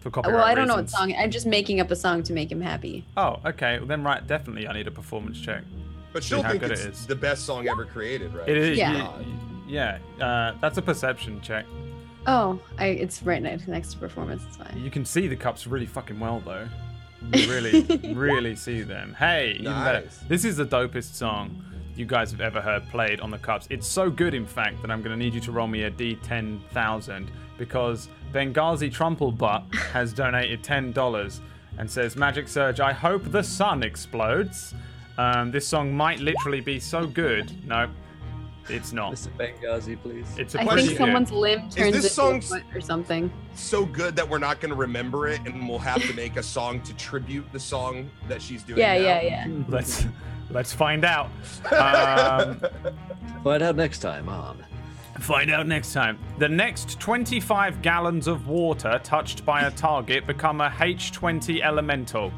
For copyright Well, I don't know what reasons. song. I'm just making up a song to make him happy. Oh, okay. Well, then right, definitely I need a performance check. But she'll how think good it's it is. the best song ever created, right? It is. Yeah. Yeah. That's a perception check. Oh, it's right next to performance. It's fine. You can see the cups really fucking well, though. You really, really see them. Hey, even better. Nice. This is the dopest song you guys have ever heard played on the cups. It's so good, in fact, that I'm going to need you to roll me a D10,000 because Benghazi Trumplebutt has donated $10, and says, Magic Surge, I hope the sun explodes. This song might literally be so good. No, it's not. Mr. Benghazi, please. It's a I pretty think someone's limb turns this into song a foot or something. So good that we're not going to remember it, and we'll have to make a song to tribute the song that she's doing. Yeah. Let's find out. Find out next time on. Find out next time. The next 25 gallons of water touched by a target become a H20 elemental.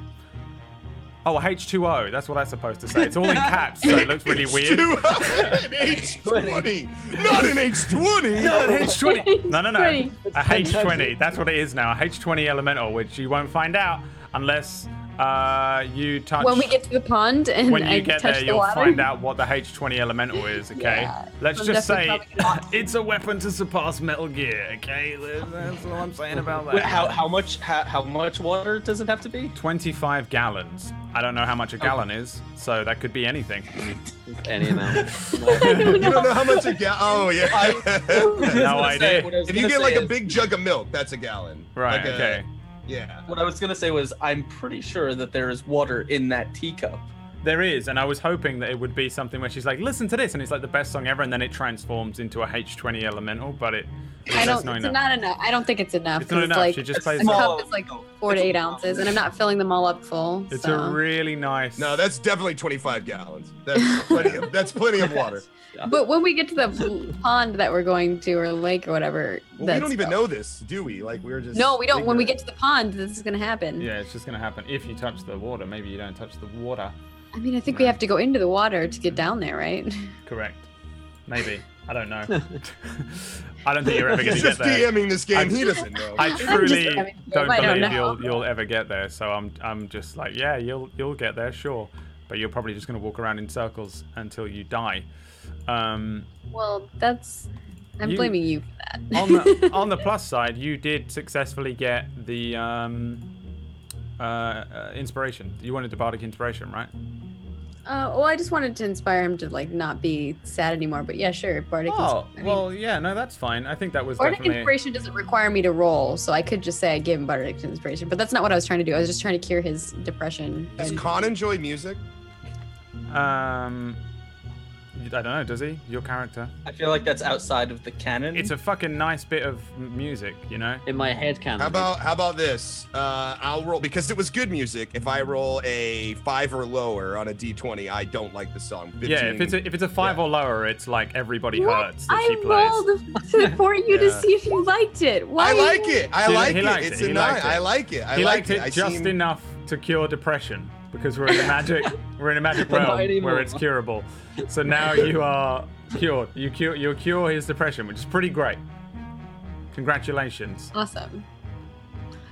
Oh, H2O. That's what I'm supposed to say. It's all in caps, so it looks really weird. An H20. Not an H20. No, an H20. No. H20. A H20. That's what it is now. A H20 elemental, which you won't find out unless you touch. When we get to the pond and when you I get touch there, the you'll water. find out what the H20 elemental is, okay? Yeah, Let's I'm just say definitely probably gonna- it's a weapon to surpass Metal Gear, okay? That's all I'm saying about that. Wait, how much water does it have to be? 25 gallons. I don't know how much a gallon is, so that could be anything. Any amount. You don't know how much a gallon. Oh yeah. No idea. If you get like a big jug of milk, that's a gallon. Right, Like okay. Yeah. What I was gonna say was, I'm pretty sure that there is water in that teacup. There is, and I was hoping that it would be something where she's like, listen to this, and it's like the best song ever, and then it transforms into a H20 elemental, but I don't. not It's enough. not enough. I don't think it's enough. It's not 'cause, enough. Like, She just a plays cup it. is like 4 to 8 ounces, and I'm not filling them all up full. It's so. a really nice. No, that's definitely 25 gallons. That's plenty of water. But when we get to the pond that we're going to, or lake or whatever, Well, we don't even know this, do we? Like we're just. No, we don't. When we ignorant. get to the pond, this is gonna happen. Yeah, it's just gonna happen if you touch the water. Maybe you don't touch the water. I mean, I think we have to go into the water to get down there, right? Correct. Maybe. I don't know. I don't think you're ever gonna He's get just there. DMing this game. He doesn't know. I truly I mean, don't I don't believe know. you'll ever get there. So I'm just like, yeah, you'll get there, sure, but you're probably just gonna walk around in circles until you die. Well, that's. I'm You- blaming you for that. On the plus side, you did successfully get the inspiration. You wanted the bardic inspiration, right? Well, I just wanted to inspire him to like not be sad anymore. But yeah, sure, bardic. Oh, I mean, well, yeah, no, that's fine. I think that was bardic definitely. inspiration doesn't require me to roll, so I could just say I gave him bardic inspiration. But that's not what I was trying to do. I was just trying to cure his depression. Does Khan enjoy music? I don't know, does he? Your character? I feel like that's outside of the canon. It's a fucking nice bit of music, you know? In my head canon. How about this? I'll roll because it was good music. If I roll a 5 or lower on a d20, I don't like the song. 15, Yeah, if it's a 5 yeah. or lower, it's like Everybody What? Hurts that she I plays. rolled for you to Yeah. see if you liked it. Why? I like it. I He like liked it. it. It's He a liked nice. it. I like it. I He liked liked it just enough to cure depression because we're in a magic Not realm where anymore. it's curable. So now you are cured. You cure his depression, which is pretty great. Congratulations. Awesome.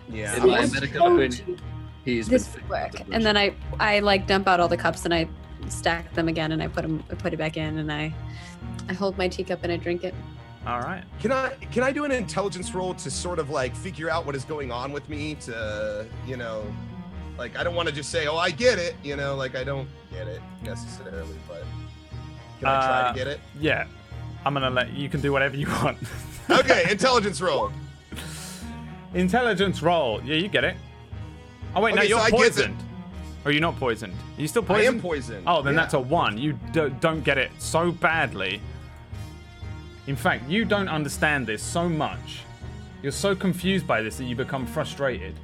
Yeah. In my I medical told opinion, you he's this been would work. And then I like dump out all the cups and I stack them again and I put it back in and I hold my teacup and I drink it. All right. Can I do an intelligence roll to sort of like figure out what is going on with me to, like I don't want to just say, "Oh, I get it," like I don't get it necessarily, but can I try to get it? Yeah. I'm going to let you can do whatever you want. Okay, intelligence roll. Intelligence roll. Yeah, you get it. Oh, wait, no, Okay, so you're I get poisoned. Or you're not poisoned. Are you still I poisoned? am poisoned. Oh, then yeah. that's a 1. You don't get it so badly. In fact, you don't understand this so much. You're so confused by this that you become frustrated.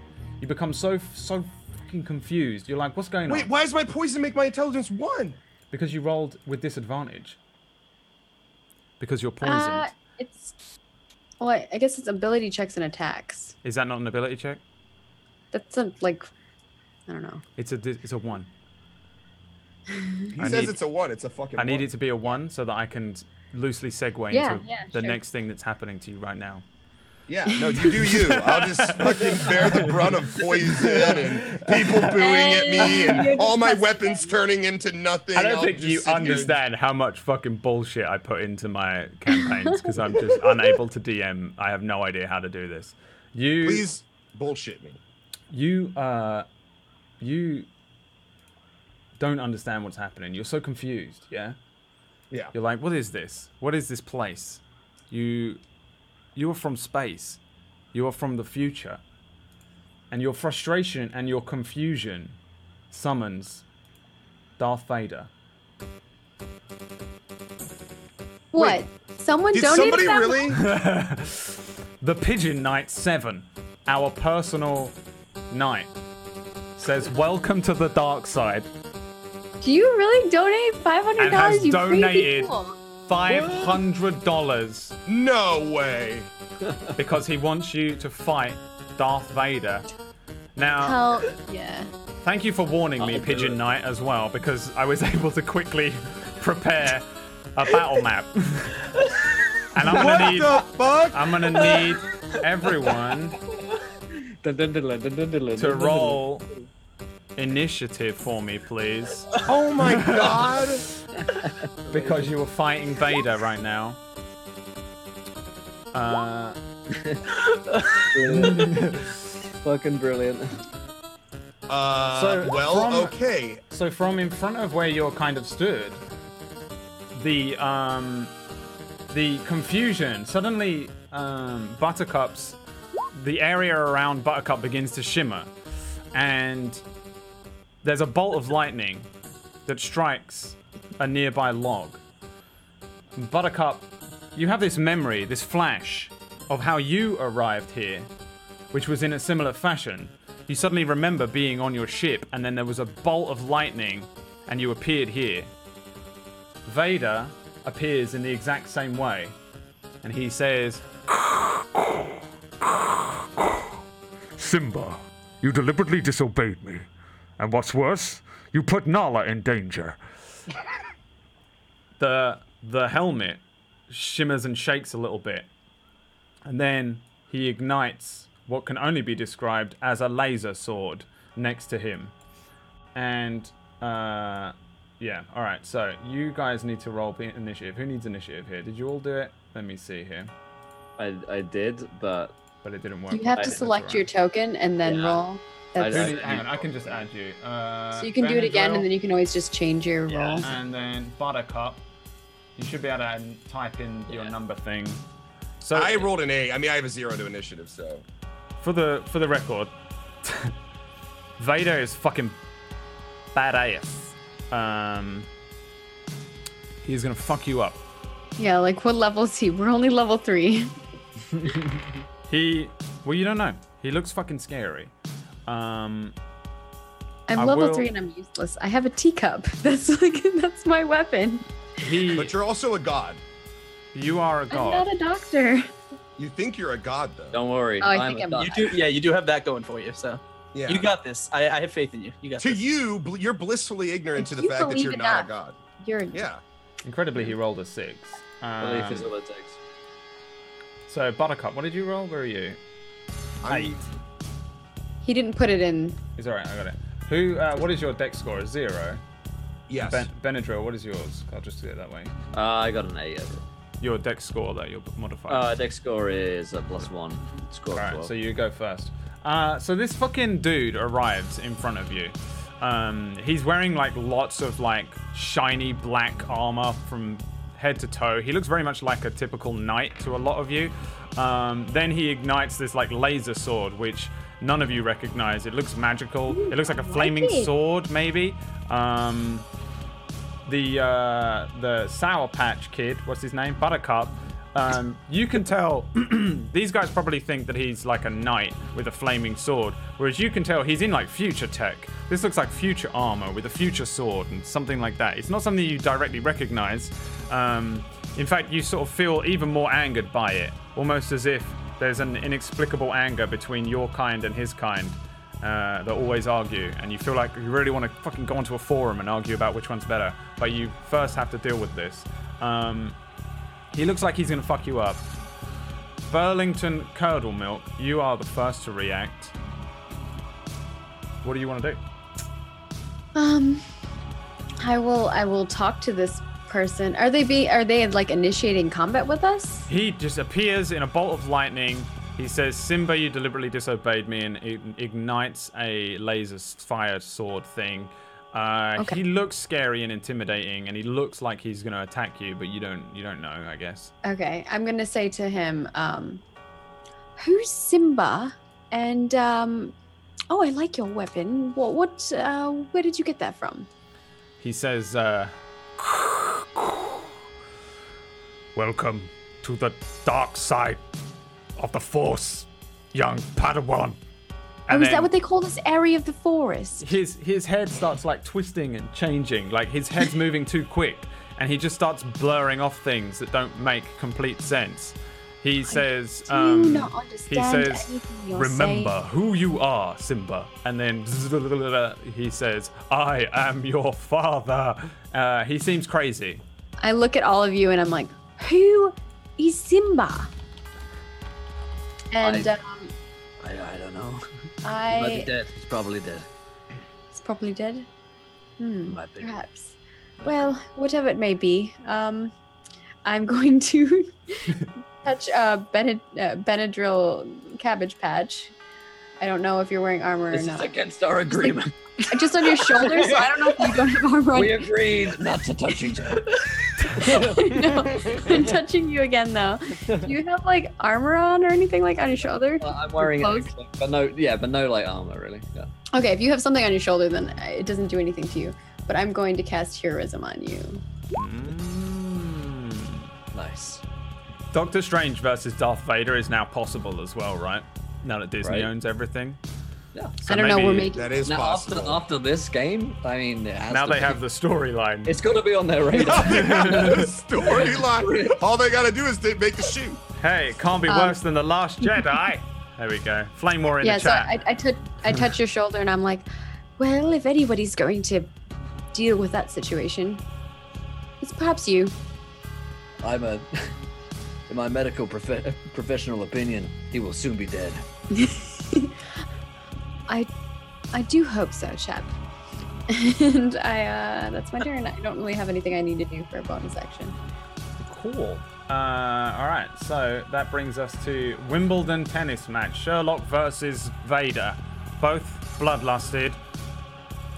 You become so fucking confused. You're like, what's going Wait, on? why does my poison make my intelligence 1? Because you rolled with disadvantage. Because you're poisoned. Well, I guess it's ability checks and attacks. Is that not an ability check? That's I don't know. It's a 1. He I says need- it's a 1. It's a fucking I need 1. it to be a 1 so that I can loosely segue Yeah, into yeah, the sure. next thing that's happening to you right now. Yeah, no, you do you. I'll just fucking bear the brunt of poison and people booing at me and all my weapons turning into nothing. I don't I'll think just you sit here. understand how much fucking bullshit I put into my campaigns because I'm just unable to DM. I have no idea how to do this. Please bullshit me. You don't understand what's happening. You're so confused, yeah? Yeah. You're like, what is this? What is this place? You are from space. You are from the future. and your frustration and your confusion summons Darth Vader. What? Someone Did donated somebody that? really? The Pigeon Knight 7, our personal knight, says, "Welcome to the dark side," Do you really donate $500? and has You donated crazy fool. $500 No way. because he wants you to fight Darth Vader. Now, Hell yeah. thank you for warning me, Pigeon Knight, as well, because I was able to quickly prepare a battle map. And I'm gonna need everyone to roll initiative for me, please, Oh my god. because you were fighting Vader right now. Fucking brilliant. Okay. So from in front of where you're kind of stood, the confusion suddenly, Buttercup's, the area around Buttercup begins to shimmer, and there's a bolt of lightning that strikes a nearby log. Buttercup, you have this memory, this flash of how you arrived here, which was in a similar fashion. You suddenly remember being on your ship, and then there was a bolt of lightning, and you appeared here. Vader appears in the exact same way, and he says, Simba, you deliberately disobeyed me. And what's worse, you put Nala in danger. the helmet shimmers and shakes a little bit, and then he ignites what can only be described as a laser sword next to him. And yeah, all right, so you guys need to roll initiative. Who needs initiative here? Did you all do it? Let me see here. I did, but But it didn't work. You have to That's select all your right. token and then Yeah. roll. That's, Hang on, I can just add you. so you can do it again, Benadryl, and then you can always just change your roll. and then Buttercup. You should be able to type in your number thing. So I rolled an 8. I mean, I have a 0 to initiative, so. for the record, Vader is fucking badass. He's gonna fuck you up. Yeah, like what level is he? We're only level 3. Well, you don't know. He looks fucking scary. I'm I level will- 3 and I'm useless. I have a teacup. That's my weapon. But you're also a god. You are a I'm god. not a doctor. You think you're a god, though. don't worry. Oh, I I'm think a I'm- dog. You do have that going for you. So Yeah. you got this. I have faith in you. You got To this. you, you're blissfully ignorant to the You fact that believe you're in not that. a god. You're Yeah. Incredibly, he rolled a 6. Belief is all it takes. So Buttercup, what did you roll? Where are you? I'm- 8. He didn't put it in. It's alright, I got it. Who? What is your dex score? A 0. Yes. Benadryl, what is yours? I'll just do it that way. I got an 8 overall. Your dex score that you'll modify. Dex score is a +1. Score of Alright, 12. so you go first. So this fucking dude arrives in front of you. He's wearing like lots of like shiny black armor from head to toe. He looks very much like a typical knight to a lot of you. Then he ignites this like laser sword, which none of you recognize. It looks magical. It looks like a flaming it. sword, maybe. The Sour Patch Kid, what's his name? Buttercup. You can tell these guys probably think that he's like a knight with a flaming sword, whereas you can tell he's in like future tech. This looks like future armor with a future sword and something like that. It's not something you directly recognize. In fact, you sort of feel even more angered by it, almost as if there's an inexplicable anger between your kind and his kind that always argue, and you feel like you really want to fucking go onto a forum and argue about which one's better, but you first have to deal with this. He looks like he's gonna fuck you up. Burlington Curdle Milk, you are the first to react. What do you want to do? I will talk to this person. Are they like initiating combat with us? He just appears in a bolt of lightning. He says, Simba, you deliberately disobeyed me, and ignites a laser fire sword thing. Okay. He looks scary and intimidating, and he looks like he's gonna attack you, but you don't know, I guess. Okay, I'm gonna say to him, who's Simba? And Oh, I like your weapon. Where did you get that from? He says, Welcome to the dark side of the Force, young Padawan. Oh, is that what they call this area of the forest? His head starts like twisting and changing, like his head's moving too quick, and he just starts blurring off things that don't make complete sense. He says, Do not understand anything you're Remember saying. who you are, Simba. and then he says, I am your father. He seems crazy. I look at all of you and I'm like, who is Simba? And I don't know. He might be dead. He's probably dead. He's probably dead. Might be. Perhaps. Well, whatever it may be, I'm going to touch Benadryl Cabbage Patch. I don't know if you're wearing armor This or not. is against our agreement. Just on your shoulders, so I don't know if you don't have armor on. We agreed not to touch each other. No, I'm touching you again though. Do you have like armor on or anything like on your shoulder? I'm wearing Clothes? it, but no like armor really. Yeah. Okay, if you have something on your shoulder, then it doesn't do anything to you. But I'm going to cast heroism on you. Nice. Doctor Strange versus Darth Vader is now possible as well, right? Now that Disney Right. owns everything. Yeah. So I don't know. maybe We're making. That is Now possible. after this game, I mean, it has Now to they be- have the storyline. It's got to be on their radar. Storyline. All they gotta do is to make the shoot. Hey, it can't be worse than The Last Jedi. There we go. Flame War in Yeah, the so chat. I touch your shoulder and I'm like, well, if anybody's going to deal with that situation, it's perhaps you. In my medical professional opinion, he will soon be dead. I do hope so, chap. And that's my turn. I don't really have anything I need to do for a bonus action. Cool. All right, so that brings us to Wimbledon tennis match. Sherlock versus Vader. Both bloodlusted,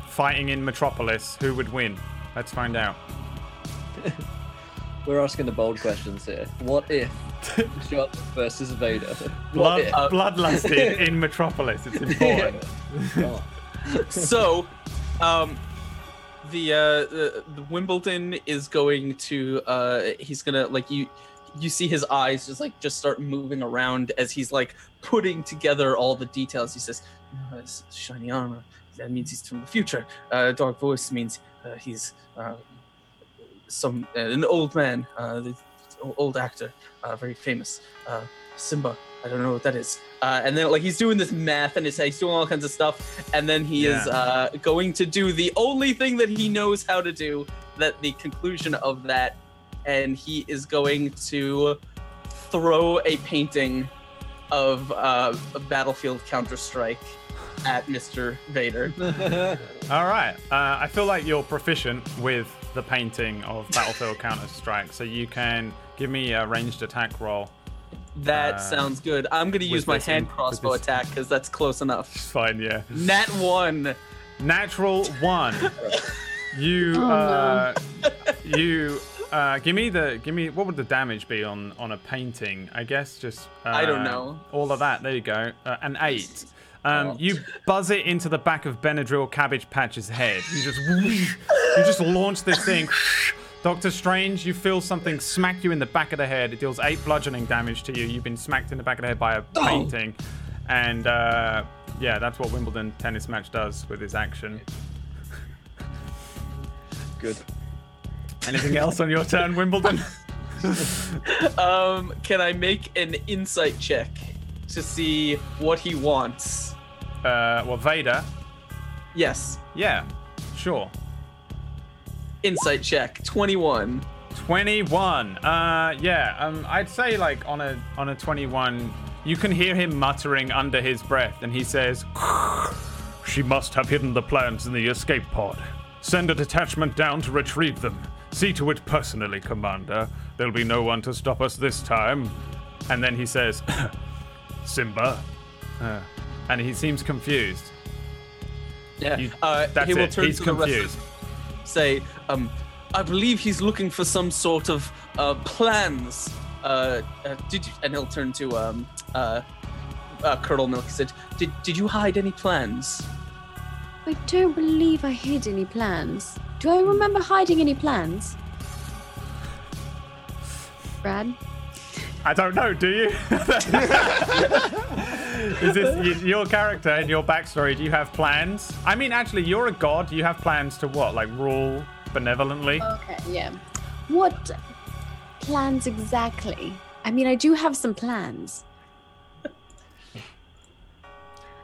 fighting in Metropolis. Who would win? Let's find out. We're asking the bold questions here. What if Sherlock versus Vader? What if? Bloodlusted in Metropolis. It's important. Oh. So, the Wimbledon is going to he's gonna like you see his eyes just start moving around as he's like putting together all the details. He says, "It's shiny armor. That means he's from the future. Dark voice means he's an old man, the old actor, very famous. Simba. I don't know what that is." And then like he's doing this math and he's doing all kinds of stuff, and then he is going to do the only thing that he knows how to do. That the conclusion of that, and he is going to throw a painting of Battlefield Counter-Strike at Mr. Vader. All right. I feel like you're proficient with the painting of Battlefield Counter-Strike, so you can give me a ranged attack roll. That sounds good. I'm going to use my this hand in- crossbow with this- attack because that's close enough. It's fine, yeah. Nat 1. Natural 1. You give me what would the damage be on a painting? I guess just I don't know. All of that. There you go. An 8. You buzz it into the back of Benadryl Cabbage Patch's head. You just launch this thing. Doctor Strange, you feel something smack you in the back of the head. It deals 8 bludgeoning damage to you. You've been smacked in the back of the head by a painting. And yeah, that's what Wimbledon tennis match does with his action. Good. Anything else on your turn, Wimbledon? Can I make an insight check to see what he wants? Well, Vader. Yes. Yeah, sure. Insight check. 21. 21. I'd say like on a 21, you can hear him muttering under his breath, and he says, She must have hidden the plans in the escape pod. Send a detachment down to retrieve them. See to it personally, Commander. There'll be no one to stop us this time. and then he says, Simba. and he seems confused. Yeah. That's he will it. turn He's to the rest of confused. say, I believe he's looking for some sort of plans. And he'll turn to Curdle Milk. He said, "Did you hide any plans?" I don't believe I hid any plans. Do I remember hiding any plans? Brad? I don't know, do you? Is this your character and your backstory? Do you have plans? I mean, actually, you're a god. You have plans to what? Like rule benevolently? Okay, yeah. What plans exactly? I mean, I do have some plans.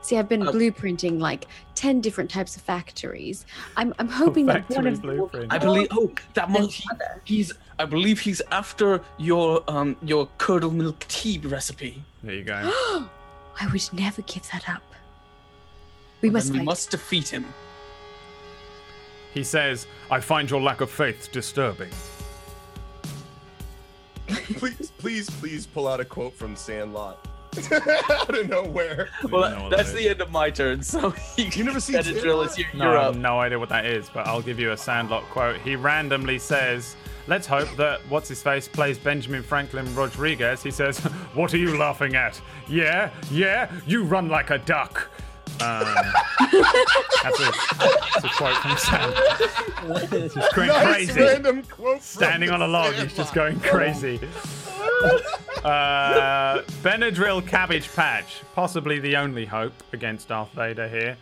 See, I've been blueprinting like 10 different types of factories. I'm hoping that one of them will I believe. Oh, that must. I believe he's after your curdle milk tea recipe. There you go. I would never give that up. We must defeat him. He says, "I find your lack of faith disturbing." Please pull out a quote from Sandlot. Out of nowhere. Well, that's the end of my turn. So you never seen Benadryl, you're No, I up. have no idea what that is, but I'll give you a Sandlot quote. He randomly says, let's hope that what's-his-face plays Benjamin Franklin Rodriguez. He says, what are you laughing at? Yeah, you run like a duck. That's a quote from Sam. Just going crazy. Random quote from Standing on a log, he's just going crazy. Benadryl Cabbage Patch, possibly the only hope against Darth Vader here.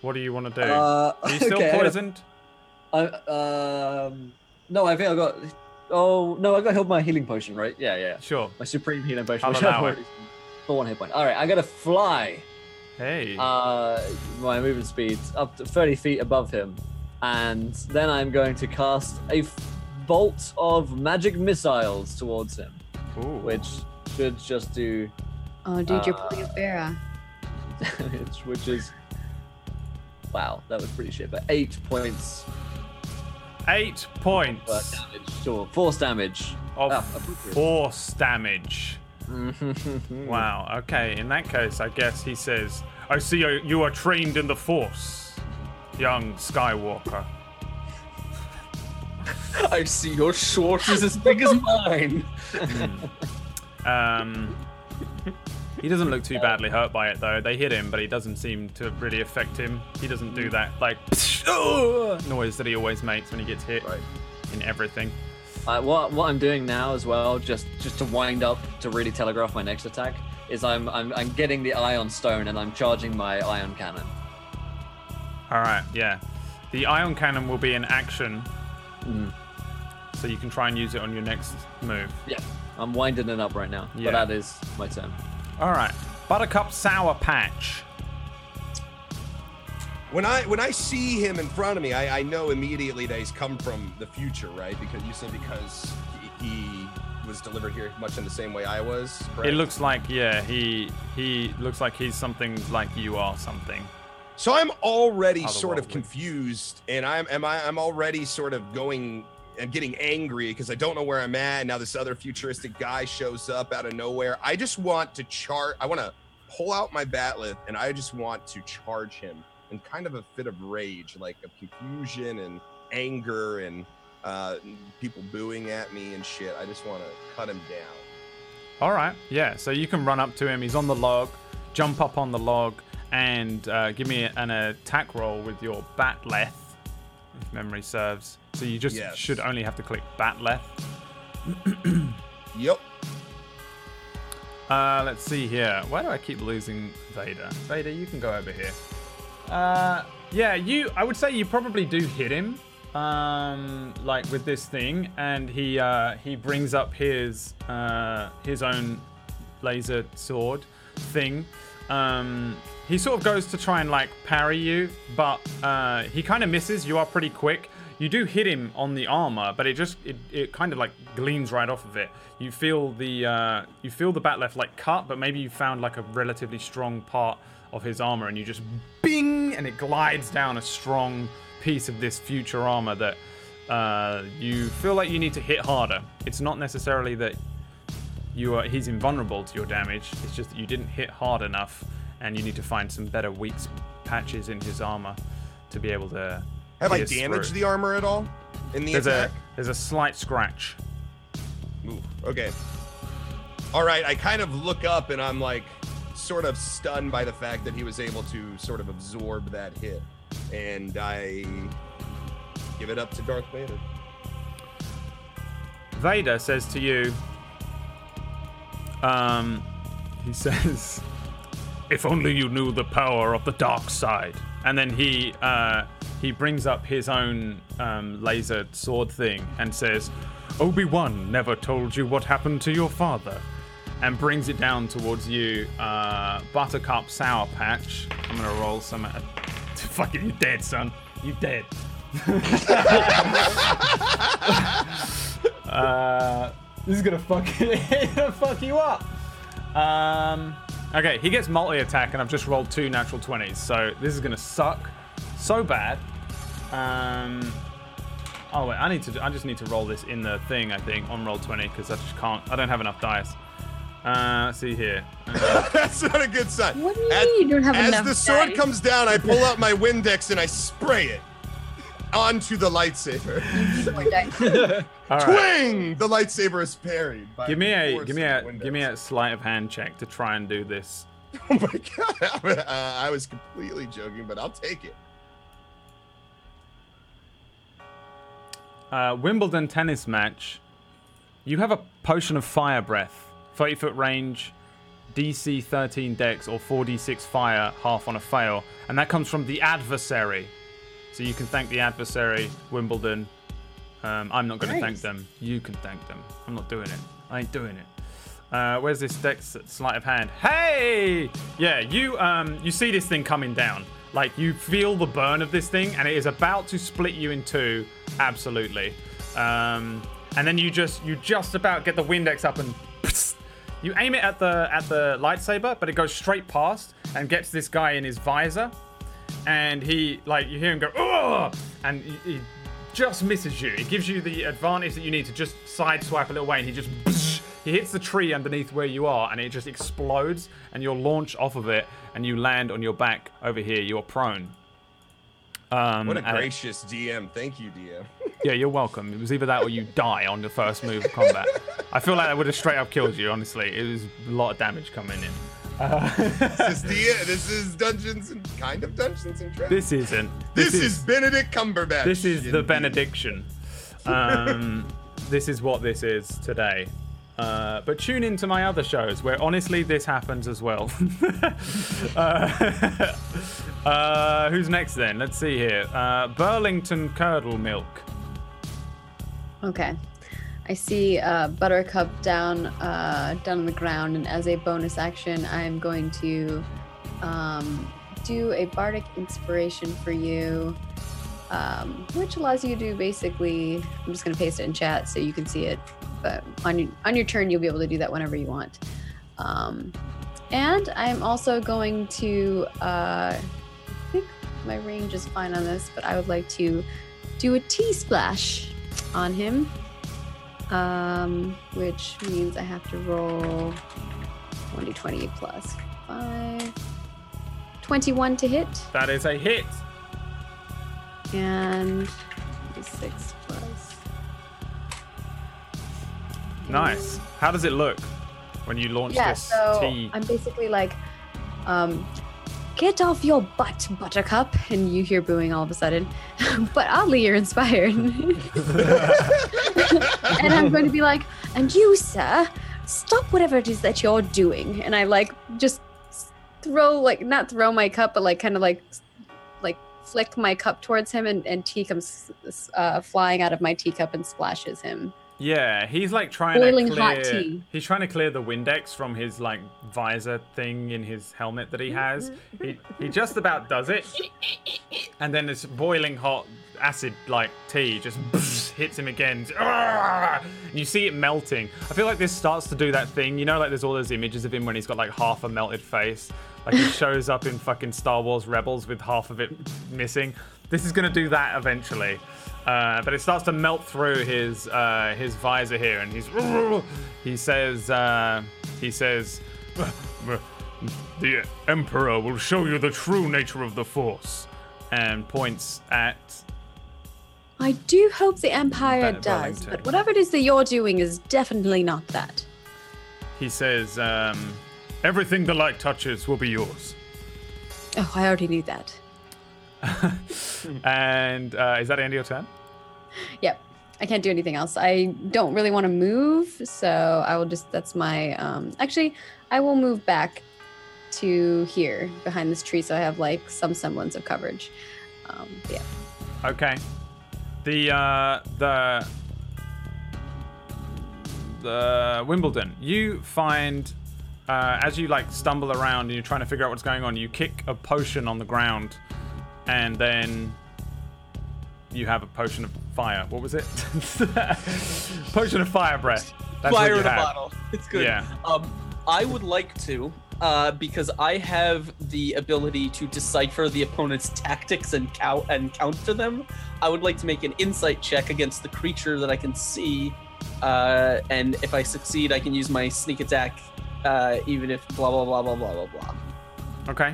What do you want to do? Are you still poisoned? No, I think I got. Oh no, I got healed my healing potion, right? Yeah. Sure. My supreme healing potion. I'll allow it. For 1 hit point. All right, I gotta fly. Hey. My movement speed up to 30 feet above him, and then I'm going to cast a bolt of magic missiles towards him. Ooh. Which should just do Oh, dude, you're pulling a Farah. damage, which is wow, that was pretty shit. But 8 points. 8 points Damage, sure. Force damage. of force damage. Wow. Okay. In that case, I guess he says, "I see you are trained in the Force, young Skywalker." I see your sword is as big as mine. He doesn't look too badly hurt by it though. They hit him, but it doesn't seem to really affect him. He doesn't do that like noise that he always makes when he gets hit in everything. What I'm doing now as well, just to wind up to really telegraph my next attack, is I'm getting the ion stone and I'm charging my ion cannon. All right. Yeah. The ion cannon will be in action. So you can try and use it on your next move. Yeah, I'm winding it up right now, Yeah. but that is my turn. All right. Buttercup Sour Patch. When I see him in front of me, I know immediately that he's come from the future, right? Because you said he was delivered here much in the same way I was. Correct? It looks like, yeah, he looks like he's something like you are something. So I'm already sort of Otherworldly. confused, and I'm already sort of going and getting angry because I don't know where I'm at. And now this other futuristic guy shows up out of nowhere. I just want to I want to pull out my batleth, and I just want to charge him in kind of a fit of rage, like of confusion and anger and people booing at me and shit. I just want to cut him down. All right. Yeah. So you can run up to him. He's on the log. Jump up on the log and give me an attack roll with your batleth, if memory serves. So you just should only have to click batleth. Yep. Let's see here. Why do I keep losing Vader? Vader, you can go over here. Yeah, I would say you probably do hit him, like with this thing, and he brings up his own laser sword thing. He sort of goes to try and like parry you, but he kind of misses. You are pretty quick. You do hit him on the armor, but it kind of like gleams right off of it. You feel the batleth like cut, but maybe you found like a relatively strong part of his armor, and you just bing, and it glides down a strong piece of this future armor that you feel like you need to hit harder. It's not necessarily that he's invulnerable to your damage. It's just that you didn't hit hard enough, and you need to find some better weak patches in his armor to be able to. Have I damaged the armor at all in the attack? There's a slight scratch. Ooh, okay. All right, I kind of look up and I'm like, sort of stunned by the fact that he was able to sort of absorb that hit. And I give it up to Darth Vader. Vader says to you, he says, If only you knew the power of the dark side. and then he brings up his own laser sword thing and says, Obi-Wan never told you what happened to your father. and brings it down towards you, Buttercup Sour Patch. I'm gonna roll some. Fucking, you dead, son. You dead. This is gonna fuck you up. Okay, he gets multi-attack, and I've just rolled 2 natural 20s, so this is gonna suck so bad. Oh wait, I just need to roll this in the thing, I think, on roll 20, because I just can't. I don't have enough dice. Let's see here. That's not a good sign. What do you mean you don't have enough As the sword dice? comes down, I pull out my Windex and I spray it onto the lightsaber. More dice. All right. Twang! The lightsaber is parried. By Give me the force of Windex. a sleight of hand check to try and do this. Oh my god! I was completely joking, but I'll take it. Wimbledon tennis match. You have a potion of fire breath, 30-foot range, DC 13 dex, or 4d6 fire, half on a fail, and that comes from the adversary. So you can thank the adversary, Wimbledon. I'm not going to thank them. You can thank them. I'm not doing it. I ain't doing it. Where's this dex sleight of hand? Hey! Yeah, you see this thing coming down. Like, you feel the burn of this thing, and it is about to split you in two. Absolutely. And then you just about get the Windex up and you aim it at the lightsaber, but it goes straight past and gets this guy in his visor. And he, like, you hear him go, ugh! And he just misses you. It gives you the advantage that you need to just sideswipe a little way, and he just he hits the tree underneath where you are, and it just explodes, and you're launched off of it, and you land on your back over here. You're prone. What a gracious DM. Thank you, DM. Yeah, you're welcome. It was either that or you die on the first move of combat. I feel like that would have straight up killed you, honestly. It was a lot of damage coming in. This is Dungeons and Dragons. This isn't. This is Benedict Cumberbatch. This is the Benediction. This is what this is today. But tune into my other shows where honestly this happens as well. Who's next then? Let's see here. Burlington Curdle Milk. Okay. I see Buttercup down on the ground, and as a bonus action, I'm going to do a bardic inspiration for you, which allows you to basically. I'm just going to paste it in chat so you can see it. But on your turn, you'll be able to do that whenever you want. And I'm also going to. I think my range is fine on this, but I would like to do a T-splash on him. Which means I have to roll 1d20 plus 5. 21 to hit. That is a hit. And 6 plus. Nice. How does it look when you launch this so T? I'm basically like, get off your butt, Buttercup. And you hear booing all of a sudden. But oddly, you're inspired. And I'm going to be like, and you, sir, stop whatever it is that you're doing. And I like just not throw my cup, but like kind of like flick my cup towards him, and tea comes flying out of my teacup and splashes him. Yeah, he's like trying Boiling to clear. hot tea. He's trying to clear the Windex from his like visor thing in his helmet that he has. He just about does it, and then this boiling hot acid like tea just hits him again. And you see it melting. I feel like this starts to do that thing, you know, like there's all those images of him when he's got like half a melted face, like he shows up in fucking Star Wars Rebels with half of it missing. This is gonna do that eventually. But it starts to melt through his visor here, and he says, The Emperor will show you the true nature of the Force. and points at. I do hope the Empire does, Burlington. but whatever it is that you're doing is definitely not that. He says, Everything the light touches will be yours. Oh, I already knew that. And is that the end of your turn? Yep. I can't do anything else. I don't really want to move, so I will just, that's my, actually, I will move back to here behind this tree so I have like some semblance of coverage. Yeah. Okay. The Wimbledon, you find, as you like stumble around and you're trying to figure out what's going on, you kick a potion on the ground and then you have a potion of fire. What was it? Potion of fire breath. That's Fire what you in a have. bottle. It's good. Yeah. I would like to, because I have the ability to decipher the opponent's tactics and counter them. I would like to make an insight check against the creature that I can see, and if I succeed, I can use my sneak attack, even if blah blah blah blah blah blah blah. Okay.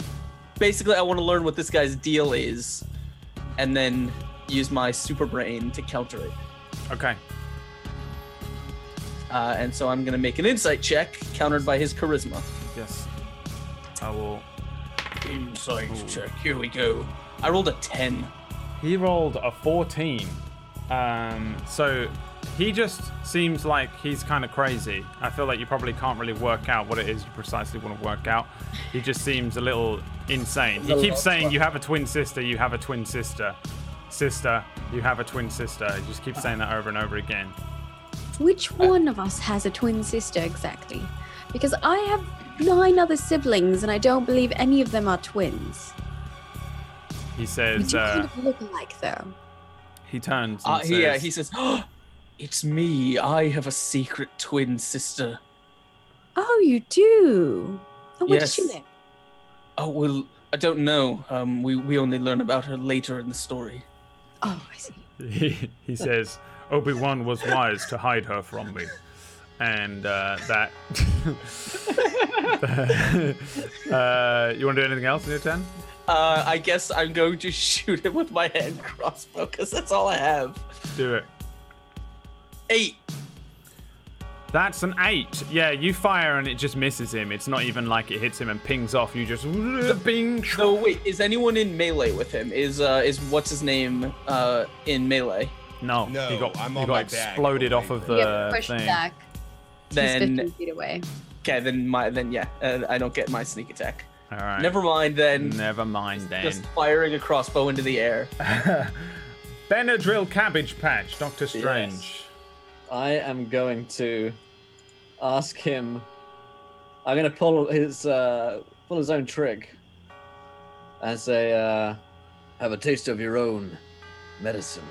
Basically, I want to learn what this guy's deal is, and then use my super brain to counter it. Okay. And so I'm going to make an insight check countered by his charisma. Yes. I will. Insight check. Here we go. I rolled a 10. He rolled a 14. So he just seems like he's kind of crazy. I feel like you probably can't really work out what it is you precisely want to work out. He just seems a little insane. He keeps saying, you have a twin sister, you have a twin sister. Sister, you have a twin sister. He just keeps saying that over and over again. Which one of us has a twin sister exactly? Because I have 9 other siblings and I don't believe any of them are twins. He We says, do kind of look alike though. he turns and says, Yeah, he says, oh, it's me. I have a secret twin sister. Oh, you do? Oh, where Yes. does she live? Oh, well, I don't know. We only learn about her later in the story. Oh, I see. He says, Obi-Wan was wise to hide her from me. and that. You want to do anything else in your turn? I guess I'm going to shoot him with my hand crossbow, because that's all I have. Do it. 8. That's an 8. Yeah, you fire and it just misses him. It's not even like it hits him and pings off. You just bing. So wait, is anyone in melee with him? Is what's his name in melee? No, No, he got, I'm he on got my back. exploded off of You have the to push thing. back. Then- He's 15 feet away. Okay, then I don't get my sneak attack. All right. Never mind then. Never mind then. Just firing a crossbow into the air. Benadryl Cabbage Patch, Doctor Strange. I am going to ask him. I'm going to pull his own trick and say, "Have a taste of your own medicine."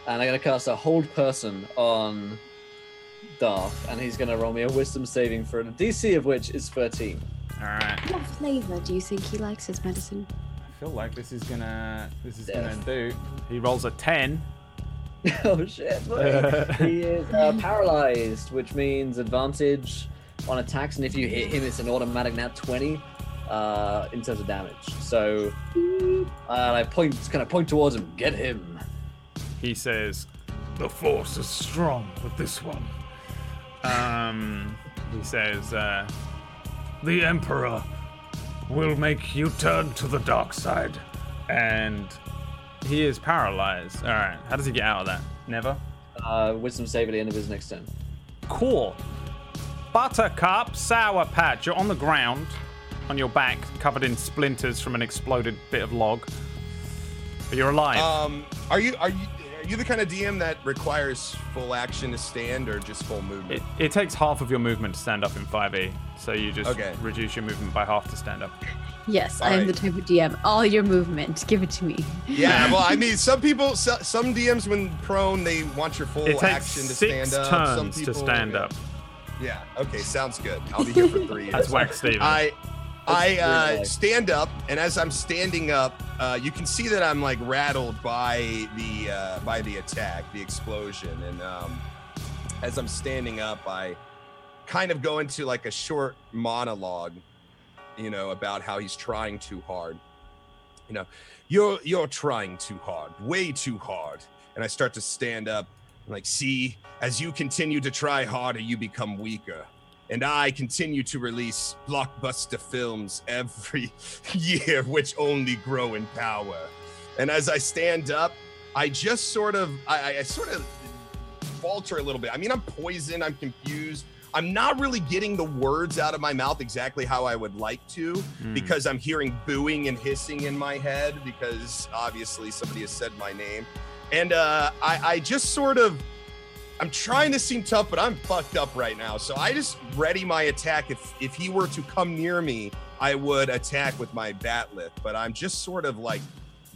And I'm going to cast a hold person on Darth, and he's going to roll me a wisdom saving for a DC of which is 13. All right. What flavor do you think he likes his medicine? I feel like this is gonna Death. do. He rolls a 10. Oh shit! Look. He is paralyzed, which means advantage on attacks, and if you hit him, it's an automatic nat 20 in terms of damage. So I point towards him. Get him. He says, The Force is strong with this one. he says, The Emperor will make you turn to the dark side. and he is paralyzed. All right. How does he get out of that? Never. Wisdom save at the end of his next turn. Cool. Buttercup Sour Patch. You're on the ground, on your back, covered in splinters from an exploded bit of log. But you're alive. Are you the kind of DM that requires full action to stand or just full movement? It takes half of your movement to stand up in 5e, so you just Okay. reduce your movement by half to stand up. Yes, All I am right. the type of DM. All your movement, give it to me. Yeah, well, I mean, some DMs when prone, they want your full It takes action to 6 stand up. Some turns to people- stand yeah. up. Yeah, okay, sounds good. I'll be here for 3. That's whack, Steven. I really stand up, and as I'm standing up, you can see that I'm like rattled by the attack, the explosion, and as I'm standing up, I kind of go into like a short monologue, about how he's trying too hard. You're trying too hard, way too hard, and I start to stand up, like, see, as you continue to try harder, you become weaker. and I continue to release blockbuster films every year, which only grow in power. And as I stand up, I just sort of, I sort of falter a little bit. I mean, I'm poisoned, I'm confused. I'm not really getting the words out of my mouth exactly how I would like to, because I'm hearing booing and hissing in my head, because obviously somebody has said my name. And I just sort of, I'm trying to seem tough, but I'm fucked up right now. So I just ready my attack. If he were to come near me, I would attack with my bat lift, but I'm just sort of like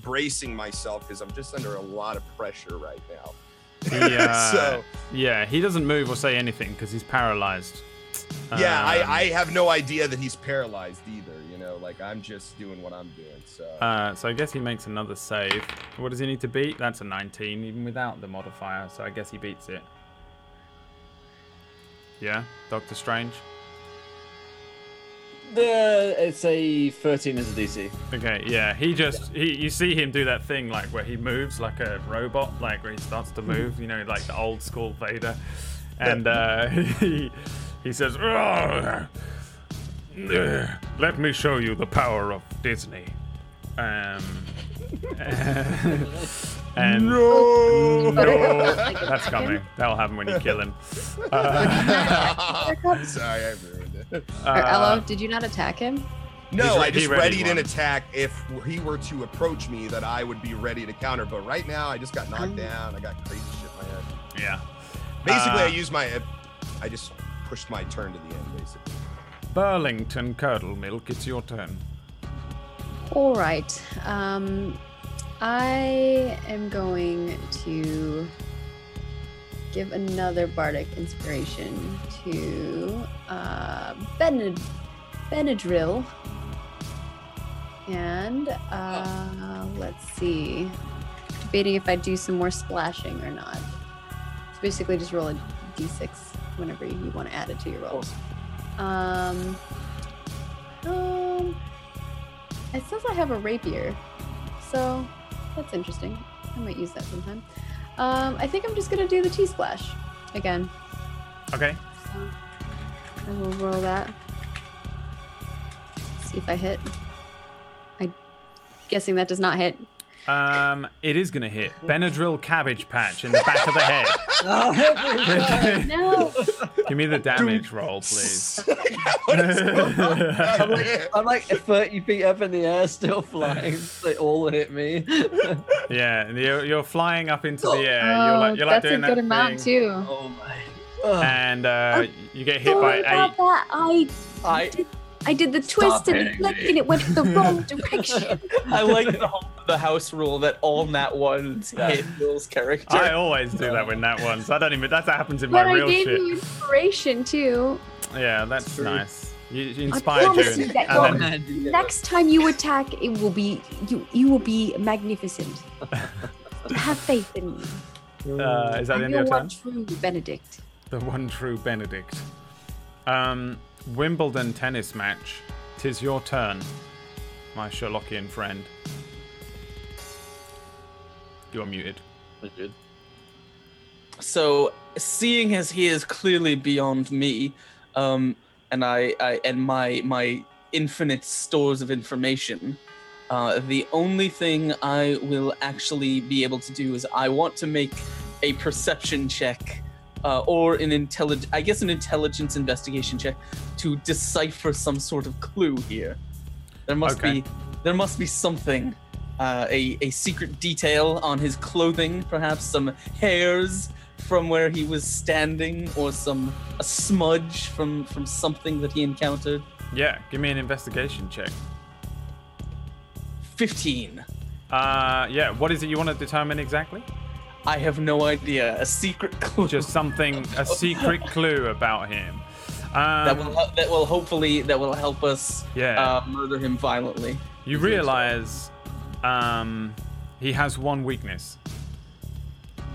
bracing myself because I'm just under a lot of pressure right now. Yeah, he doesn't move or say anything because he's paralyzed. Yeah, I have no idea that he's paralyzed either, you know, like I'm just doing what I'm doing, so. So I guess he makes another save. What does he need to beat? That's a 19, even without the modifier, so I guess he beats it. Yeah, Doctor Strange? It's a 13 as a DC. Okay, yeah, you see him do that thing like where he moves like a robot, like where he starts to move, you know, like the old school Vader. And he says, Let me show you the power of Disney. And no, that's coming. That'll happen when you kill him. Sorry, I ruined it. Elo, did you not attack him? No, I just readied an one. attack if he were to approach me, that I would be ready to counter. But right now, I just got knocked down. I got crazy shit in my head. Yeah. Basically, I just pushed my turn to the end, basically. Burlington Curdle Milk, it's your turn. All right. I am going to give another bardic inspiration to Benadryl. And let's see. Debating if I do some more splashing or not. So basically just roll a d6 whenever you want to add it to your rolls. It says I have a rapier, so that's interesting. I might use that sometime. I think I'm just gonna do the T-splash again. Okay. So I will roll that. See if I hit. I'm guessing that does not hit. It is gonna hit. Benadryl Cabbage Patch in the back of the head. No. Give me the damage roll, please. I'm like 30 feet up in the air, still flying. They all hit me. Yeah, and you're flying up into the air. You're like that's doing a good that amount thing. too. Oh my. And you get hit Sorry by about 8. that. I did the twist and the flick and it went the wrong direction. I like the house rule that all nat ones hit Bill's character. I always do that with nat ones. I don't even. That happens in But my I real gave shit. you inspiration too. Yeah, that's nice. You I inspired promise you. you that And then, next time you attack, it will be you will be magnificent. Have faith in me. is that the I'm end your of your one turn? true Benedict. The one true Benedict. Wimbledon tennis match. 'Tis your turn, my Sherlockian friend. You're muted. So, seeing as he is clearly beyond me, and my infinite stores of information, the only thing I will actually be able to do is I want to make a perception check, or an intelligence investigation check to decipher some sort of clue here. There must be something. A secret detail on his clothing, perhaps some hairs from where he was standing, or a smudge from something that he encountered. Yeah, give me an investigation check. 15. Yeah, what is it you want to determine exactly? I have no idea. A secret clue. Just something, a secret clue about him. that will help us murder him violently. You realize he has one weakness.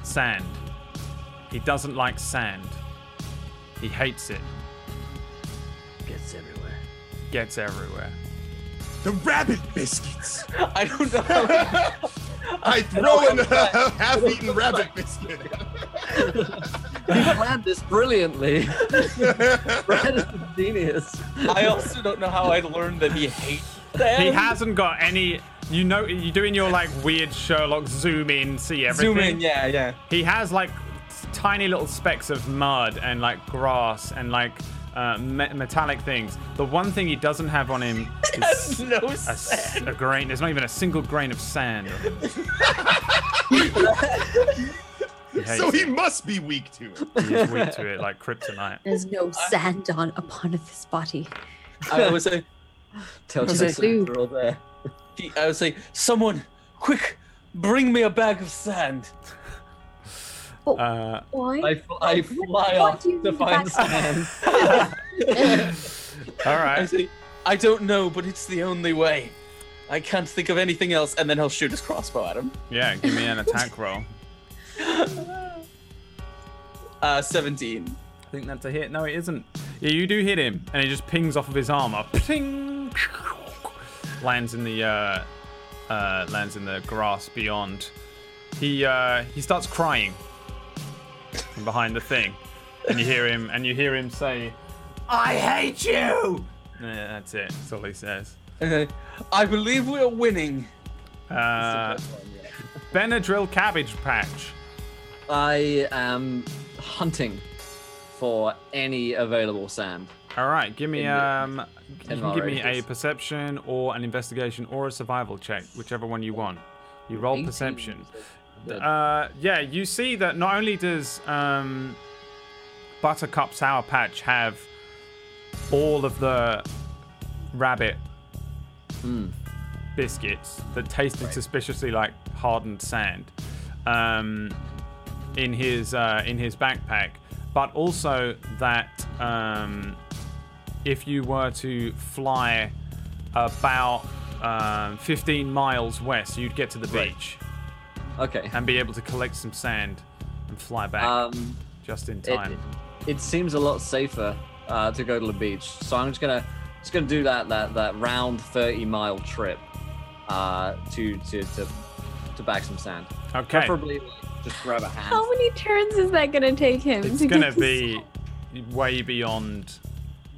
Sand. He doesn't like sand. He hates it. Gets everywhere. The rabbit biscuits. I don't know. I throw in a half-eaten rabbit biscuit. planned this brilliantly. Brad is a genius. I also don't know how I'd learned that he hates sand. He hasn't got any. You know, you're doing your like weird Sherlock zoom in, see everything. Zoom in, yeah. He has like tiny little specks of mud and like grass and like metallic things. The one thing he doesn't have on him is no sand. a grain. There's not even a single grain of sand on him. So he must be weak to it. He is weak to it, like kryptonite. There's no sand upon this body. I would say, Tells you they're all there. I would say, someone, quick, bring me a bag of sand. Why? I fly off to find sand. All right. I say, I don't know, but it's the only way. I can't think of anything else. And then he'll shoot his crossbow at him. Yeah, give me an attack roll. 17. I think that's a hit. No, it isn't. Yeah, you do hit him, and he just pings off of his armor. Ping! Lands in the grass beyond. He starts crying from behind the thing, and you hear him say, "I hate you." Yeah, that's it. That's all he says. I believe we are winning. Benadryl Cabbage Patch. I am hunting for any available sand. All right, give me you can give me a radius. perception or an investigation or a survival check, whichever one you want. You roll 18. perception. Yeah, you see that not only does Buttercup Sour Patch have all of the rabbit biscuits that tasted suspiciously like hardened sand in his backpack, but also that if you were to fly about 15 miles west, you'd get to the beach. Okay. And be able to collect some sand and fly back just in time. It seems a lot safer to go to the beach, so I'm just gonna do that round 30-mile trip to bag some sand. Okay. Preferably just grab a hand. How many turns is that gonna take him? It's gonna be way beyond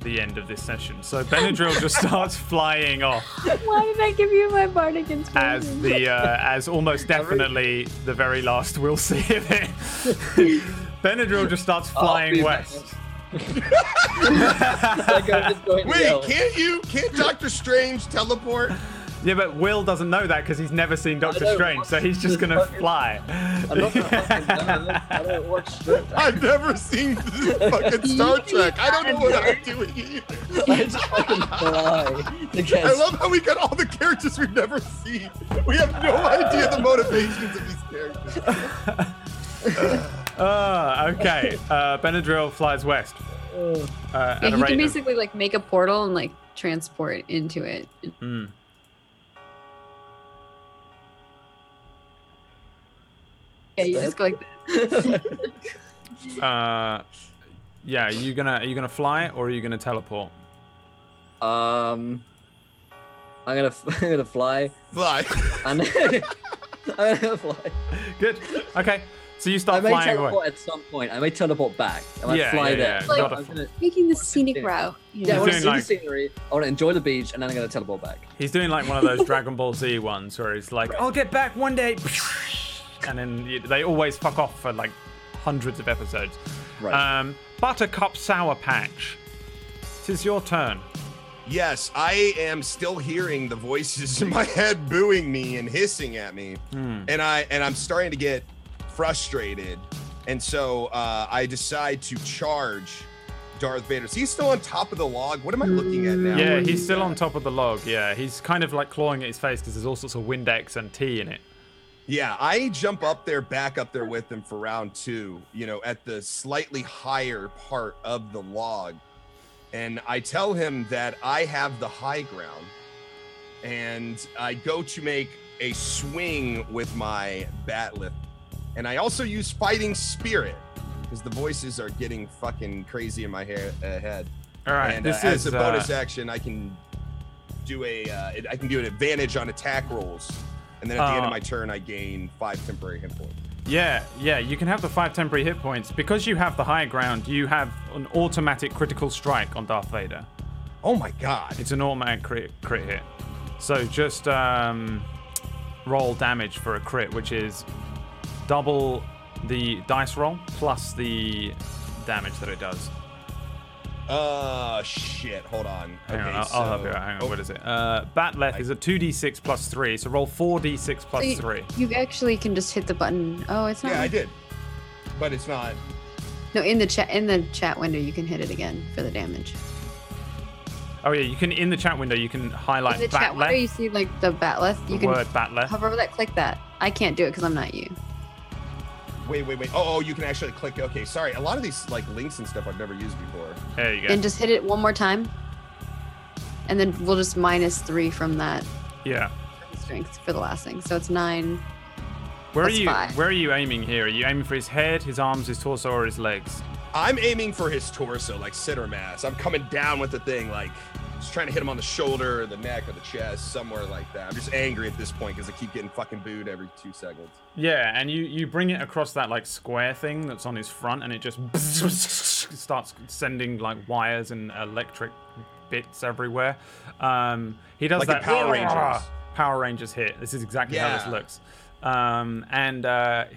the end of this session. So Benadryl just starts flying off. Why did I give you my bardic inspiration? As almost definitely the very last we'll see of it. Benadryl just starts flying west. Wait, can't Doctor Strange teleport? Yeah, but Will doesn't know that because he's never seen Doctor Strange, so he's just gonna fly. I'm not gonna I don't watch script. I've never seen this fucking Star Trek. I don't know what I'm doing either. I just fucking fly. I love how we got all the characters we've never seen. We have no idea the motivations of these characters. Okay. Benadryl flies west. Yeah, he can basically like make a portal and like transport into it. Yeah, you just go like this. Yeah, are you gonna fly or are you gonna teleport? I'm gonna fly. Fly. And I'm gonna fly. Good. Okay. So you I start may flying teleport away. at some point. I may teleport back. I might Yeah, fly yeah, there. yeah. Like- Gotta I'm gonna, Making the scenic route. yeah, I He's want to doing see like- the scenery. I want to enjoy the beach, and then I'm gonna teleport back. He's doing like one of those Dragon Ball Z ones where he's like, "I'll get back one day," and then they always fuck off for like hundreds of episodes. Right. Buttercup Sour Patch. Tis your turn. Yes, I am still hearing the voices in my head booing me and hissing at me, and I'm starting to get frustrated, and so I decide to charge Darth Vader. Is he still on top of the log? What am I looking at now? Yeah, he's still on top of the log. Yeah, he's kind of like clawing at his face because there's all sorts of Windex and tea in it. Yeah, I jump up there, back up there with him for round 2, at the slightly higher part of the log. And I tell him that I have the high ground. And I go to make a swing with my bat lift. And I also use Fighting Spirit because the voices are getting fucking crazy in my head. All right, And this as is a bonus action, I can do an advantage on attack rolls. And then at the end of my turn, I gain 5 temporary hit points. Yeah, you can have the 5 temporary hit points. Because you have the high ground, you have an automatic critical strike on Darth Vader. Oh my god. It's an automatic crit hit. So just roll damage for a crit, which is double the dice roll plus the damage that it does. Shit. Hold on. Hang on, I'll help you out. Hang on, what is it? Batleth is a 2d6 plus 3, so roll 4d6 plus 3. You actually can just hit the button. Oh, it's not. Yeah, I did. But it's not. No, in the chat window, you can hit it again for the damage. Oh yeah, you can in the chat window you can highlight In the chat window, you Batleth. see like the Batleth. You The can word Batleth. hover over that, click that. I can't do it because I'm not you. Wait. Oh, you can actually click. Okay, sorry. A lot of these like links and stuff I've never used before. There you go. And just hit it one more time, and then we'll just -3 from that Yeah. strength for the last thing. So it's 9. Where are Plus you? 5. Where are you aiming here? Are you aiming for his head, his arms, his torso, or his legs? I'm aiming for his torso, like center mass. I'm coming down with the thing, like just trying to hit him on the shoulder, or the neck, or the chest, somewhere like that. I'm just angry at this point because I keep getting fucking booed every 2 seconds. Yeah, and you bring it across that like square thing that's on his front, and it just starts sending like wires and electric bits everywhere. He does Like that in Power Rangers. Power Rangers hit. This is exactly how this Yeah. looks. And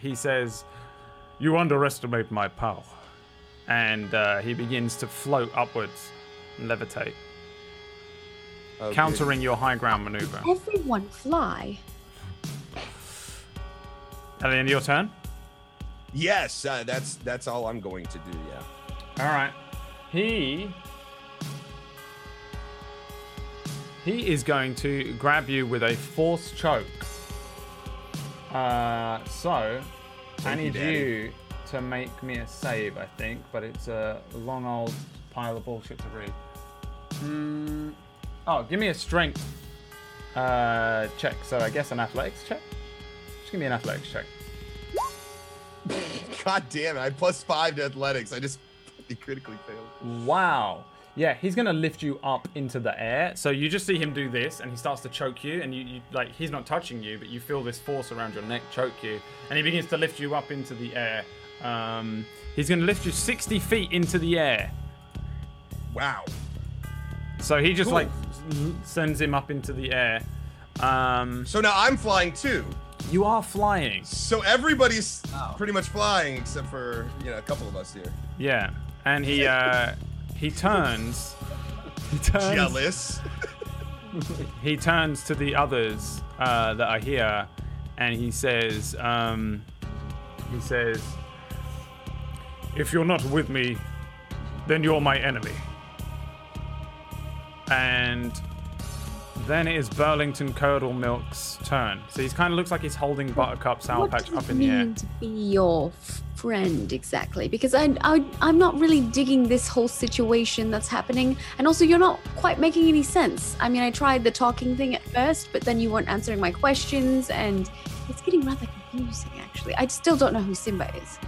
he says, "You underestimate my power," and he begins to float upwards and levitate, Okay. countering your high ground maneuver. Everyone fly. At the end of your turn. Yes, that's all I'm going to do. Yeah. All right. He is going to grab you with a force choke. So I need you to make me a save, I think, but it's a long old pile of bullshit to read. Oh, give me a strength check. So I guess an athletics check. Just give me an athletics check. God damn it! I +5 to athletics. I just critically failed. Wow. Yeah, he's gonna lift you up into the air. So you just see him do this, and he starts to choke you, and you like he's not touching you, but you feel this force around your neck choke you, and he begins to lift you up into the air. He's gonna lift you 60 feet into the air. Wow. So he just Cool. like sends him up into the air. So now I'm flying too. You are flying. So everybody's pretty much flying except for a couple of us here. Yeah, and he turns. He turns. Jealous. He turns to the others that are here, and he says, "If you're not with me, then you're my enemy." And then it is Burlington Curdle Milk's turn. So he kind of looks like he's holding Buttercup Sour Patch up in the air. What does it mean to be your friend exactly? Because I'm not really digging this whole situation that's happening, and also you're not quite making any sense. I mean, I tried the talking thing at first, but then you weren't answering my questions, and it's getting rather confusing. Actually, I still don't know who Simba is.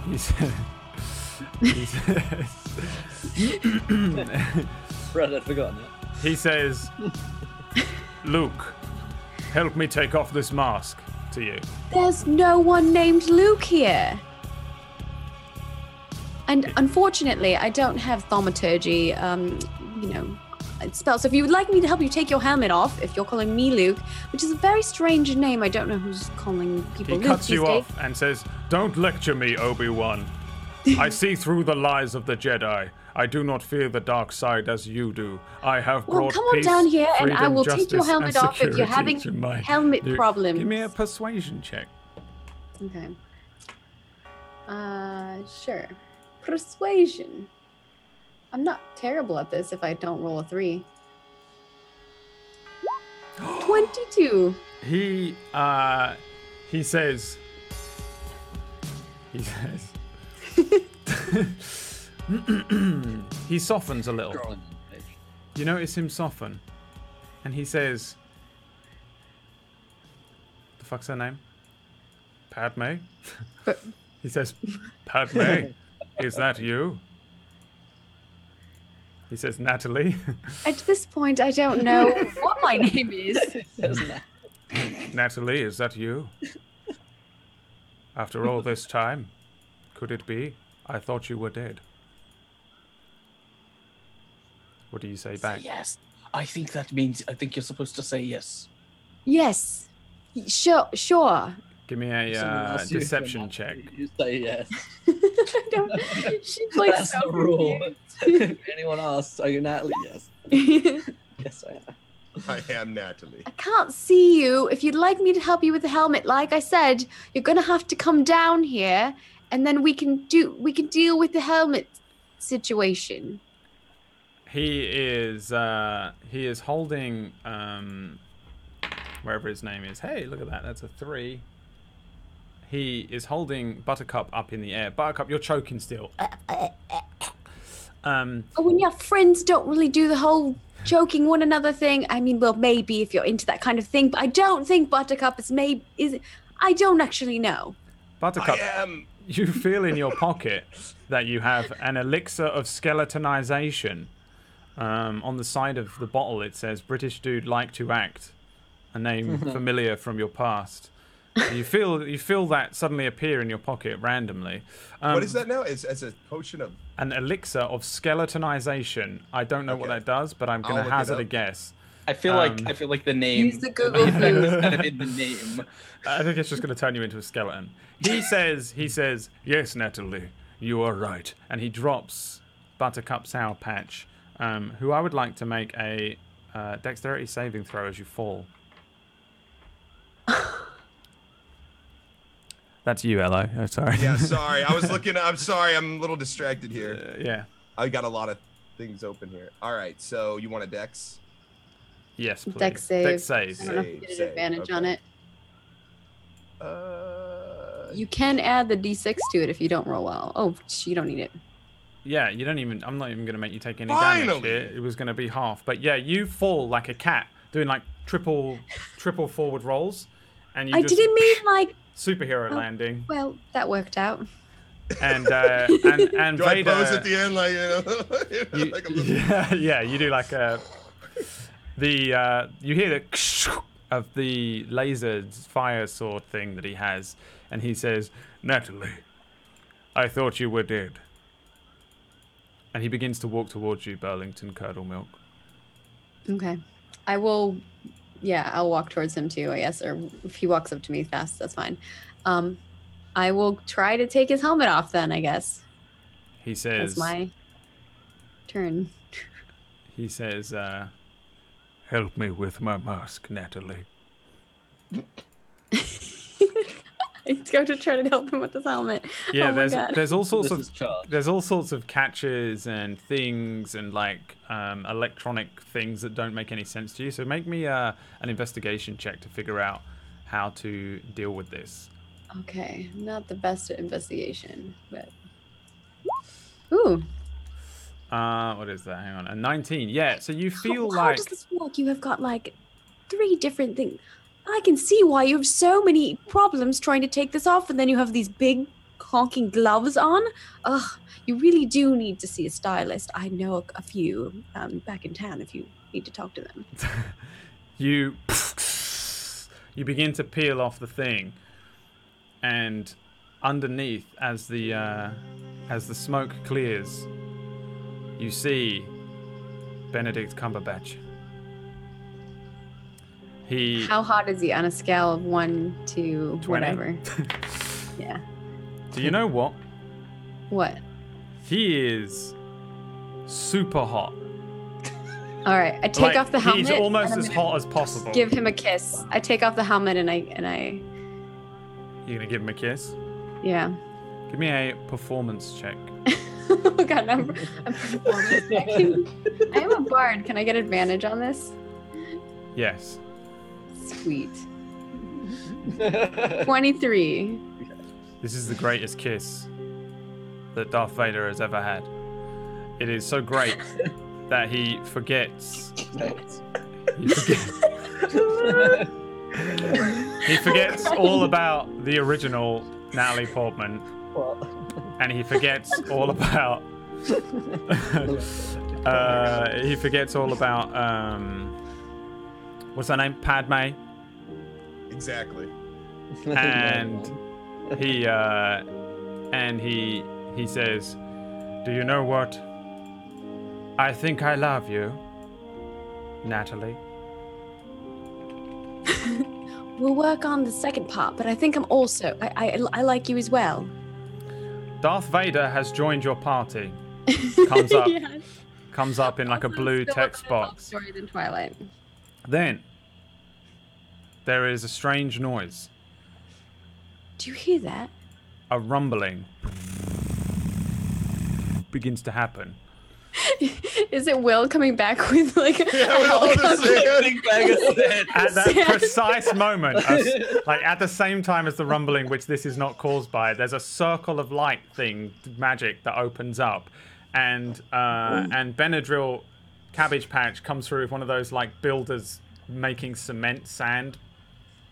He says, Brad, I'd forgotten it. he says, "Luke, help me take off this mask," to you. There's no one named Luke here. And unfortunately, I don't have thaumaturgy, spells. So if you would like me to help you take your helmet off, if you're calling me Luke, which is a very strange name, I don't know who's calling people He Luke cuts these you days. off and says, "Don't lecture me, Obi-Wan. I see through the lies of the Jedi. I do not fear the dark side as you do. I have Well, brought come on peace, down here and I freedom, will take your justice, helmet and off if you're security having to my helmet Luke." problems. Give me a persuasion check. Okay. Sure. Persuasion. I'm not terrible at this if I don't roll a 3. 22. He says, he softens a little. Scrolling on the page. You notice him soften, and he says, "The fuck's her name? Padme?" But- He says, "Padme, is that you?" He says, "Natalie." At this point, I don't know what my name is. Doesn't that? "Natalie, is that you?" After all this time, could it be? I thought you were dead. What do you say back? Say yes. I think that means. I think you're supposed to say yes. Yes. Sure. Give me Someone a asks you deception for that, check. You say yes. I don't. She's like That's so the rule. confused. If anyone asks, are you Natalie? Yes. Yes, I am. I am Natalie. I can't see you. If you'd like me to help you with the helmet, like I said, you're gonna have to come down here, and then we can deal with the helmet situation. He is holding wherever his name is. Hey, look at that. That's a 3. He is holding Buttercup up in the air. Buttercup, you're choking still. Oh, when your friends don't really do the whole choking one another thing. I mean, well, maybe if you're into that kind of thing, but I don't think Buttercup is. I don't actually know. Buttercup, I am. you feel in your pocket that you have an elixir of skeletonization. On the side of the bottle, it says "British dude like to act," a name familiar from your past. You feel that suddenly appear in your pocket randomly. What is that now? It's as a potion of. An elixir of skeletonization. I don't know what Okay. that does, but I'm I'll gonna look it hazard a up. guess. I feel like the name. Use the Google effect is Foods. kind of in the name. I think it's just gonna turn you into a skeleton. He says, "Yes, Natalie, you are right," and he drops Buttercup Sour Patch, who I would like to make a dexterity saving throw as you fall. That's you, Elo. Oh, sorry. Yeah, sorry. I was looking. I'm sorry. I'm a little distracted here. Yeah. I got a lot of things open here. All right. So you want a dex? Yes, please. Dex save. Dex save. I don't know if you get an Save, advantage on okay. it. You can add the d6 to it if you don't roll well. Oh, you don't need it. Yeah, you don't even. I'm not even gonna make you take any damage Finally! here. It was gonna be half, but yeah, you fall like a cat, doing like triple forward rolls, and you I just didn't mean like. superhero Oh. landing, Well, that worked out. and Do I Vader. pose at the end like You, like a little... yeah, you do like a you hear the of the laser fire sword thing that he has, and he says, "Natalie, I thought you were dead." And he begins to walk towards you, Burlington Curdle Milk. Okay. I will. Yeah, I'll walk towards him too, I guess. Or if he walks up to me fast, that's fine. I will try to take his helmet off then, I guess. He says, That's my turn. He says, "Help me with my mask, Natalie." He's going to try to help him with his helmet. Yeah, Oh my God. there's all sorts This of is charged. there's all sorts of catches and things and like electronic things that don't make any sense to you. So make me an investigation check to figure out how to deal with this. Okay, not the best at investigation, but. Ooh. What is that? Hang on, a 19. Yeah, so you feel How like does this work? You have got like 3 different things. I can see why you have so many problems trying to take this off, and then you have these big honking gloves on. Ugh, you really do need to see a stylist. I know a few back in town if you need to talk to them. you begin to peel off the thing, and underneath, as the smoke clears, you see Benedict Cumberbatch. How hot is he on a scale of 1 to 20? whatever? Yeah. Do you know what? What? He is super hot. All right, I take Like, off the helmet. He's almost and I'm as gonna hot as possible. Give him a kiss. I take off the helmet and I You're gonna give him a kiss? yeah. Give me a performance check. Oh God, I'm performance checking. I am a bard. Can I get advantage on this? Yes. Sweet. 23. This is the greatest kiss that Darth Vader has ever had. It is so great that he forgets. He forgets all about the original Natalie Portman. What? And he forgets all about. He forgets all about. What's her name? Padme. Exactly. And he says, "Do you know what? I think I love you, Natalie." We'll work on the second part, but I think I'm also I like you as well. Darth Vader has joined your party. Comes up, Yes. comes up in like a blue Still text a better box. story than Twilight. Then there is a strange noise, Do you hear that? a rumbling begins to happen. Is it Will coming back with like a Big bag of sand. At that precise moment, like at the same time as the rumbling, which this is not caused by, there's a circle of light thing, magic, that opens up, and Benadryl Cabbage Patch comes through with one of those like builders making cement sand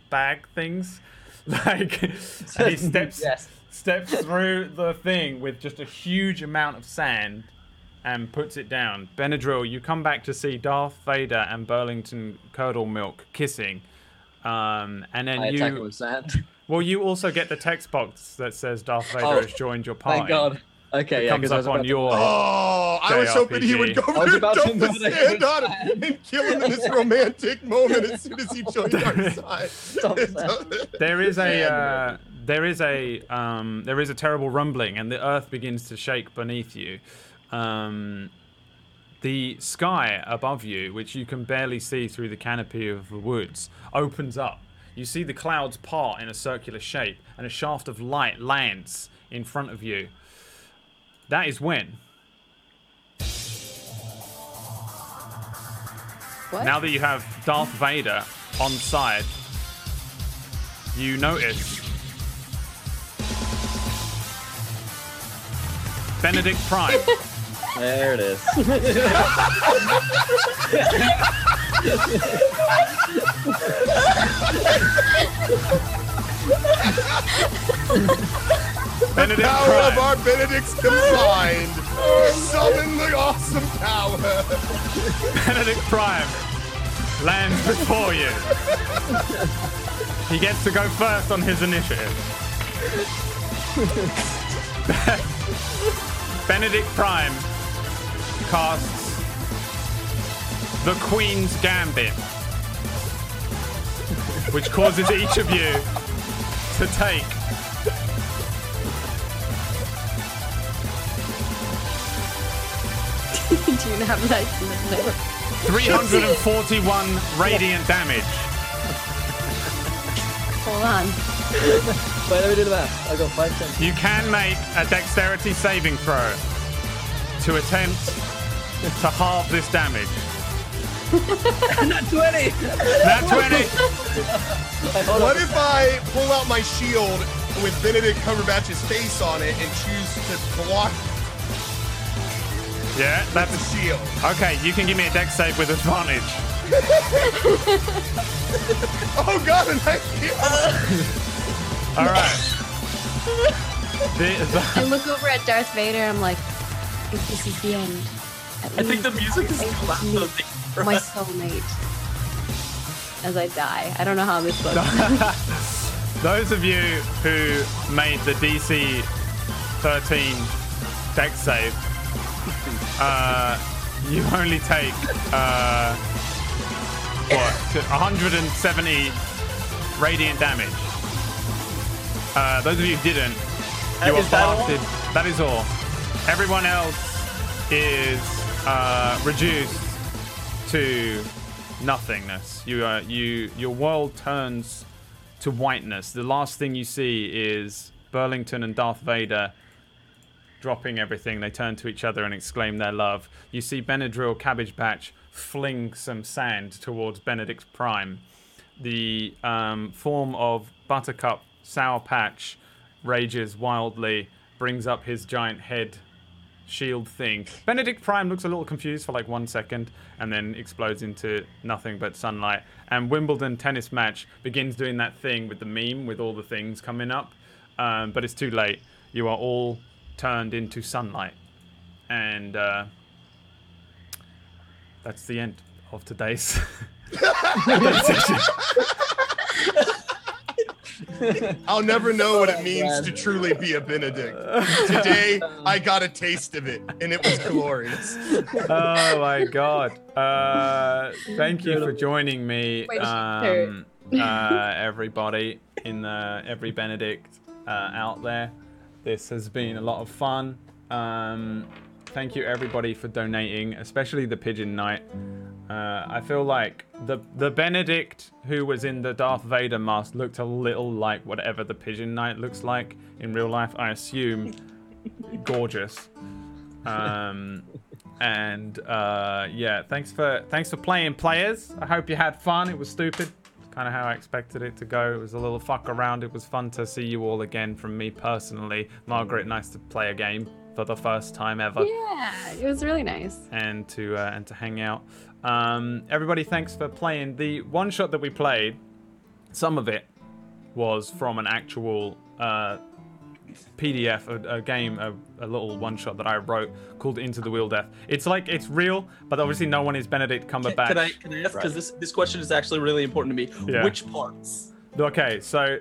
bag things, like, and he steps through the thing with just a huge amount of sand and puts it down. Benadryl, you come back to see Darth Vader and Burlington Curdle Milk kissing, and then I attack him with sand. well, you also get the text box that says Darth Vader has joined your party. Thank God. Okay, It yeah, comes because I was up on about your. Oh, I was hoping he would go I was over and about to dump the move it sand on him against and kill him in this romantic moment as soon as he joined our side. There is a terrible rumbling, and the earth begins to shake beneath you. The sky above you, which you can barely see through the canopy of the woods, opens up. You see the clouds part in a circular shape, and a shaft of light lands in front of you. That is when, What? now that you have Darth Vader on side, you notice Benedict Prime. There it is. Benedict Power of Prime. our Benedicts combined. Summon the awesome power. Benedict Prime lands before you. He gets to go first on his initiative. Benedict Prime casts the Queen's Gambit, which causes each of you to take Do you have like 341 radiant damage. Hold on. Wait, let me do the math. I got 5 cents. You can make a dexterity saving throw to attempt to halve this damage. Not 20! Nat 20! What if I pull out my shield with Benedict Cumberbatch's face on it and choose to block Yeah, the that's shield? okay. You can give me a dex save with advantage. Oh god, and I can't. All right. I look over at Darth Vader. I'm like, if this is the end, at I think the least music is I too get to loud. meet my soulmate as I die. I don't know how this looks. Those of you who made the DC 13 dex save, you only take 170 radiant damage. Those of you who didn't, you are Is that all? blasted. That is all. Everyone else is reduced to nothingness. Your world turns to whiteness. The last thing you see is Burlington and Darth Vader dropping everything. They turn to each other and exclaim their love. You see Benadryl Cabbage Patch fling some sand towards Benedict Prime. The form of Buttercup Sour Patch rages wildly, brings up his giant head shield thing. Benedict Prime looks a little confused for like 1 second and then explodes into nothing but sunlight. And Wimbledon tennis match begins doing that thing with the meme with all the things coming up. But it's too late. You are all turned into sunlight. And that's the end of today's session. I'll never know what it means to truly be a Benedict. Today, I got a taste of it, and it was glorious. Oh my god. Thank you for joining me, everybody in every Benedict out there. This has been a lot of fun. Thank you everybody for donating, especially the Pigeon Knight. I feel like the Benedict who was in the Darth Vader mask looked a little like whatever the Pigeon Knight looks like in real life. I assume gorgeous. Yeah, thanks for playing, players. I hope you had fun. It was stupid. It's kind of how I expected it to go. It was a little fuck around. It was fun to see you all again from me personally. Margaret, nice to play a game for the first time ever. Yeah, it was really nice. And to hang out. Everybody, thanks for playing. The one shot that we played, some of it was from an actual PDF, a game, a little one shot that I wrote called Into the Wheel Death. It's like, it's real, but obviously no one is Benedict Cumberbatch. Can I ask, because this question is actually really important to me. Yeah. Which parts? Okay, so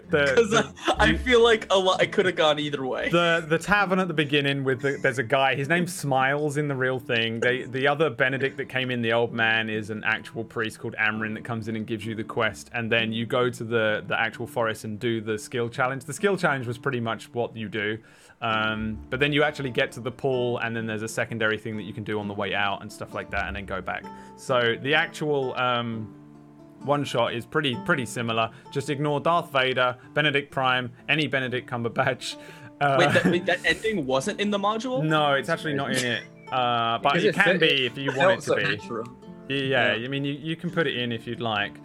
I feel like I could have gone either way. The tavern at the beginning with there's a guy. His name Smiles in the real thing. The other Benedict that came in, the old man, is an actual priest called Amrin that comes in and gives you the quest, and then you go to the actual forest and do the skill challenge. The skill challenge was pretty much what you do, but then you actually get to the pool, and then there's a secondary thing that you can do on the way out and stuff like that, and then go back. So the actual one shot is pretty similar. Just ignore Darth Vader, Benedict Prime, any Benedict Cumberbatch. Wait, that ending wasn't in the module? No, it's actually not in it. But it can be if you want it to be. Yeah, I mean, you can put it in if you'd like.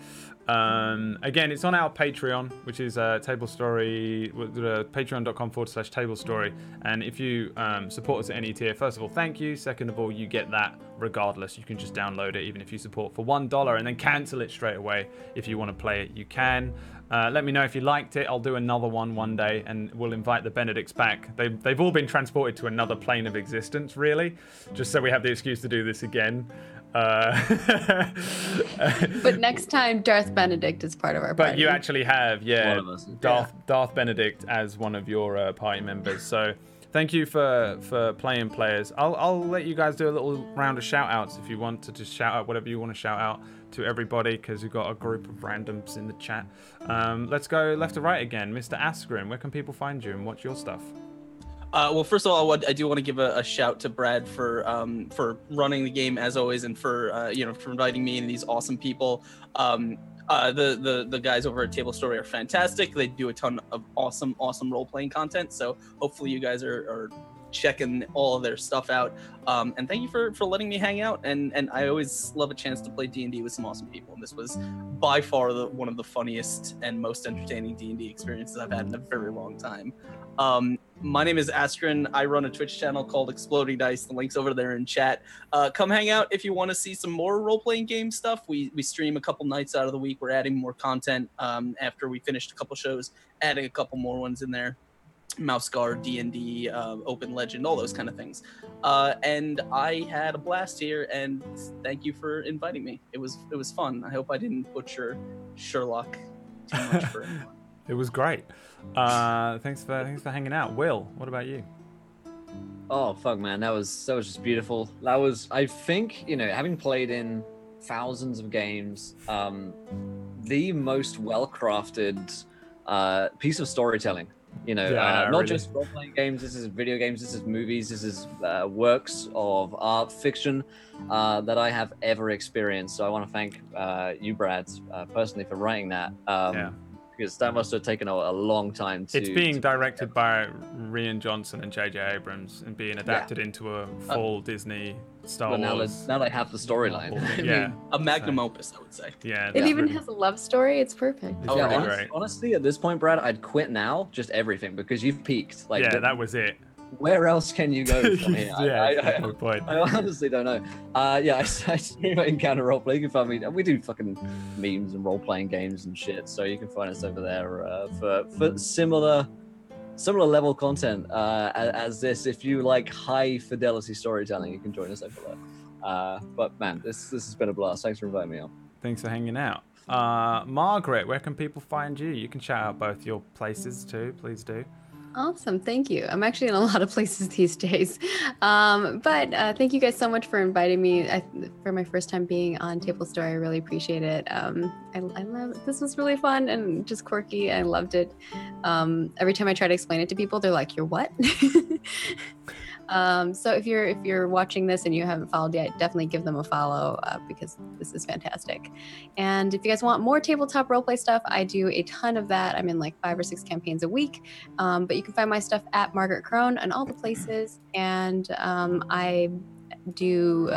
Again, it's on our Patreon, which is patreon.com/tablestory. And if you support us at any tier, first of all, thank you. Second of all, you get that regardless. You can just download it, even if you support for $1, and then cancel it straight away. If you want to play it, you can. Let me know if you liked it. I'll do another one day, and we'll invite the Benedicts back. They've all been transported to another plane of existence, really, just so we have the excuse to do this again. But next time, Darth Benedict is part of our party. But you actually have, Darth Benedict as one of your party members. So thank you for playing, players. I'll let you guys do a little round of shout outs if you want to just shout out whatever you want to shout out to everybody, because we've got a group of randoms in the chat. Let's go left to right again. Mr. Askren, where can people find you and watch your stuff? Well, first of all, I do want to give a shout to Brad for running the game as always, and for for inviting me and these awesome people. The guys over at Table Story are fantastic. They do a ton of awesome role playing content. So hopefully you guys are checking all of their stuff out. And thank you for letting me hang out. And I always love a chance to play D&D with some awesome people. And this was by far one of the funniest and most entertaining D&D experiences I've had in a very long time. My name is Askren. I run a Twitch channel called Exploding Dice. The link's over there in chat. Come hang out if you want to see some more role-playing game stuff. We stream a couple nights out of the week. We're adding more content after we finished a couple shows, adding a couple more ones in there. Mouse Guard, D&D, Open Legend, all those kind of things. And I had a blast here, and thank you for inviting me. It was fun. I hope I didn't butcher Sherlock too much for anyone. It was great. Thanks for hanging out. Will, what about you? Oh fuck, man, that was just beautiful. That was, I think, having played in thousands of games, the most well-crafted piece of storytelling. Not really. Just role-playing games. This is video games. This is movies. This is works of art, fiction that I have ever experienced. So I want to thank you, Brad, personally, for writing that. Because that must have taken a long time to... It's being directed by Rian Johnson and J.J. Abrams and being adapted into a full Disney Star Wars. Now they have the storyline. A magnum opus, I would say. Yeah, it even has a love story. It's perfect. It's really great. Honestly, at this point, Brad, I'd quit now, just everything, because you've peaked. That was it. Where else can you go from here? Good point. I honestly don't know. I stream at Encounter Roleplay. You can find me. We do fucking memes and role-playing games and shit. So you can find us over there for similar level content as this. If you like high fidelity storytelling, you can join us over there. But man, this has been a blast. Thanks for inviting me on. Thanks for hanging out. Margaret, where can people find you? You can shout out both your places too. Please do. Awesome, thank you. I'm actually in a lot of places these days, but thank you guys so much for inviting me. For my first time being on Table Story, I really appreciate it. I love this was really fun and just quirky. I loved it. Every time I try to explain it to people, they're like, "You're what?" So if you're watching this and you haven't followed yet, definitely give them a follow because this is fantastic. And if you guys want more tabletop roleplay stuff, I do a ton of that. I'm in like 5 or 6 campaigns a week, but you can find my stuff at Margaret Crone and all the places. And I do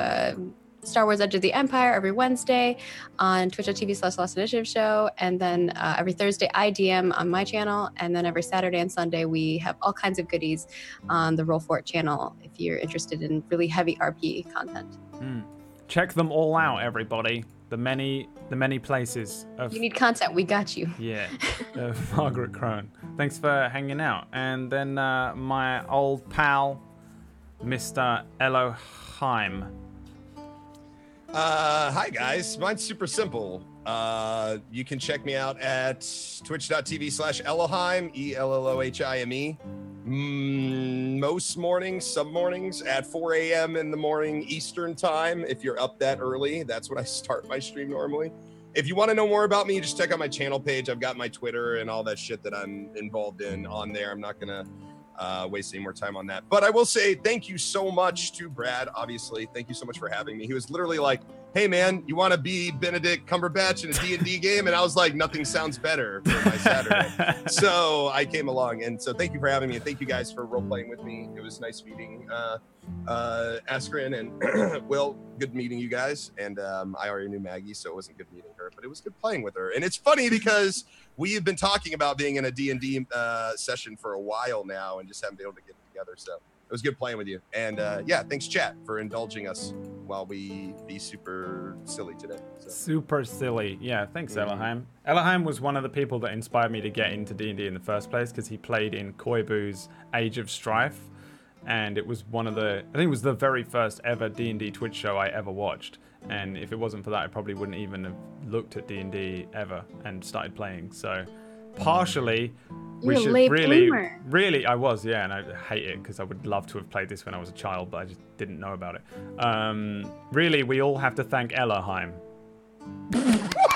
Star Wars Edge of the Empire every Wednesday on twitch.tv/Lost Initiative Show. And then every Thursday I DM on my channel. And then every Saturday and Sunday we have all kinds of goodies on the Roll For It channel if you're interested in really heavy RP content. Check them all out, everybody. The many places of... You need content, we got you. Yeah, Margaret Crone. Thanks for hanging out. And then my old pal, Mr. Elohim. Hi guys, mine's super simple. You can check me out at twitch.tv/Elohim, ELLOHIME. Most mornings, some mornings at 4 a.m. in the morning Eastern time. If you're up that early, that's when I start my stream normally. If you want to know more about me, just check out my channel page. I've got my Twitter and all that shit that I'm involved in on there. I'm not gonna waste any more time on that. But I will say thank you so much to Brad, obviously. Thank you so much for having me. He was literally like, hey man, you want to be Benedict Cumberbatch in a D&D game? And I was like, nothing sounds better for my Saturday. So I came along. And so thank you for having me. And thank you guys for role-playing with me. It was nice meeting Askren and Will. Good meeting you guys. And I already knew Maggie, so it wasn't good meeting her. But it was good playing with her. And it's funny because we have been talking about being in a D&D session for a while now and just haven't been able to get together. So it was good playing with you. And yeah, thanks chat for indulging us while we be super silly today. So. Super silly. Yeah, thanks Elohim. Elohim was one of the people that inspired me to get into D&D in the first place because he played in Koibu's Age of Strife. And it was one of the, I think it was the very first ever D&D Twitch show I ever watched. And if it wasn't for that, I probably wouldn't even have looked at D&D ever and started playing. So partially, we should really, I was, yeah, and I hate it because I would love to have played this when I was a child, but I just didn't know about it. Really, we all have to thank Elohim.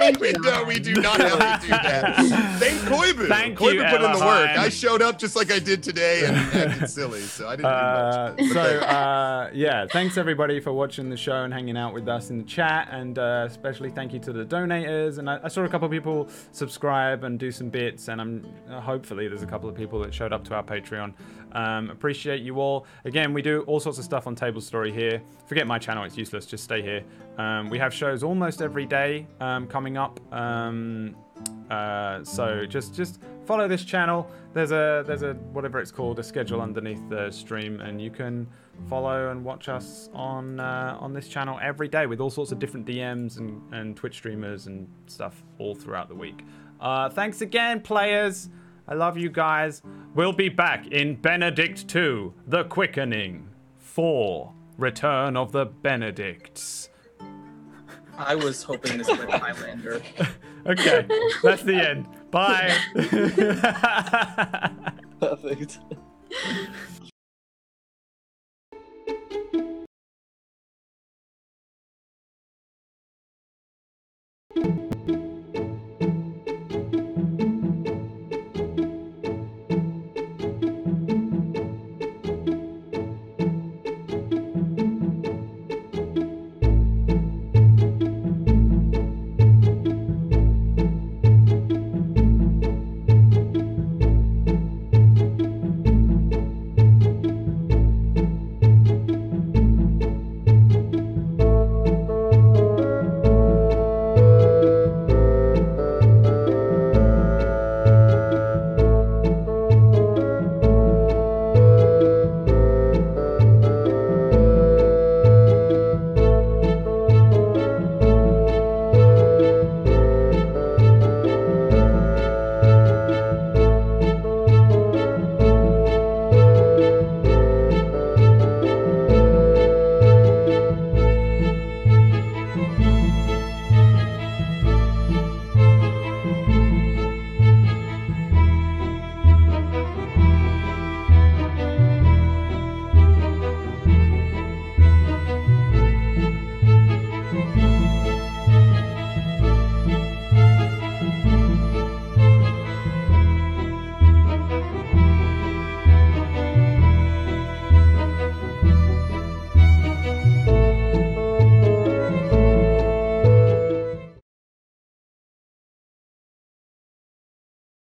We do not have to do that. Thank Koibu. Koibu put in the work. I showed up just like I did today and acted silly, so I didn't do much. Yeah, thanks everybody for watching the show and hanging out with us in the chat, and especially thank you to the donators. And I saw a couple of people subscribe and do some bits, and hopefully there's a couple of people that showed up to our Patreon. Appreciate you all. Again, we do all sorts of stuff on Table Story here. Forget my channel, it's useless, just stay here. We have shows almost every day coming up. So just follow this channel. There's a whatever it's called, a schedule underneath the stream, and you can follow and watch us on this channel every day with all sorts of different DMs and Twitch streamers and stuff all throughout the week. Thanks again, players. I love you guys. We'll be back in Benedict 2, The Quickening 4, Return of the Benedicts. I was hoping this was like Highlander. Okay, that's the end. Bye. Perfect.